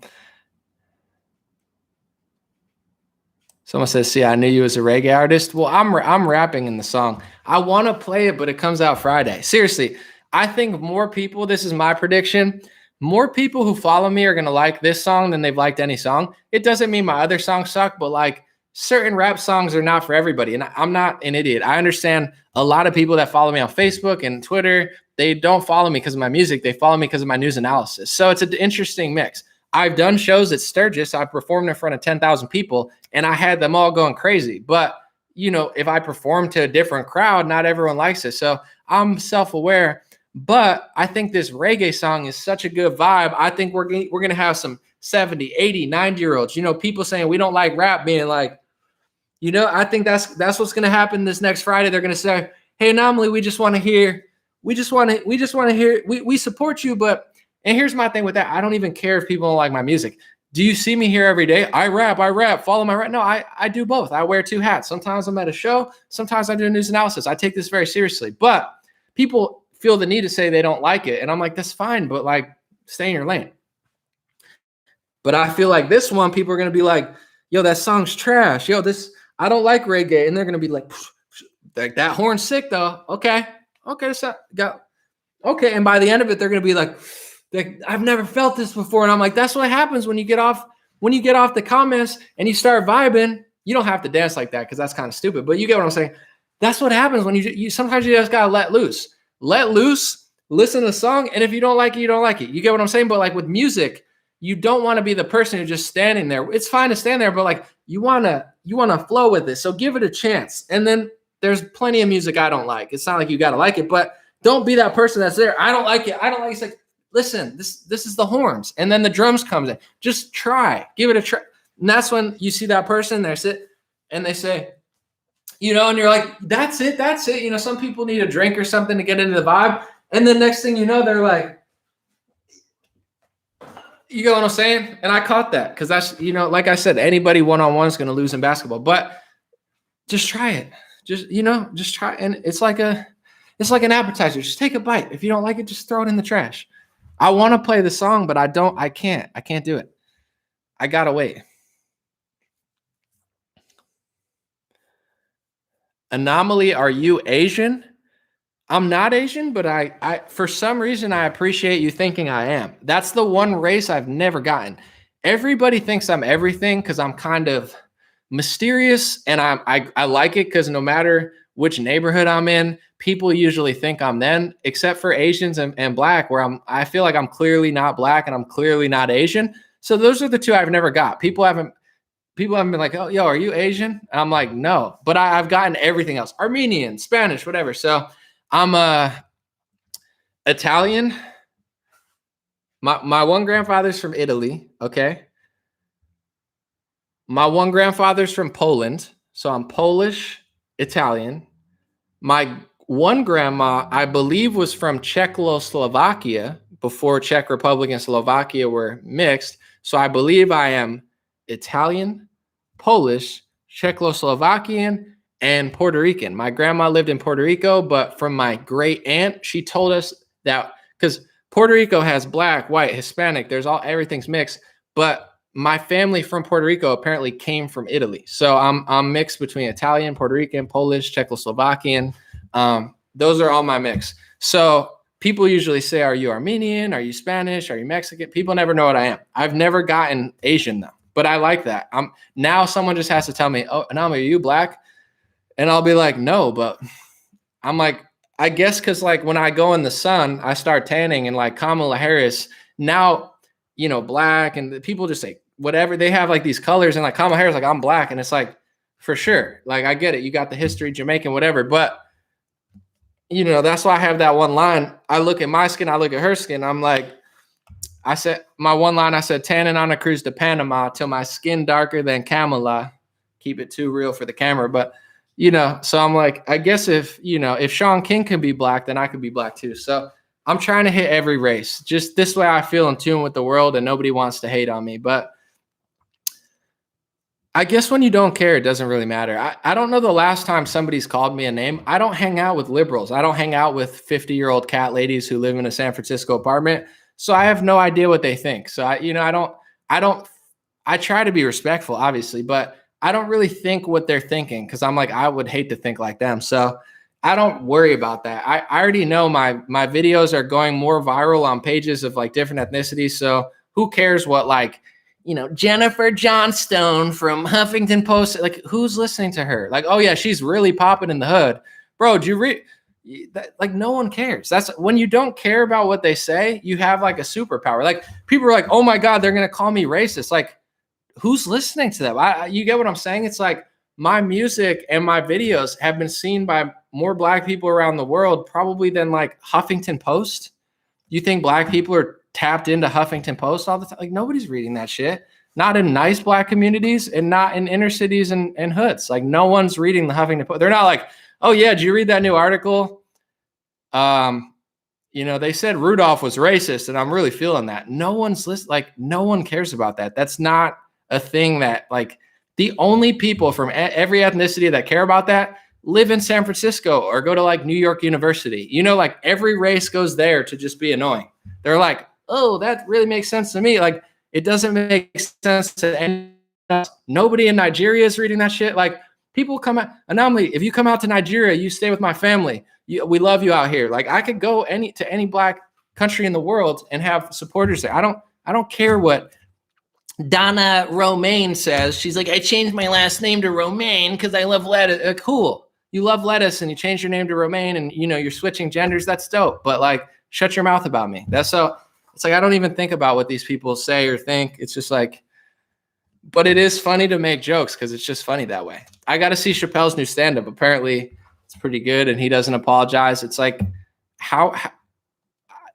S1: Someone says, see, I knew you as a reggae artist. Well, I'm rapping in the song. I want to play it, but it comes out Friday. Seriously, I think more people, this is my prediction, more people who follow me are going to like this song than they've liked any song. It doesn't mean my other songs suck, but like certain rap songs are not for everybody. And I'm not an idiot. I understand a lot of people that follow me on Facebook and Twitter, they don't follow me because of my music. They follow me because of my news analysis. So it's an interesting mix. I've done shows at Sturgis. I performed in front of 10,000 people, and I had them all going crazy. But, if I perform to a different crowd, not everyone likes it. So I'm self-aware. But I think this reggae song is such a good vibe. I think we're going to have some 70, 80, 90-year-olds, people saying we don't like rap being like, I think that's what's going to happen this next Friday. They're going to say, hey, Anomaly, we just want to hear, we support you. But, and here's my thing with that. I don't even care if people don't like my music. Do you see me here every day? I rap, follow my rap. No, I do both. I wear two hats. Sometimes I'm at a show. Sometimes I do news analysis. I take this very seriously, but people feel the need to say they don't like it. And I'm like, that's fine, but like stay in your lane. But I feel like this one, people are going to be like, yo, that song's trash. Yo, I don't like reggae. And they're going to be like that horn's sick though. Okay. Okay. And by the end of it, they're going to be like, I've never felt this before. And I'm like, that's what happens when you get off the comments and you start vibing. You don't have to dance like that because that's kind of stupid, but you get what I'm saying. That's what happens when you sometimes you just got to let loose, listen to the song. And if you don't like it, you don't like it. You get what I'm saying? But like with music, you don't want to be the person who's just standing there. It's fine to stand there, but like you want to flow with it. So give it a chance. And then there's plenty of music I don't like. It's not like you got to like it, but Don't be that person that's there. I don't like it. I don't like it. It's like, listen, this is the horns. And then the drums comes in. Just try. Give it a try. And that's when you see that person, they sit and they say, you know, and you're like, that's it. That's it. You know, some people need a drink or something to get into the vibe. And the next thing you know, they're like, you get what I'm saying? And I caught that because that's, you know, like I said, anybody one-on-one is going to lose in basketball, but just try it. Just, you know, just try. And it's like an appetizer. Just take a bite. If you don't like it, just throw it in the trash. I want to play the song, but I can't do it. I got to wait. Anomaly, are you Asian? I'm not Asian, but I for some reason I appreciate you thinking I am. That's the one race I've never gotten. Everybody thinks I'm everything because I'm kind of mysterious, and I like it because no matter which neighborhood I'm in, people usually think I'm them, except for Asians and Black, where I feel like I'm clearly not Black and I'm clearly not Asian. So those are the two I've never got. People haven't been like, oh, yo, are you Asian? And I'm like, no, but I've gotten everything else, Armenian, Spanish, whatever. So I'm Italian. My one grandfather's from Italy. Okay. My one grandfather's from Poland. So I'm Polish, Italian. My one grandma, I believe, was from Czechoslovakia before Czech Republic and Slovakia were mixed. So I believe I am Italian, Polish, Czechoslovakian, and Puerto Rican. My grandma lived in Puerto Rico, but from my great aunt, she told us that because Puerto Rico has Black, white, Hispanic, everything's mixed. But my family from Puerto Rico apparently came from Italy. So I'm mixed between Italian, Puerto Rican, Polish, Czechoslovakian. Those are all my mix. So people usually say, are you Armenian? Are you Spanish? Are you Mexican? People never know what I am. I've never gotten Asian though, but I like that. Now someone just has to tell me, oh, Anami, are you Black? And I'll be like, no, but I'm like, I guess because like when I go in the sun, I start tanning, and like Kamala Harris now, you know, Black, and people just say whatever. They have like these colors, and like Kamala Harris, like I'm Black, and it's like for sure, like I get it. You got the history, Jamaican, whatever, but you know that's why I have that one line. I look at my skin, I look at her skin. I'm like, I said my one line. I said tanning on a cruise to Panama till my skin darker than Kamala. Keep it too real for the camera, but. You know, so I'm like, I guess if Sean King can be Black, then I could be Black too. So I'm trying to hit every race. Just this way I feel in tune with the world and nobody wants to hate on me. But I guess when you don't care, it doesn't really matter. I don't know the last time somebody's called me a name. I don't hang out with liberals. I don't hang out with 50-year-old cat ladies who live in a San Francisco apartment. So I have no idea what they think. So I try to be respectful, obviously, but I don't really think what they're thinking because I'm like, I would hate to think like them. So I don't worry about that. I already know my videos are going more viral on pages of like different ethnicities. So who cares what, like, you know, Jennifer Johnstone from Huffington Post, like who's listening to her? Like, oh yeah, she's really popping in the hood. Bro, do you read? Like no one cares. That's when you don't care about what they say, you have like a superpower. Like people are like, oh my God, they're going to call me racist. Like, who's listening to them? You get what I'm saying? It's like my music and my videos have been seen by more Black people around the world probably than like Huffington Post. You think Black people are tapped into Huffington Post all the time? Like nobody's reading that shit. Not in nice Black communities and not in inner cities and hoods. Like no one's reading the Huffington Post. They're not like, oh yeah, did you read that new article? You know, they said Rudolph was racist and I'm really feeling that. No one's listening. Like no one cares about that. That's not a thing that like the only people from every ethnicity that care about that live in San Francisco or go to like New York University. You know, like every race goes there to just be annoying. They're like, oh, that really makes sense to me. Like it doesn't make sense to anyone else. Nobody in Nigeria is reading that shit. Like people come out. Anomaly, if you come out to Nigeria, you stay with my family. We love you out here. Like I could go to any Black country in the world and have supporters there. I don't care what Donna Romaine says. She's like, I changed my last name to Romaine because I love lettuce. Cool. You love lettuce and you change your name to Romaine and you know you're switching genders. That's dope. But like, shut your mouth about me. It's like I don't even think about what these people say or think. It's just like, but it is funny to make jokes because it's just funny that way. I got to see Chappelle's new stand-up. Apparently, it's pretty good and he doesn't apologize. It's like how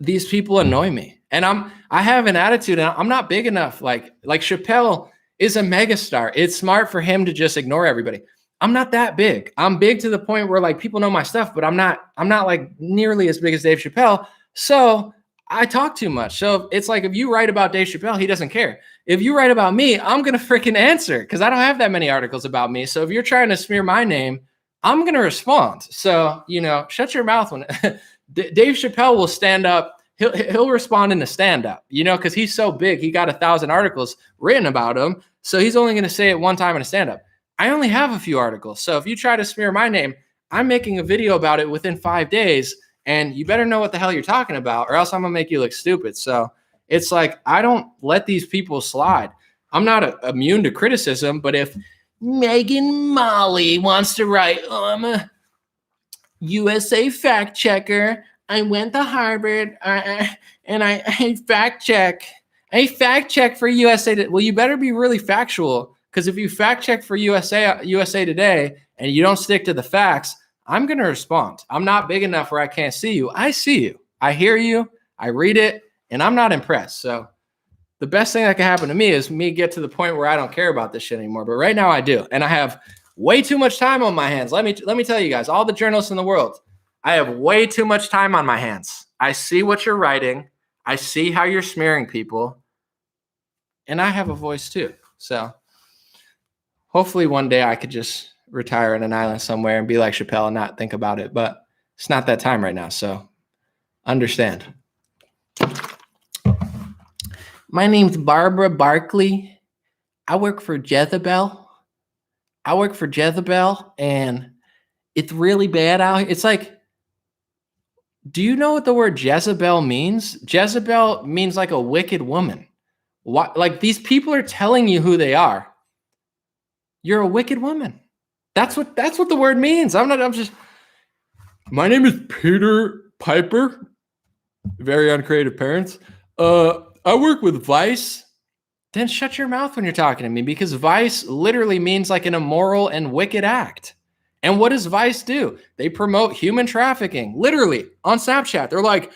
S1: these people annoy me. And I have an attitude, and I'm not big enough. Like Chappelle is a megastar. It's smart for him to just ignore everybody. I'm not that big. I'm big to the point where like people know my stuff, but I'm not like nearly as big as Dave Chappelle. So I talk too much. So it's like, if you write about Dave Chappelle, he doesn't care. If you write about me, I'm going to freaking answer, because I don't have that many articles about me. So if you're trying to smear my name, I'm going to respond. So, shut your mouth when Dave Chappelle will stand up. He'll respond in a stand-up, because he's so big. He got 1,000 articles written about him. So he's only going to say it one time in a stand-up. I only have a few articles. So if you try to smear my name, I'm making a video about it within 5 days, and you better know what the hell you're talking about, or else I'm going to make you look stupid. So it's like, I don't let these people slide. I'm not immune to criticism, but if Megan Molly wants to write, I'm a USA fact checker, I went to Harvard, and I fact check. I fact check for USA. Well, you better be really factual, because if you fact check for USA Today and you don't stick to the facts, I'm going to respond. I'm not big enough where I can't see you. I see you. I hear you. I read it, and I'm not impressed. So the best thing that can happen to me is me get to the point where I don't care about this shit anymore. But right now I do, and I have way too much time on my hands. Let me tell you guys, all the journalists in the world, I have way too much time on my hands. I see what you're writing. I see how you're smearing people, and I have a voice too. So hopefully one day I could just retire on an island somewhere and be like Chappelle and not think about it. But it's not that time right now. So understand. My name's Barbara Barkley. I work for Jezebel. And it's really bad out here. It's like, do you know what the word Jezebel means? Jezebel means like a wicked woman. What? Like, these people are telling you who they are. You're a wicked woman. That's what the word means. My name is Peter Piper. Very uncreative parents. I work with Vice. Then shut your mouth when you're talking to me, because Vice literally means like an immoral and wicked act. And what does Vice do? They promote human trafficking, literally on Snapchat. They're like,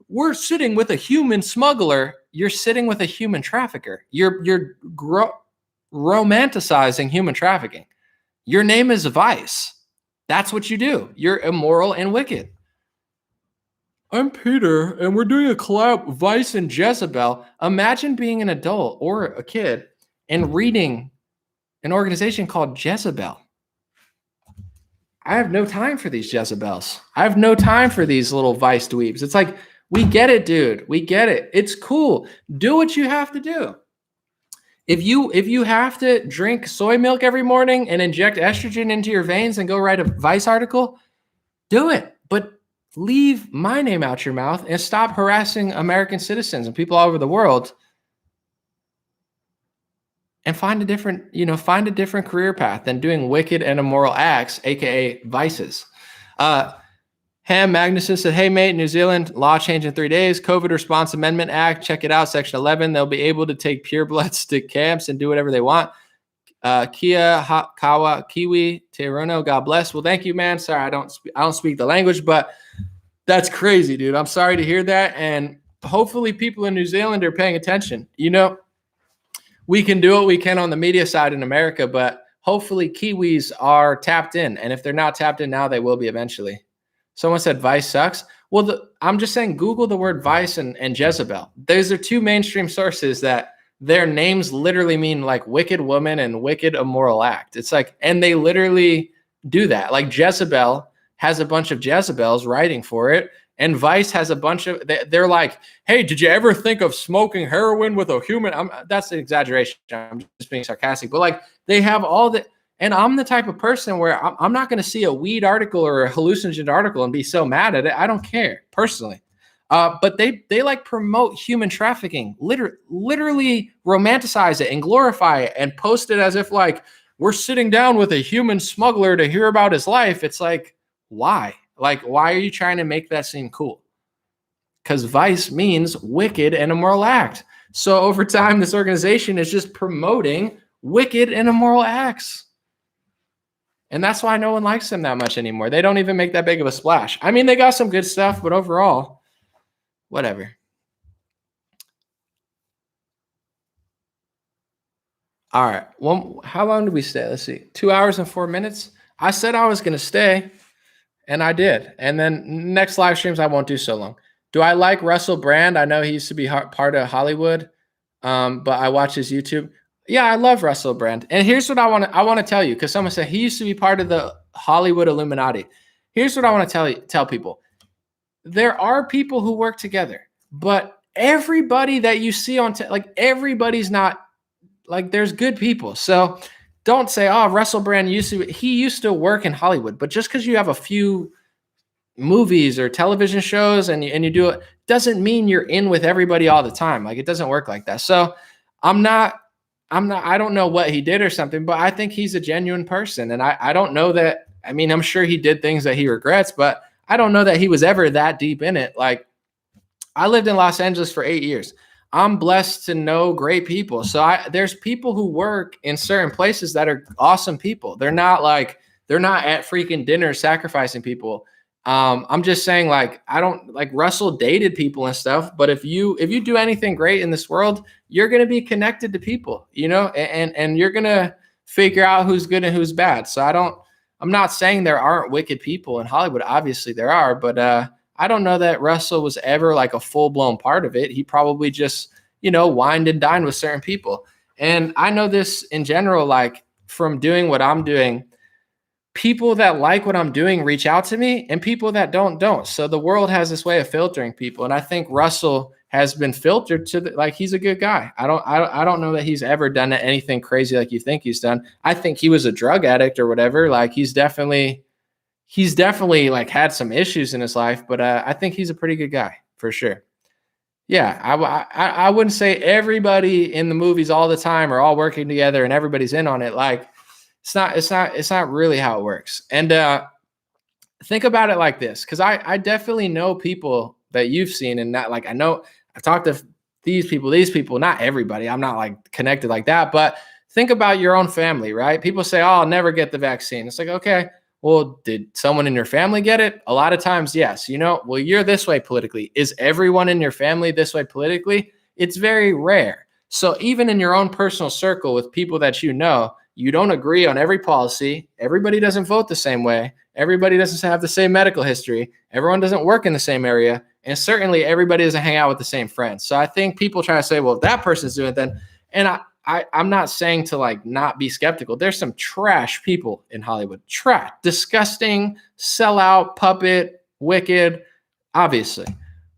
S1: we're sitting with a human smuggler. You're sitting with a human trafficker. You're romanticizing human trafficking. Your name is Vice. That's what you do. You're immoral and wicked. I'm Peter, and we're doing a collab, Vice and Jezebel. Imagine being an adult or a kid and reading an organization called Jezebel. I have no time for these Jezebels. I have no time for these little Vice dweebs. It's like, we get it, dude. We get it. It's cool. Do what you have to do. If you have to drink soy milk every morning and inject estrogen into your veins and go write a Vice article, do it. But leave my name out your mouth and stop harassing American citizens and people all over the world, and find a different career path than doing wicked and immoral acts, aka vices. Ham Magnuson said, hey, mate, New Zealand, law change in 3 days. COVID Response Amendment Act. Check it out. Section 11. They'll be able to take purebloods to camps and do whatever they want. Kia, Kawa, Kiwi, Teruno, God bless. Well, thank you, man. Sorry, I don't speak the language, but that's crazy, dude. I'm sorry to hear that. And hopefully people in New Zealand are paying attention. We can do what we can on the media side in America, but hopefully Kiwis are tapped in. And if they're not tapped in now, they will be eventually. Someone said Vice sucks. Well, I'm just saying, Google the word Vice and Jezebel. Those are two mainstream sources that their names literally mean like wicked woman and wicked immoral act. It's like, and they literally do that. Like Jezebel has a bunch of Jezebels writing for it, and Vice has a bunch of, they're like, hey, did you ever think of smoking heroin with a human? That's an exaggeration. I'm just being sarcastic, but like they have all the, and I'm the type of person where I'm not going to see a weed article or a hallucinogen article and be so mad at it. I don't care personally. But they like promote human trafficking, literally romanticize it and glorify it and post it as if like we're sitting down with a human smuggler to hear about his life. It's like, why? Like, why are you trying to make that seem cool? Because Vice means wicked and immoral act. So over time, this organization is just promoting wicked and immoral acts. And that's why no one likes them that much anymore. They don't even make that big of a splash. I mean, they got some good stuff, but overall, whatever. All right. Well, how long did we stay? Let's see. 2 hours and 4 minutes. I said I was going to stay, and I did. And then next live streams, I won't do so long. Do I like Russell Brand? I know he used to be part of Hollywood, but I watch his YouTube. Yeah, I love Russell Brand. And here's what I want to tell you, because someone said he used to be part of the Hollywood Illuminati. Here's what I want to tell people. There are people who work together, but everybody that you see on like everybody's not like, there's good people. So don't say, oh, Russell Brand used to work in Hollywood, but just because you have a few movies or television shows and you do it doesn't mean you're in with everybody all the time. Like, it doesn't work like that. So I don't know what he did or something, but I think he's a genuine person. And I don't know that, I mean, I'm sure he did things that he regrets, but I don't know that he was ever that deep in it. Like, I lived in Los Angeles for 8 years. I'm blessed to know great people. So there's people who work in certain places that are awesome people. They're not at freaking dinner sacrificing people. I'm just saying, like, I don't like Russell dated people and stuff, but if you do anything great in this world, you're going to be connected to people, and you're going to figure out who's good and who's bad. So I'm not saying there aren't wicked people in Hollywood. Obviously there are, but, I don't know that Russell was ever like a full-blown part of it. He probably just, wined and dined with certain people. And I know this in general, like from doing what I'm doing, people that like what I'm doing reach out to me, and people that don't. So the world has this way of filtering people. And I think Russell has been filtered to like, he's a good guy. I don't know that he's ever done anything crazy like you think he's done. I think he was a drug addict or whatever. Like, he's definitely like had some issues in his life, but I think he's a pretty good guy for sure. Yeah, I wouldn't say everybody in the movies all the time are all working together and everybody's in on it. Like, it's not really how it works. And think about it like this, because I definitely know people that you've seen, and not like, I know I've talked to these people, not everybody. I'm not like connected like that, but think about your own family, right? People say, oh, I'll never get the vaccine. It's like, okay, well, did someone in your family get it? A lot of times, yes. Well, you're this way politically. Is everyone in your family this way politically? It's very rare. So even in your own personal circle with people that you don't agree on every policy. Everybody doesn't vote the same way. Everybody doesn't have the same medical history. Everyone doesn't work in the same area. And certainly everybody doesn't hang out with the same friends. So I think people try to say, well, if that person's doing it, then, and I'm not saying to like not be skeptical. There's some trash people in Hollywood. Trash, disgusting, sellout, puppet, wicked, obviously.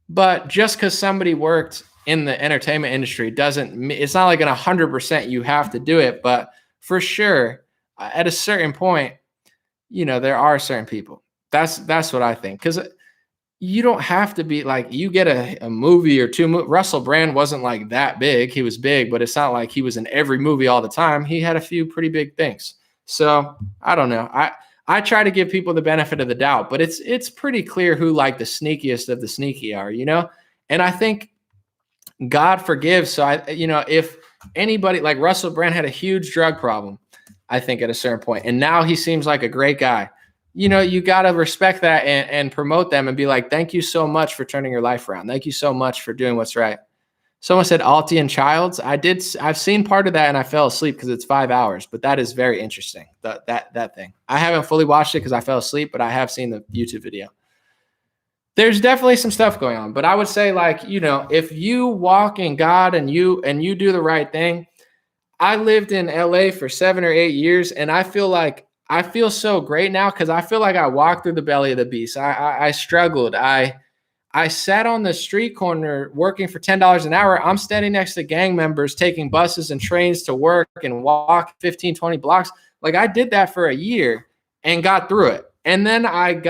S1: But just because somebody worked in the entertainment industry it's not like in 100% you have to do it. But for sure, at a certain point, there are certain people. That's what I think. Because you don't have to be like, you get a movie or two. Russell Brand wasn't like that big. He was big, but it's not like he was in every movie all the time. He had a few pretty big things. So I don't know. I try to give people the benefit of the doubt, but it's pretty clear who like the sneakiest of the sneaky are, And I think God forgives. So if anybody like Russell Brand had a huge drug problem, I think at a certain point, and now he seems like a great guy. You got to respect that and promote them and be like, thank you so much for turning your life around. Thank you so much for doing what's right. Someone said Alti and Childs. I've seen part of that and I fell asleep because it's 5 hours, but that is very interesting. That thing. I haven't fully watched it because I fell asleep, but I have seen the YouTube video. There's definitely some stuff going on, but I would say like, if you walk in God and you do the right thing. I lived in LA for 7 or 8 years, and I feel so great now because I feel like I walked through the belly of the beast. I struggled. I sat on the street corner working for $10 an hour. I'm standing next to gang members taking buses and trains to work and walk 15, 20 blocks. Like, I did that for a year and got through it. And then I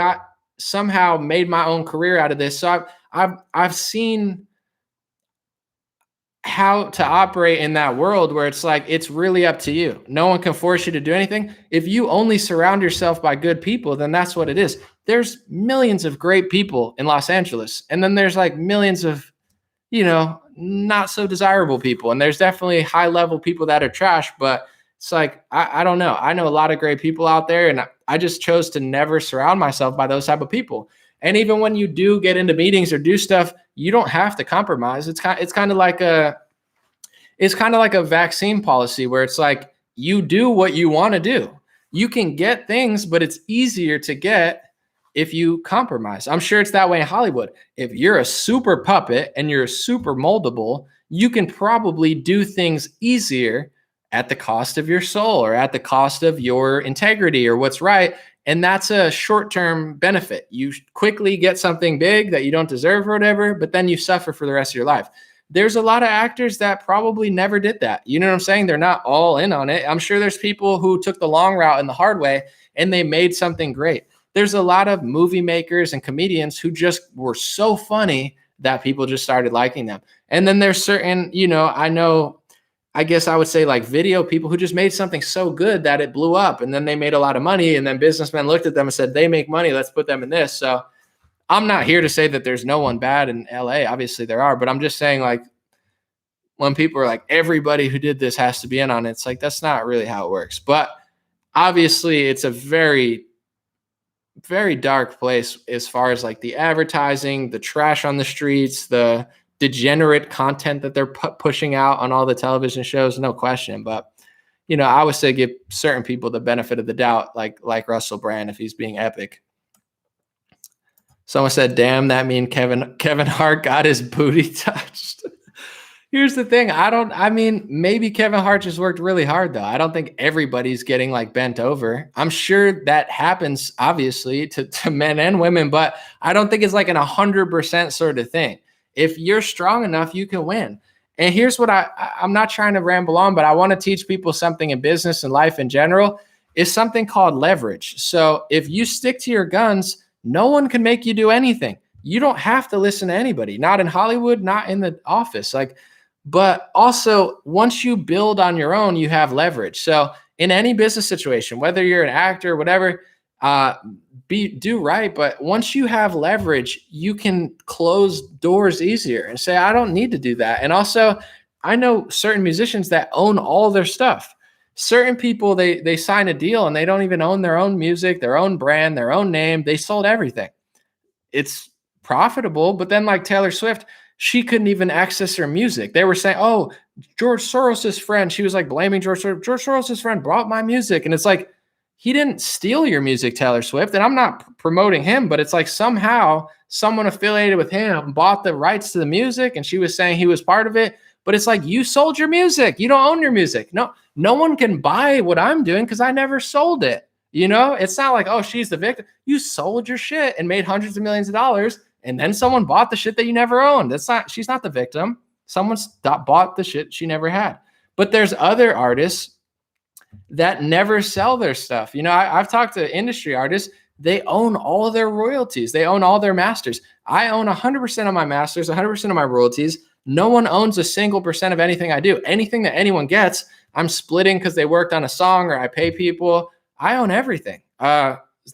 S1: somehow made my own career out of this. So I've seen how to operate in that world where it's like, it's really up to you. No one can force you to do anything. If you only surround yourself by good people, then that's what it is. There's millions of great people in Los Angeles. And then there's like millions of, not so desirable people. And there's definitely high level people that are trash, but It's like, I don't know. I know a lot of great people out there, and I just chose to never surround myself by those type of people. And even when you do get into meetings or do stuff, you don't have to compromise. It's kind of like a vaccine policy where it's like, you do what you want to do. You can get things, but it's easier to get if you compromise. I'm sure it's that way in Hollywood. If you're a super puppet and you're super moldable, you can probably do things easier at the cost of your soul or at the cost of your integrity or what's right. And that's a short-term benefit. You quickly get something big that you don't deserve or whatever, but then you suffer for the rest of your life. There's a lot of actors that probably never did that. You know what I'm saying? They're not all in on it. I'm sure there's people who took the long route and the hard way and they made something great. There's a lot of movie makers and comedians who just were so funny that people just started liking them. And then there's certain, I guess I would say like video people who just made something so good that it blew up, and then they made a lot of money, and then businessmen looked at them and said, they make money, let's put them in this. So I'm not here to say that there's no one bad in LA. Obviously there are, but I'm just saying, like, when people are like, everybody who did this has to be in on it, it's like, that's not really how it works. But obviously it's a very, very dark place as far as like the advertising, the trash on the streets, the degenerate content that they're pushing out on all the television shows, no question. But, I would say give certain people the benefit of the doubt, like Russell Brand, if he's being epic. Someone said, damn, that mean Kevin Hart got his booty touched. Here's the thing. Maybe Kevin Hart just worked really hard, though. I don't think everybody's getting like bent over. I'm sure that happens, obviously, to men and women, but I don't think it's like an 100% sort of thing. If you're strong enough, you can win. And here's what I'm not trying to ramble on, but I want to teach people something in business and life in general. Is something called leverage. So if you stick to your guns, no one can make you do anything. You don't have to listen to anybody, not in Hollywood, not in the office. But also, once you build on your own, you have leverage. So in any business situation, whether you're an actor, whatever, do right. But once you have leverage, you can close doors easier and say, I don't need to do that. And also, I know certain musicians that own all their stuff. Certain people, they sign a deal and they don't even own their own music, their own brand, their own name. They sold everything. It's profitable. But then like Taylor Swift, she couldn't even access her music. They were saying, oh, George Soros's friend, she was like blaming George Soros. George Soros's friend brought my music. And it's like, he didn't steal your music, Taylor Swift. And I'm not promoting him, but it's like somehow someone affiliated with him bought the rights to the music, and she was saying he was part of it. But it's like, you sold your music. You don't own your music. No one can buy what I'm doing because I never sold it. It's not like, oh, she's the victim. You sold your shit and made hundreds of millions of dollars, and then someone bought the shit that you never owned. She's not the victim. Someone bought the shit she never had. But there's other artists that never sell their stuff. I've talked to industry artists. They own all their royalties. They own all their masters. I own 100% of my masters, 100% of my royalties. No one owns a single percent of anything I do. Anything that anyone gets, I'm splitting because they worked on a song or I pay people. I own everything.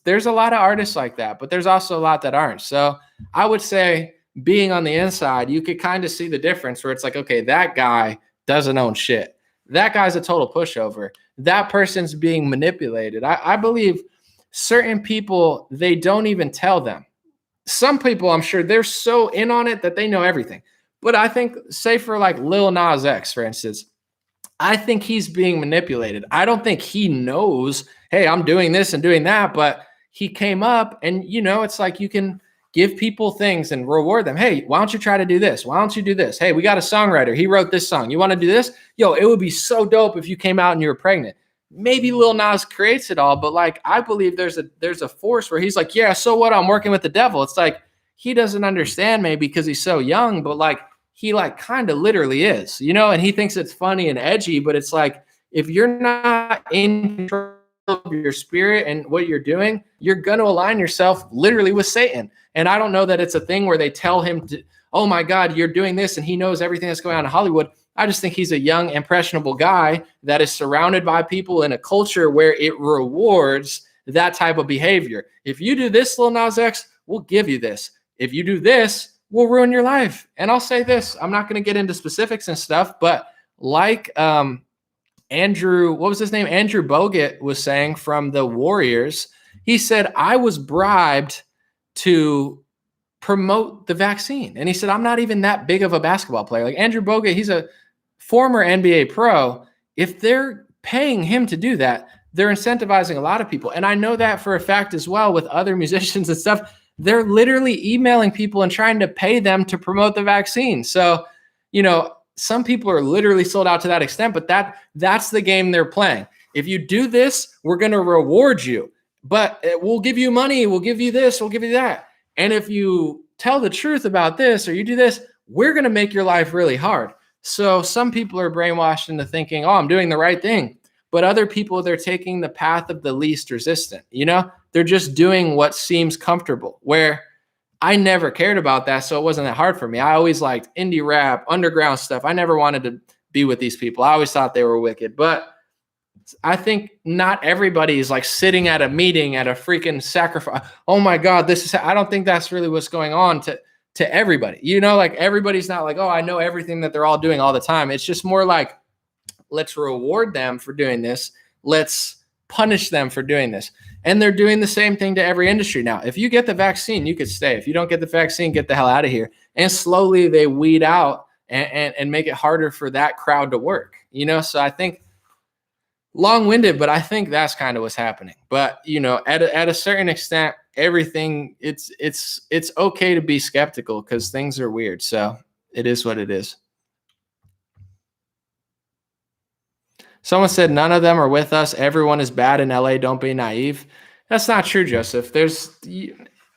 S1: There's a lot of artists like that, but there's also a lot that aren't. So I would say, being on the inside, you could kind of see the difference where it's like, okay, that guy doesn't own shit. That guy's a total pushover. That person's being manipulated. I believe certain people, they don't even tell them. Some people, I'm sure they're so in on it that they know everything. But I think, say for like Lil Nas X, for instance, I think he's being manipulated. I don't think he knows, hey, I'm doing this and doing that, but he came up and, it's like you can give people things and reward them. Hey, why don't you try to do this? Why don't you do this? Hey, we got a songwriter. He wrote this song. You want to do this? Yo, it would be so dope if you came out and you were pregnant. Maybe Lil Nas creates it all, but like, I believe there's a force where he's like, yeah, so what? I'm working with the devil. It's like, he doesn't understand maybe because he's so young, but like, he like kind of literally is, and he thinks it's funny and edgy, but it's like, if you're not in control of your spirit and what you're doing, you're going to align yourself literally with Satan. And I don't know that it's a thing where they tell him to, oh my God, you're doing this, and he knows everything that's going on in Hollywood. I just think he's a young, impressionable guy that is surrounded by people in a culture where it rewards that type of behavior. If you do this, Lil Nas X, we'll give you this. If you do this, we'll ruin your life. And I'll say this, I'm not going to get into specifics and stuff, but like what was his name? Andrew Bogut was saying from the Warriors. He said, I was bribed to promote the vaccine. And he said, I'm not even that big of a basketball player. Like Andrew Bogut, he's a former NBA pro. If they're paying him to do that, they're incentivizing a lot of people. And I know that for a fact as well with other musicians and stuff. They're literally emailing people and trying to pay them to promote the vaccine. So, some people are literally sold out to that extent, but that's the game they're playing. If you do this, we're going to reward you, but we'll give you money. We'll give you this. We'll give you that. And if you tell the truth about this, or you do this, we're going to make your life really hard. So some people are brainwashed into thinking, oh, I'm doing the right thing. But other people, they're taking the path of the least resistant. They're just doing what seems comfortable, where I never cared about that. So it wasn't that hard for me. I always liked indie rap, underground stuff. I never wanted to be with these people. I always thought they were wicked. But I think not everybody is like sitting at a meeting at a freaking sacrifice. Oh my God, I don't think that's really what's going on to everybody. Like everybody's not like, oh, I know everything that they're all doing all the time. It's just more like, let's reward them for doing this. Let's punish them for doing this. And they're doing the same thing to every industry now. If you get the vaccine, you could stay. If you don't get the vaccine, get the hell out of here. And slowly they weed out and make it harder for that crowd to work. So I think long-winded, but I think that's kind of what's happening. But at a certain extent, everything it's okay to be skeptical because things are weird. So it is what it is. Someone said none of them are with us. Everyone is bad in LA. Don't be naive. That's not true, Joseph.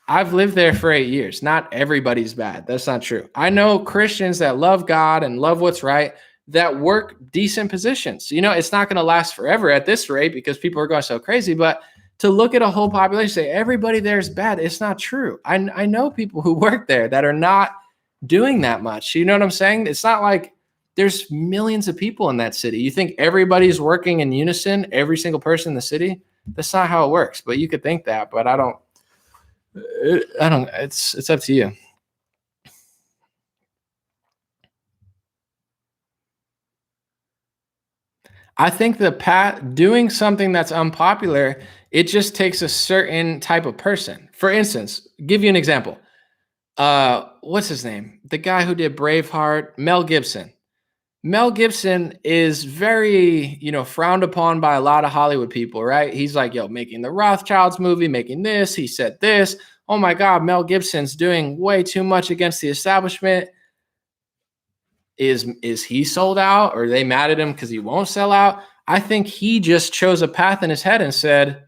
S1: I've lived there for 8 years. Not everybody's bad. That's not true. I know Christians that love God and love what's right that work decent positions. It's not going to last forever at this rate because people are going so crazy. But to look at a whole population, say everybody there is bad, it's not true. I know people who work there that are not doing that much. You know what I'm saying? It's not like there's millions of people in that city. You think everybody's working in unison, every single person in the city? That's not how it works. But you could think that, but I don't, it's up to you. I think doing something that's unpopular, it just takes a certain type of person. For instance, give you an example. What's his name? The guy who did Braveheart, Mel Gibson. Mel Gibson is very, frowned upon by a lot of Hollywood people, right? He's like, making the Rothschilds movie, making this, he said this. Oh my God, Mel Gibson's doing way too much against the establishment. Is he sold out? Or are they mad at him because he won't sell out? I think he just chose a path in his head and said,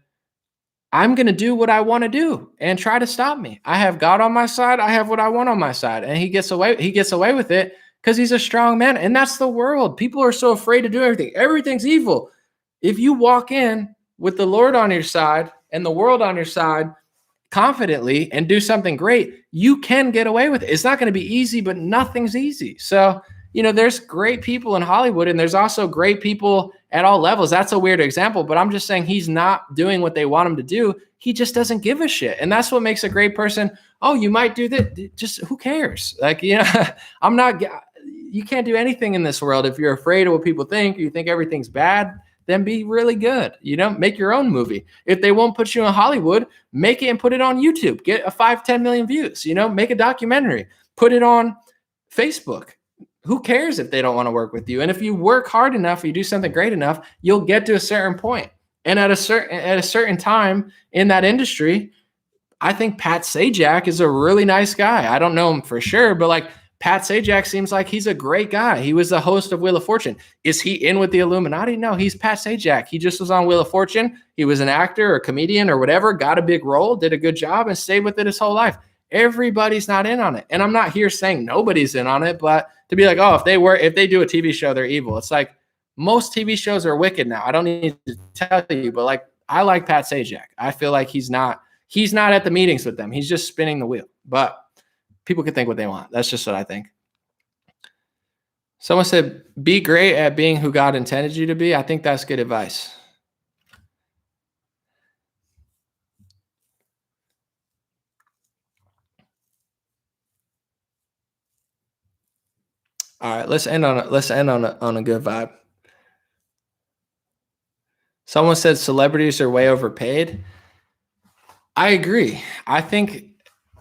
S1: I'm going to do what I want to do and try to stop me. I have God on my side. I have what I want on my side. And he gets away with it because he's a strong man. And that's the world. People are so afraid to do everything. Everything's evil. If you walk in with the Lord on your side and the world on your side confidently and do something great, you can get away with it. It's not going to be easy, but nothing's easy. So, there's great people in Hollywood and there's also great people at all levels. That's a weird example, but I'm just saying he's not doing what they want him to do. He just doesn't give a shit. And that's what makes a great person. Oh, you might do that. Just who cares? Like, you can't do anything in this world. If you're afraid of what people think, you think everything's bad, then be really good. Make your own movie. If they won't put you in Hollywood, make it and put it on YouTube. Get a 5-10 million views, make a documentary, put it on Facebook. Who cares if they don't want to work with you? And if you work hard enough, you do something great enough, you'll get to a certain point. And at a certain time in that industry, I think Pat Sajak is a really nice guy. I don't know him for sure, but like Pat Sajak seems like he's a great guy. He was the host of Wheel of Fortune. Is he in with the Illuminati? No, he's Pat Sajak. He just was on Wheel of Fortune. He was an actor or a comedian or whatever, got a big role, did a good job, and stayed with it his whole life. Everybody's not in on it. And I'm not here saying nobody's in on it, but to be like, oh, if they do a TV show, they're evil. It's like most TV shows are wicked now. I don't need to tell you, but like I like Pat Sajak. I feel like he's not at the meetings with them. He's just spinning the wheel. But people can think what they want. That's just what I think. Someone said, be great at being who God intended you to be. I think that's good advice. All right, let's end on a good vibe. Someone said celebrities are way overpaid. I agree. I think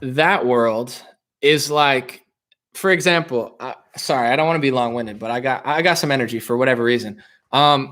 S1: that world is like, for example, sorry, I don't want to be long-winded, but I got some energy for whatever reason. My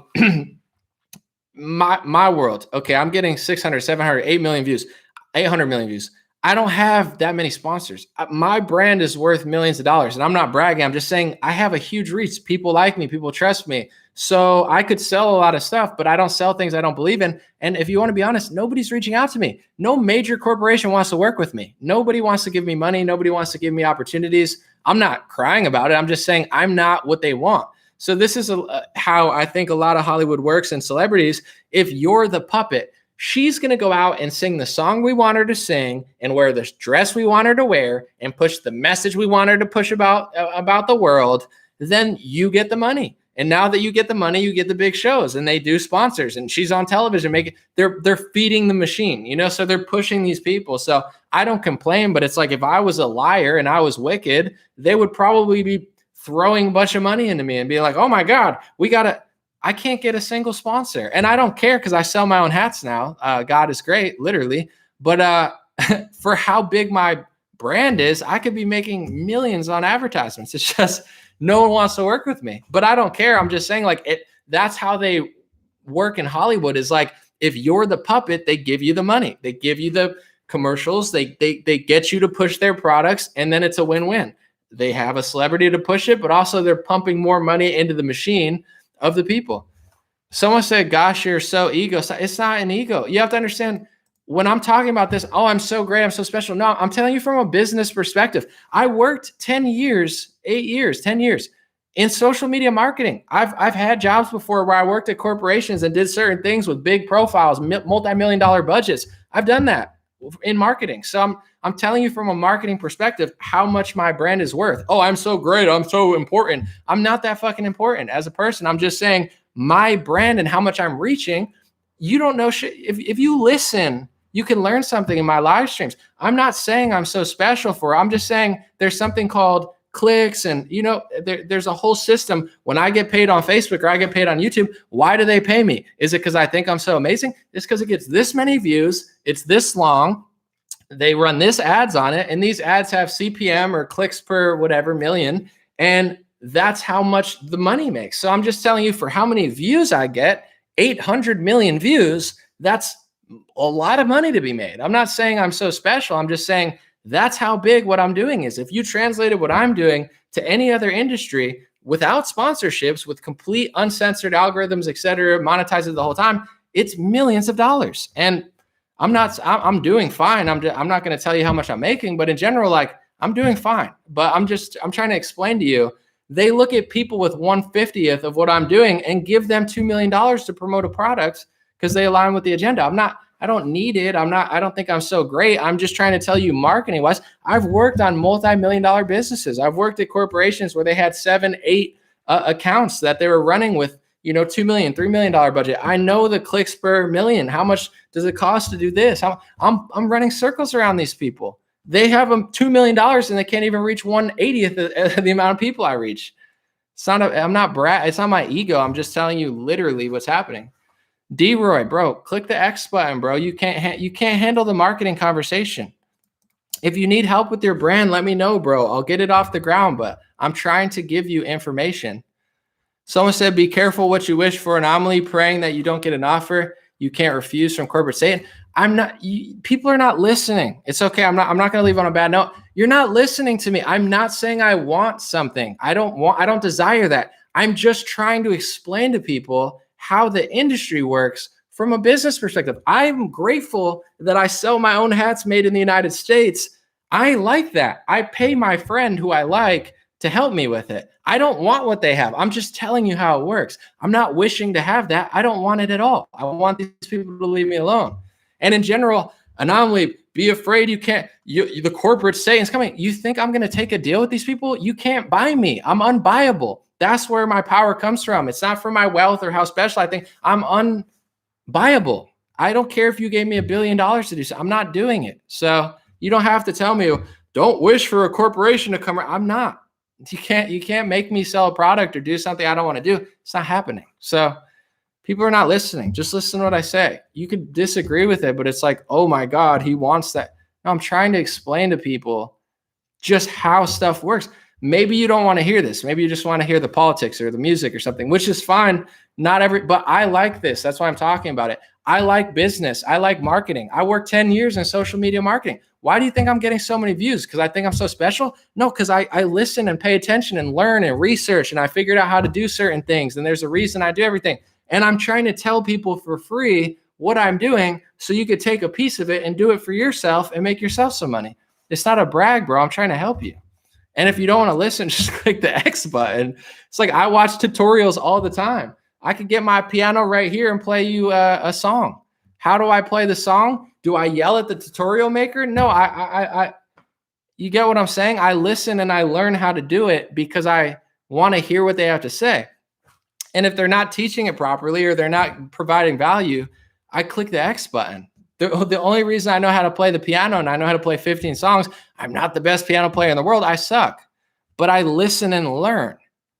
S1: world. Okay, I'm getting 600, 700, 8 million views, 800 million views. I don't have that many sponsors. My brand is worth millions of dollars, and I'm not bragging. I'm just saying I have a huge reach. People like me. People trust me. So I could sell a lot of stuff, but I don't sell things I don't believe in. And if you want to be honest, nobody's reaching out to me. No major corporation wants to work with me. Nobody wants to give me money. Nobody wants to give me opportunities. I'm not crying about it. I'm just saying I'm not what they want. So this is how I think a lot of Hollywood works and celebrities. If you're the puppet, she's going to go out and sing the song we want her to sing and wear the dress we want her to wear and push the message we want her to push about the world. Then you get the money. And now that you get the money, you get the big shows, and they do sponsors, and she's on television they're feeding the machine, you know, so they're pushing these people. So I don't complain, but it's like if I was a liar and I was wicked, they would probably be throwing a bunch of money into me and be like, oh my God, I can't get a single sponsor. And I don't care because I sell my own hats now. God is great, literally. But for how big my brand is, I could be making millions on advertisements. It's just no one wants to work with me. But I don't care. I'm just saying, like, that's how they work in Hollywood, is like, if you're the puppet, they give you the money. They give you the commercials. They get you to push their products, and then it's a win-win. They have a celebrity to push it, but also they're pumping more money into the machine of the people. Someone said, gosh, you're so ego. It's not an ego. You have to understand, when I'm talking about this, oh, I'm so great, I'm so special. No, I'm telling you from a business perspective. I worked 10 years in social media marketing. I've had jobs before where I worked at corporations and did certain things with big profiles, multi-million-dollar budgets. I've done that in marketing. So I'm telling you from a marketing perspective how much my brand is worth. Oh, I'm so great, I'm so important. I'm not that fucking important as a person. I'm just saying my brand and how much I'm reaching. You don't know shit. If you listen, you can learn something in my live streams. I'm not saying I'm so special for it. I'm just saying there's something called clicks, and you know, there's a whole system. When I get paid on Facebook or I get paid on YouTube, why do they pay me? Is it because I think I'm so amazing? It's because it gets this many views, it's this long, they run this ads on it, and these ads have CPM or clicks per whatever million, and that's how much the money makes. So I'm just telling you, for how many views I get, 800 million views, that's a lot of money to be made. I'm not saying I'm so special. I'm just saying that's how big what I'm doing is. If you translated what I'm doing to any other industry without sponsorships, with complete uncensored algorithms, et cetera, monetized the whole time, it's millions of dollars. And I'm doing fine. I'm not going to tell you how much I'm making, but in general, like, I'm doing fine. But I'm trying to explain to you, they look at people with 1/50th of what I'm doing and give them $2 million to promote a product because they align with the agenda. I don't need it. I don't think I'm so great. I'm just trying to tell you, marketing wise, I've worked on multi-million-dollar businesses. I've worked at corporations where they had 7, 8 accounts that they were running with, you know, $2 million, $3 million budget. I know the clicks per million. How much does it cost to do this? I'm running circles around these people. They have $2 million and they can't even reach 1/80th of the amount of people I reach. It's not my ego. I'm just telling you literally what's happening. D-Roy, bro, click the X button, bro. You can't handle the marketing conversation. If you need help with your brand, let me know, bro. I'll get it off the ground, but I'm trying to give you information. Someone said, be careful what you wish for. Anomaly, praying that you don't get an offer you can't refuse from corporate Satan. People are not listening. It's okay. I'm not going to leave on a bad note. You're not listening to me. I'm not saying I want something. I don't desire that. I'm just trying to explain to people how the industry works from a business perspective. I'm grateful that I sell my own hats made in the United States. I like that. I pay my friend who I like to help me with it. I don't want what they have. I'm just telling you how it works. I'm not wishing to have that. I don't want it at all. I want these people to leave me alone. And in general, Anomaly, be afraid you can't. The corporate Satan's coming. You think I'm going to take a deal with these people? You can't buy me. I'm unbuyable. That's where my power comes from. It's not from my wealth or how special I think. I'm unbuyable. I don't care if you gave me $1 billion to do so. I'm not doing it. So you don't have to tell me, don't wish for a corporation to come. I'm not. You can't make me sell a product or do something I don't want to do. It's not happening. So People are not listening. Just listen to what I say. You could disagree with it, but it's like, oh my God, he wants that. No, I'm trying to explain to people just how stuff works. Maybe you don't want to hear this. Maybe you just want to hear the politics or the music or something, which is fine. But I like this. That's why I'm talking about it. I like business. I like marketing. I worked 10 years in social media marketing. Why do you think I'm getting so many views? Because I think I'm so special? No, because I listen and pay attention and learn and research, and I figured out how to do certain things. And there's a reason I do everything. And I'm trying to tell people for free what I'm doing so you could take a piece of it and do it for yourself and make yourself some money. It's not a brag, bro. I'm trying to help you. And if you don't want to listen, just click the X button. It's like I watch tutorials all the time. I could get my piano right here and play you a song. How do I play the song? Do I yell at the tutorial maker? No, you get what I'm saying? I listen and I learn how to do it because I want to hear what they have to say. And if they're not teaching it properly or they're not providing value, I click the X button. The only reason I know how to play the piano and I know how to play 15 songs, I'm not the best piano player in the world. I suck, but I listen and learn.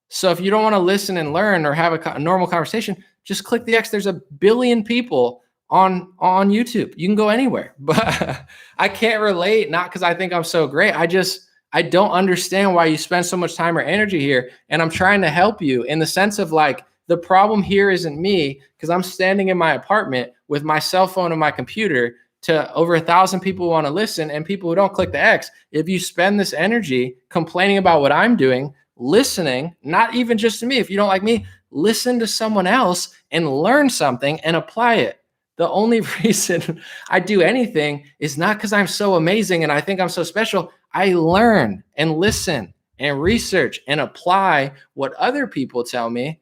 S1: So if you don't want to listen and learn or have a normal conversation, just click the X. There's a billion people on YouTube. You can go anywhere, but I can't relate, not because I think I'm so great. I don't understand why you spend so much time or energy here. And I'm trying to help you in the sense of like, the problem here isn't me because I'm standing in my apartment with my cell phone and my computer to over 1,000 people who want to listen and people who don't click the X. If you spend this energy complaining about what I'm doing, listening, not even just to me, if you don't like me, listen to someone else and learn something and apply it. The only reason I do anything is not because I'm so amazing and I think I'm so special. I learn and listen and research and apply what other people tell me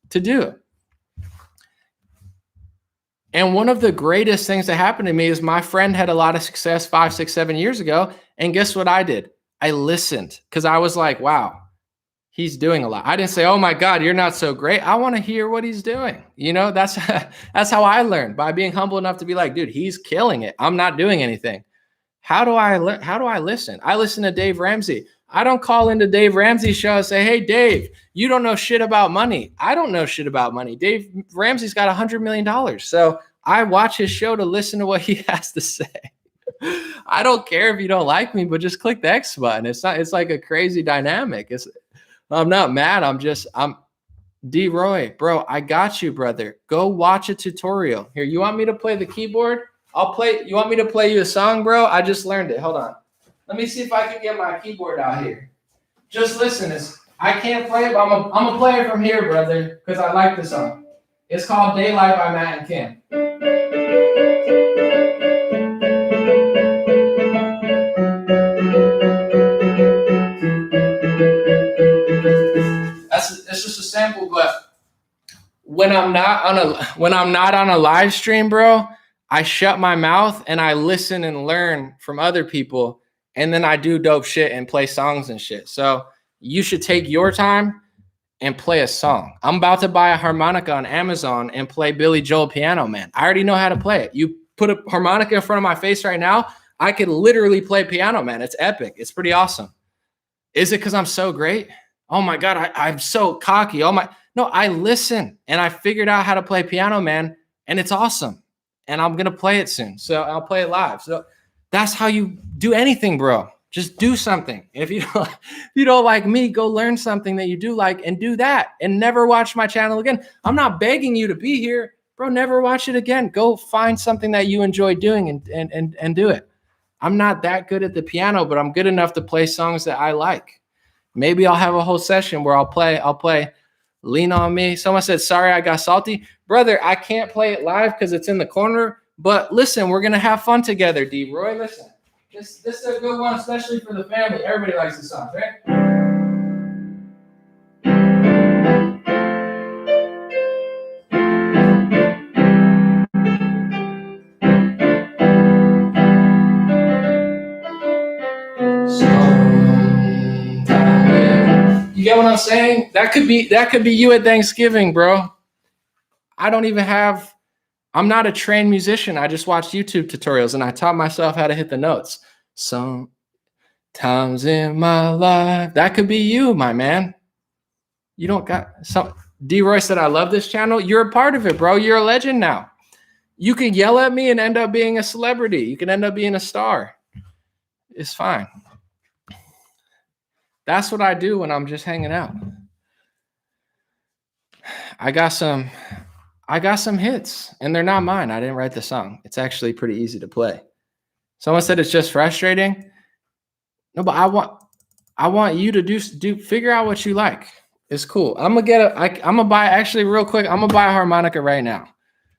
S1: to do. And one of the greatest things that happened to me is my friend had a lot of success 5, 6, 7 years ago. And guess what I did? I listened because I was like, wow, he's doing a lot. I didn't say, oh my God, you're not so great. I want to hear what he's doing. You know, that's how I learned, by being humble enough to be like, dude, he's killing it. I'm not doing anything. How do I listen? I listen to Dave Ramsey. I don't call into Dave Ramsey's show and say, hey, Dave, you don't know shit about money. I don't know shit about money. Dave Ramsey's got $100 million. So I watch his show to listen to what he has to say. I don't care if you don't like me, but just click the X button. It's like a crazy dynamic. I'm not mad. I'm D Roy, bro. I got you, brother. Go watch a tutorial. Here, you want me to play the keyboard? You want me to play you a song, bro? I just learned it. Hold on. Let me see if I can get my keyboard out here. Just listen. I can't play it, but I'm gonna play it from here, brother, because I like the song. It's called Daylight by Matt and Kim. It's just a sample, but when I'm not on a live stream, bro, I shut my mouth and I listen and learn from other people. And then I do dope shit and play songs and shit. So you should take your time and play a song. I'm about to buy a harmonica on Amazon and play Billy Joel Piano Man. I already know how to play it. You put a harmonica in front of my face right now, I could literally play Piano Man. It's epic. It's pretty awesome. Is it because I'm so great? Oh my God, I'm so cocky. No, I listen and I figured out how to play Piano Man and it's awesome. And I'm going to play it soon. So I'll play it live. So that's how you do anything, bro. Just do something. If you don't like me, go learn something that you do like and do that and never watch my channel again. I'm not begging you to be here, bro. Never watch it again. Go find something that you enjoy doing and do it. I'm not that good at the piano, but I'm good enough to play songs that I like. Maybe I'll have a whole session where I'll play Lean on Me. Someone said, sorry, I got salty. Brother, I can't play it live because it's in the corner. But listen, we're going to have fun together, D. Roy. Listen, this is a good one, especially for the family. Everybody likes the song, right? You get what I'm saying? That could be you at Thanksgiving, bro. I'm not a trained musician. I just watched YouTube tutorials and I taught myself how to hit the notes. Sometimes in my life, that could be you, my man. You don't got some. D-Roy said, I love this channel. You're a part of it, bro. You're a legend now. You can yell at me and end up being a celebrity. You can end up being a star. It's fine. That's what I do when I'm just hanging out. I got some hits, and they're not mine. I didn't write the song. It's actually pretty easy to play. Someone said it's just frustrating. No, but I want you to figure out what you like. It's cool. I'm gonna buy, actually real quick, I'm gonna buy a harmonica right now.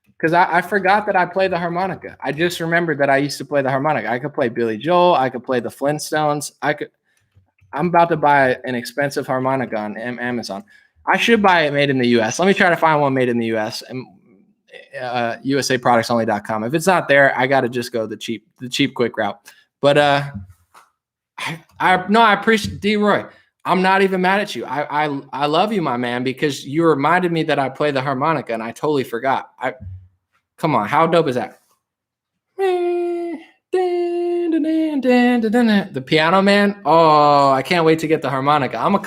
S1: Because I forgot that I play the harmonica. I just remembered that I used to play the harmonica. I could play Billy Joel. I could play the Flintstones. I'm about to buy an expensive harmonica on Amazon. I should buy it made in the U.S. Let me try to find one made in the U.S. and USAproductsonly.com. If it's not there, I got to just go the cheap, quick route. But I appreciate D-Roy. I'm not even mad at you. I love you, my man, because you reminded me that I play the harmonica and I totally forgot. Come on, how dope is that? The piano man. Oh, I can't wait to get the harmonica. I'm gonna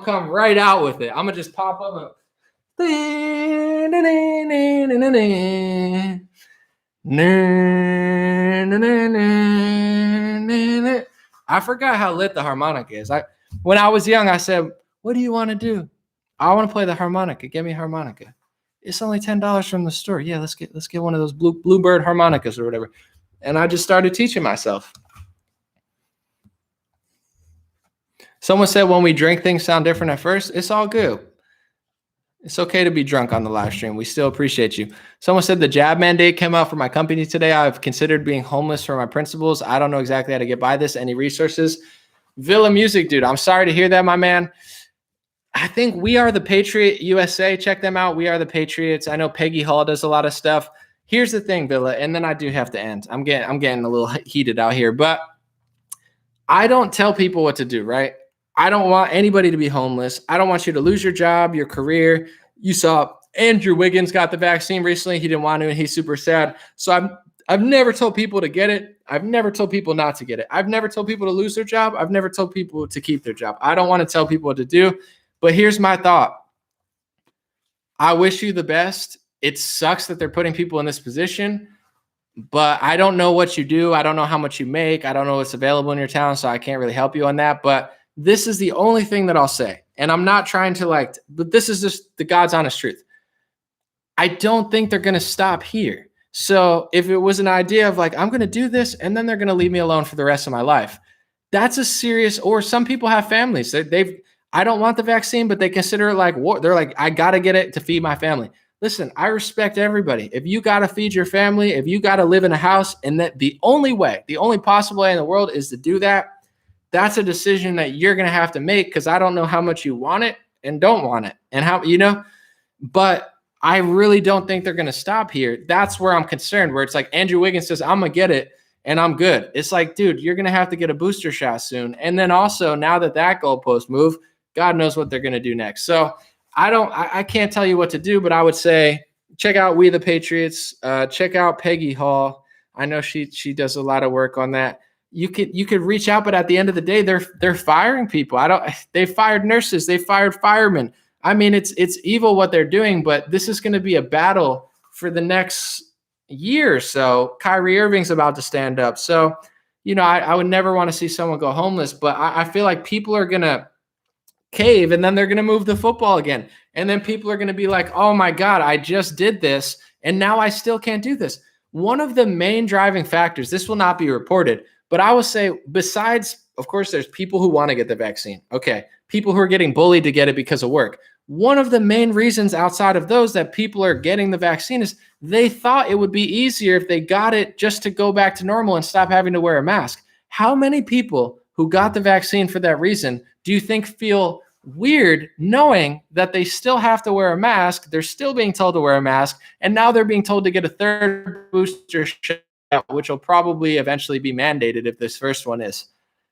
S1: come right out with it. I'm gonna just pop up and I forgot how lit the harmonica is. When I was young, I said, what do you want to do? I want to play the harmonica. Give me a harmonica. It's only $10 from the store. Yeah, let's get one of those Bluebird harmonicas or whatever. And I just started teaching myself. Someone said when we drink, things sound different at first. It's all good. It's okay to be drunk on the live stream. We still appreciate you. Someone said the jab mandate came out for my company today. I've considered being homeless for my principals. I don't know exactly how to get by this. Any resources? Villa Music, dude. I'm sorry to hear that, my man. I think We Are the Patriot USA. Check them out. We Are the Patriots. I know Peggy Hall does a lot of stuff. Here's the thing, Villa, and then I do have to end. I'm getting a little heated out here, but I don't tell people what to do, right? I don't want anybody to be homeless. I don't want you to lose your job, your career. You saw Andrew Wiggins got the vaccine recently. He didn't want to, and he's super sad. So I've never told people to get it. I've never told people not to get it. I've never told people to lose their job. I've never told people to keep their job. I don't want to tell people what to do, but here's my thought. I wish you the best. It sucks that they're putting people in this position, but I don't know what you do. I don't know how much you make. I don't know what's available in your town, so I can't really help you on that. But this is the only thing that I'll say. And I'm not trying to but this is just the God's honest truth. I don't think they're going to stop here. So if it was an idea of I'm going to do this and then they're going to leave me alone for the rest of my life, that's a serious, or some people have families. I don't want the vaccine, but they consider it like war. They're like, I got to get it to feed my family. Listen, I respect everybody. If you got to feed your family, if you got to live in a house, and that the only possible way in the world is to do that, that's a decision that you're going to have to make, because I don't know how much you want it and don't want it and how, but I really don't think they're going to stop here. That's where I'm concerned, where it's like Andrew Wiggins says, I'm going to get it and I'm good. It's like, dude, you're going to have to get a booster shot soon. And then also now that goalpost move, God knows what they're going to do next. So I can't tell you what to do, but I would say check out We the Patriots. Check out Peggy Hall. I know she does a lot of work on that. You could reach out, but at the end of the day, they're firing people. They fired nurses, they fired firemen. I mean, it's evil what they're doing, but this is going to be a battle for the next year or so. Kyrie Irving's about to stand up. So, I would never want to see someone go homeless, but I feel like people are going to cave, and then they're going to move the football again. And then people are going to be like, oh my God, I just did this, and now I still can't do this. One of the main driving factors, this will not be reported, but I will say, besides, of course, there's people who want to get the vaccine. Okay. People who are getting bullied to get it because of work. One of the main reasons outside of those that people are getting the vaccine is they thought it would be easier if they got it just to go back to normal and stop having to wear a mask. How many people who got the vaccine for that reason do you think feel weird knowing that they still have to wear a mask? They're still being told to wear a mask, and now they're being told to get a third booster shot, which will probably eventually be mandated if this first one is.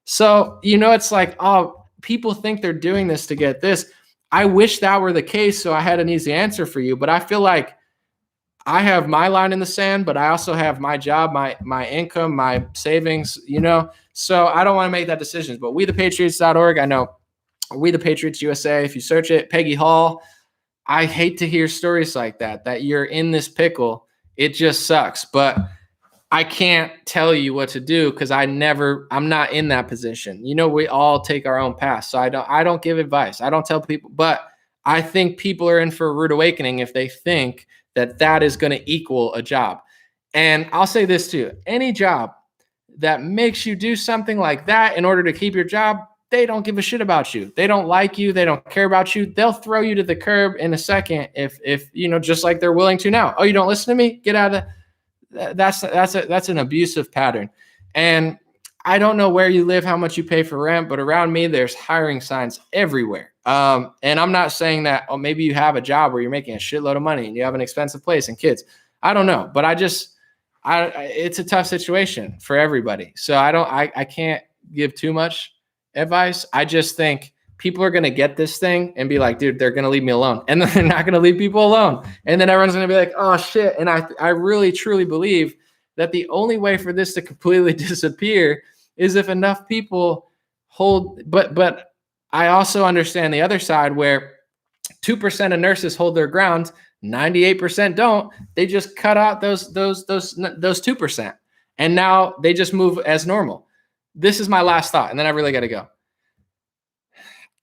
S1: So, it's like, oh, people think they're doing this to get this. I wish that were the case, so I had an easy answer for you, but I feel like I have my line in the sand, but I also have my job, my income, my savings, so I don't want to make that decision. But wethepatriots.org, I know We the Patriots USA, if you search it, Peggy Hall, I hate to hear stories like that you're in this pickle. It just sucks. But I can't tell you what to do because I'm not in that position. We all take our own path. So I don't give advice. I don't tell people, but I think people are in for a rude awakening if they think that is going to equal a job. And I'll say this too, any job that makes you do something like that in order to keep your job, they don't give a shit about you. They don't like you. They don't care about you. They'll throw you to the curb in a second if just like they're willing to now. Oh, you don't listen to me? Get out of that's an abusive pattern. And I don't know where you live, how much you pay for rent, but around me, there's hiring signs everywhere. And I'm not saying that, maybe you have a job where you're making a shitload of money and you have an expensive place and kids. I don't know, but it's a tough situation for everybody. So I can't give too much advice. I just think people are going to get this thing and be like, dude, they're going to leave me alone. And then they're not going to leave people alone. And then everyone's going to be like, oh shit. And I really, truly believe that the only way for this to completely disappear is if enough people hold, but I also understand the other side where 2% of nurses hold their ground, 98% don't. They just cut out those 2%. And now they just move as normal. This is my last thought, and then I really got to go.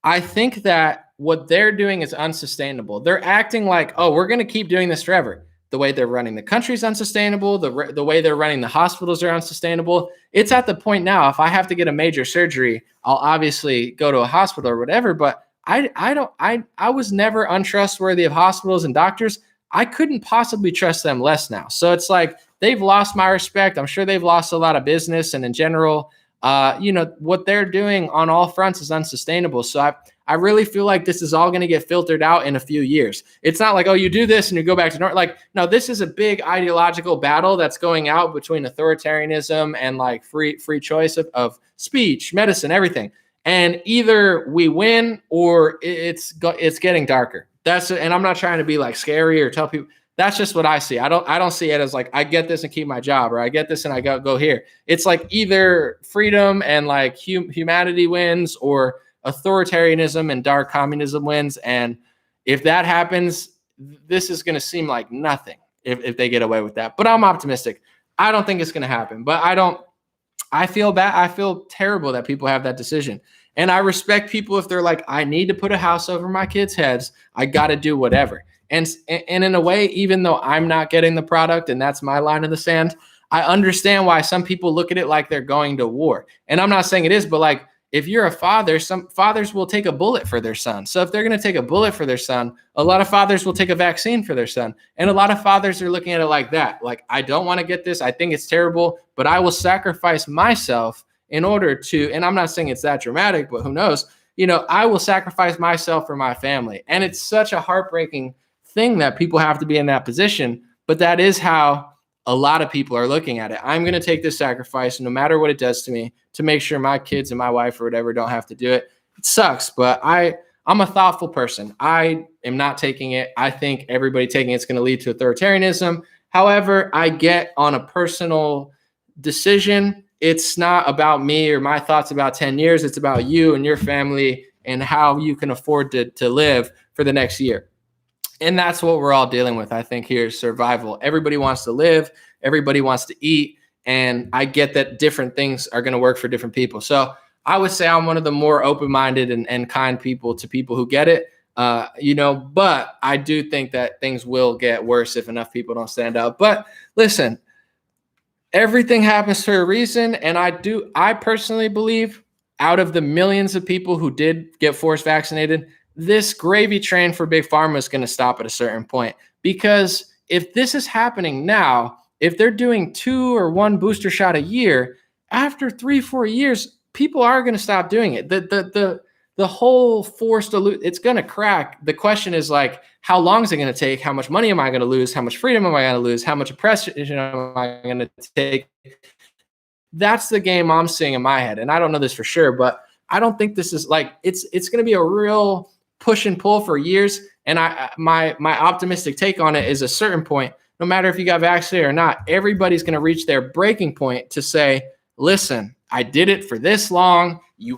S1: I think that what they're doing is unsustainable. They're acting like, oh, we're going to keep doing this forever. The way they're running the country is unsustainable. The way they're running the hospitals are unsustainable. It's at the point now, if I have to get a major surgery, I'll obviously go to a hospital or whatever, but I was never untrustworthy of hospitals and doctors. I couldn't possibly trust them less now. So it's like they've lost my respect. I'm sure they've lost a lot of business, and in general, what they're doing on all fronts is unsustainable. So I really feel like this is all going to get filtered out in a few years. It's not like, oh, you do this and you go back to normal. Like, no, this is a big ideological battle that's going out between authoritarianism and like free choice of speech, medicine, everything. And either we win or it's getting darker. And I'm not trying to be like scary or tell people. That's just what I see. I don't see it as like I get this and keep my job, or I get this and I go here. It's like either freedom and like humanity wins, or authoritarianism and dark communism wins. And if that happens, this is going to seem like nothing if they get away with that. But I'm optimistic. I don't think it's going to happen. But I feel bad. I feel terrible that people have that decision. And I respect people if they're like, I need to put a house over my kids' heads. I got to do whatever. And in a way, even though I'm not getting the product and that's my line in the sand, I understand why some people look at it like they're going to war. And I'm not saying it is, but like if you're a father, some fathers will take a bullet for their son. So if they're going to take a bullet for their son, a lot of fathers will take a vaccine for their son. And a lot of fathers are looking at it like that. Like, I don't want to get this. I think it's terrible, but I will sacrifice myself in order to, and I'm not saying it's that dramatic, but who knows, I will sacrifice myself for my family. And it's such a heartbreaking thing that people have to be in that position, but that is how a lot of people are looking at it. I'm going to take this sacrifice no matter what it does to me to make sure my kids and my wife or whatever don't have to do it. It sucks, but I'm a thoughtful person. I am not taking it. I think everybody taking it's going to lead to authoritarianism. However, I get on a personal decision. It's not about me or my thoughts about 10 years. It's about you and your family and how you can afford to live for the next year. And that's what we're all dealing with, I think, here is survival. Everybody wants to live. Everybody wants to eat. And I get that different things are going to work for different people. So I would say I'm one of the more open-minded and kind people to people who get it, but I do think that things will get worse if enough people don't stand up. But listen, everything happens for a reason. And I personally believe out of the millions of people who did get forced vaccinated, this gravy train for big pharma is going to stop at a certain point. Because if this is happening now, if they're doing 2 or 1 booster shot a year, after 3-4 years, people are going to stop doing it. The whole forced it's going to crack. The question is like, how long is it going to take? How much money am I going to lose? How much freedom am I going to lose? How much oppression am I going to take? That's the game I'm seeing in my head. And I don't know this for sure, but I don't think this is like, it's going to be a real push and pull for years. And my optimistic take on it is a certain point, no matter if you got vaccinated or not, everybody's going to reach their breaking point to say, listen, I did it for this long. You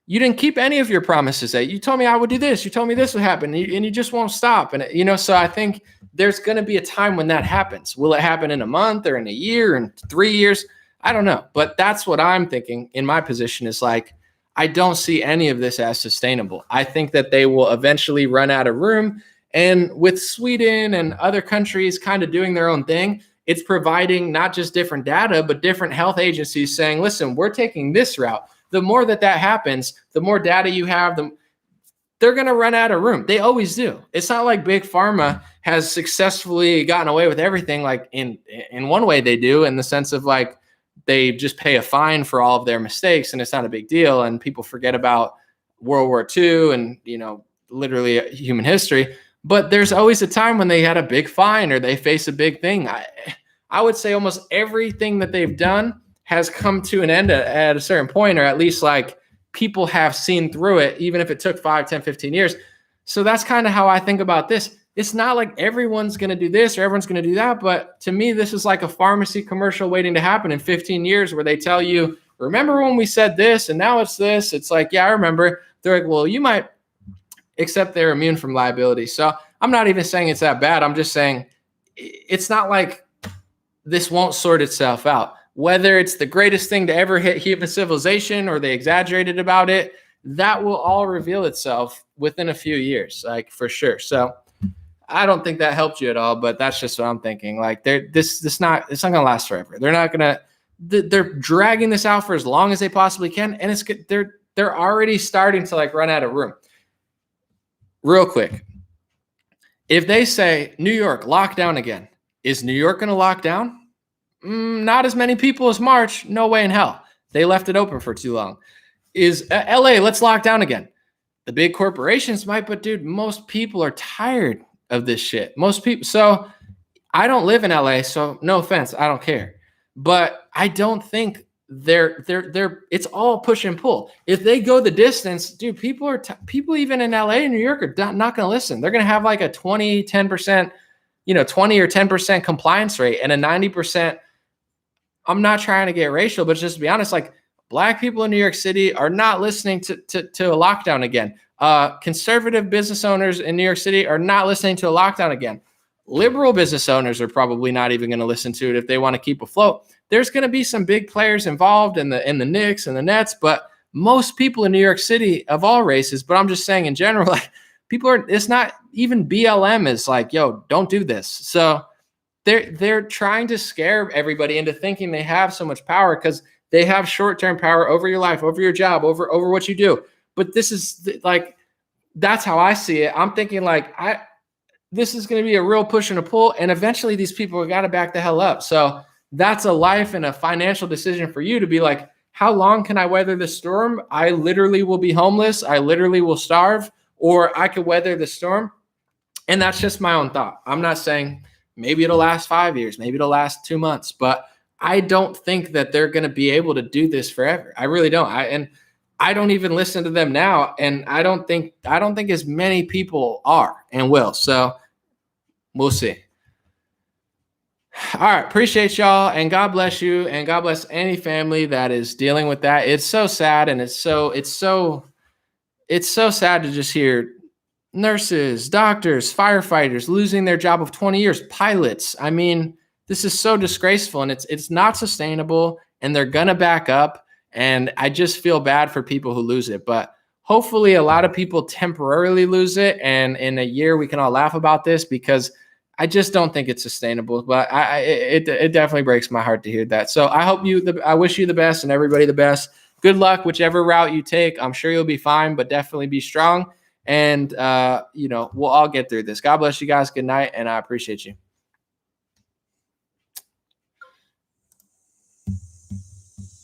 S1: you didn't keep any of your promises. That you told me I would do this. You told me this would happen, and you just won't stop. And, so I think there's going to be a time when that happens. Will it happen in a month or in a year and 3 years? I don't know. But that's what I'm thinking in my position is like, I don't see any of this as sustainable. I think that they will eventually run out of room. And with Sweden and other countries kind of doing their own thing, it's providing not just different data, but different health agencies saying, listen, we're taking this route. The more that happens, the more data you have, they're going to run out of room. They always do. It's not like big pharma has successfully gotten away with everything. Like in one way they do, in the sense of like, they just pay a fine for all of their mistakes and it's not a big deal. And people forget about World War II and, literally human history. But there's always a time when they had a big fine or they face a big thing. I would say almost everything that they've done has come to an end at a certain point, or at least like people have seen through it, even if it took 5, 10, 15 years. So that's kind of how I think about this. It's not like everyone's going to do this or everyone's going to do that. But to me, this is like a pharmacy commercial waiting to happen in 15 years where they tell you, remember when we said this and now it's this? It's like, yeah, I remember. They're like, well, you might, except they're immune from liability. So I'm not even saying it's that bad. I'm just saying it's not like this won't sort itself out. Whether it's the greatest thing to ever hit human civilization or they exaggerated about it, that will all reveal itself within a few years, like for sure. So I don't think that helped you at all, but that's just what I'm thinking. Like it's not going to last forever. They're dragging this out for as long as they possibly can. And they're already starting to like run out of room. Real quick. If they say New York lockdown again, is New York going to lock down? Not as many people as March. No way in hell. They left it open for too long. Is LA, let's lock down again. The big corporations might, but dude, most people are tired of this shit. Most people. So I don't live in LA, so no offense, I don't care. But I don't think it's all push and pull. If they go the distance, dude, people even in LA and New York are not going to listen. They're going to have like a 20 or 10% compliance rate and a 90%. I'm not trying to get racial, but just to be honest, like Black people in New York City are not listening to a lockdown again. Conservative business owners in New York City are not listening to a lockdown again. Liberal business owners are probably not even going to listen to it if they want to keep afloat. There's going to be some big players involved in the Knicks and the Nets, but most people in New York City of all races, but I'm just saying in general, like it's not even BLM is like, yo, don't do this. So they're trying to scare everybody into thinking they have so much power because they have short-term power over your life, over your job, over what you do. But this is like, that's how I see it. I'm thinking like, this is going to be a real push and a pull. And eventually these people have got to back the hell up. So that's a life and a financial decision for you to be like, how long can I weather the storm? I literally will be homeless. I literally will starve, or I could weather the storm. And that's just my own thought. I'm not saying maybe it'll last 5 years, maybe it'll last 2 months, but I don't think that they're going to be able to do this forever. I really don't. I don't even listen to them now. And I don't think as many people are and will. So we'll see. All right. Appreciate y'all, and God bless you, and God bless any family that is dealing with that. It's so sad. And it's so sad to just hear nurses, doctors, firefighters losing their job of 20 years, pilots. I mean, this is so disgraceful, and it's not sustainable, and they're going to back up. And I just feel bad for people who lose it, but hopefully a lot of people temporarily lose it. And in a year we can all laugh about this, because I just don't think it's sustainable, but it definitely breaks my heart to hear that. So I wish you the best and everybody the best. Good luck, whichever route you take. I'm sure you'll be fine, but definitely be strong. And, we'll all get through this. God bless you guys. Good night. And I appreciate you.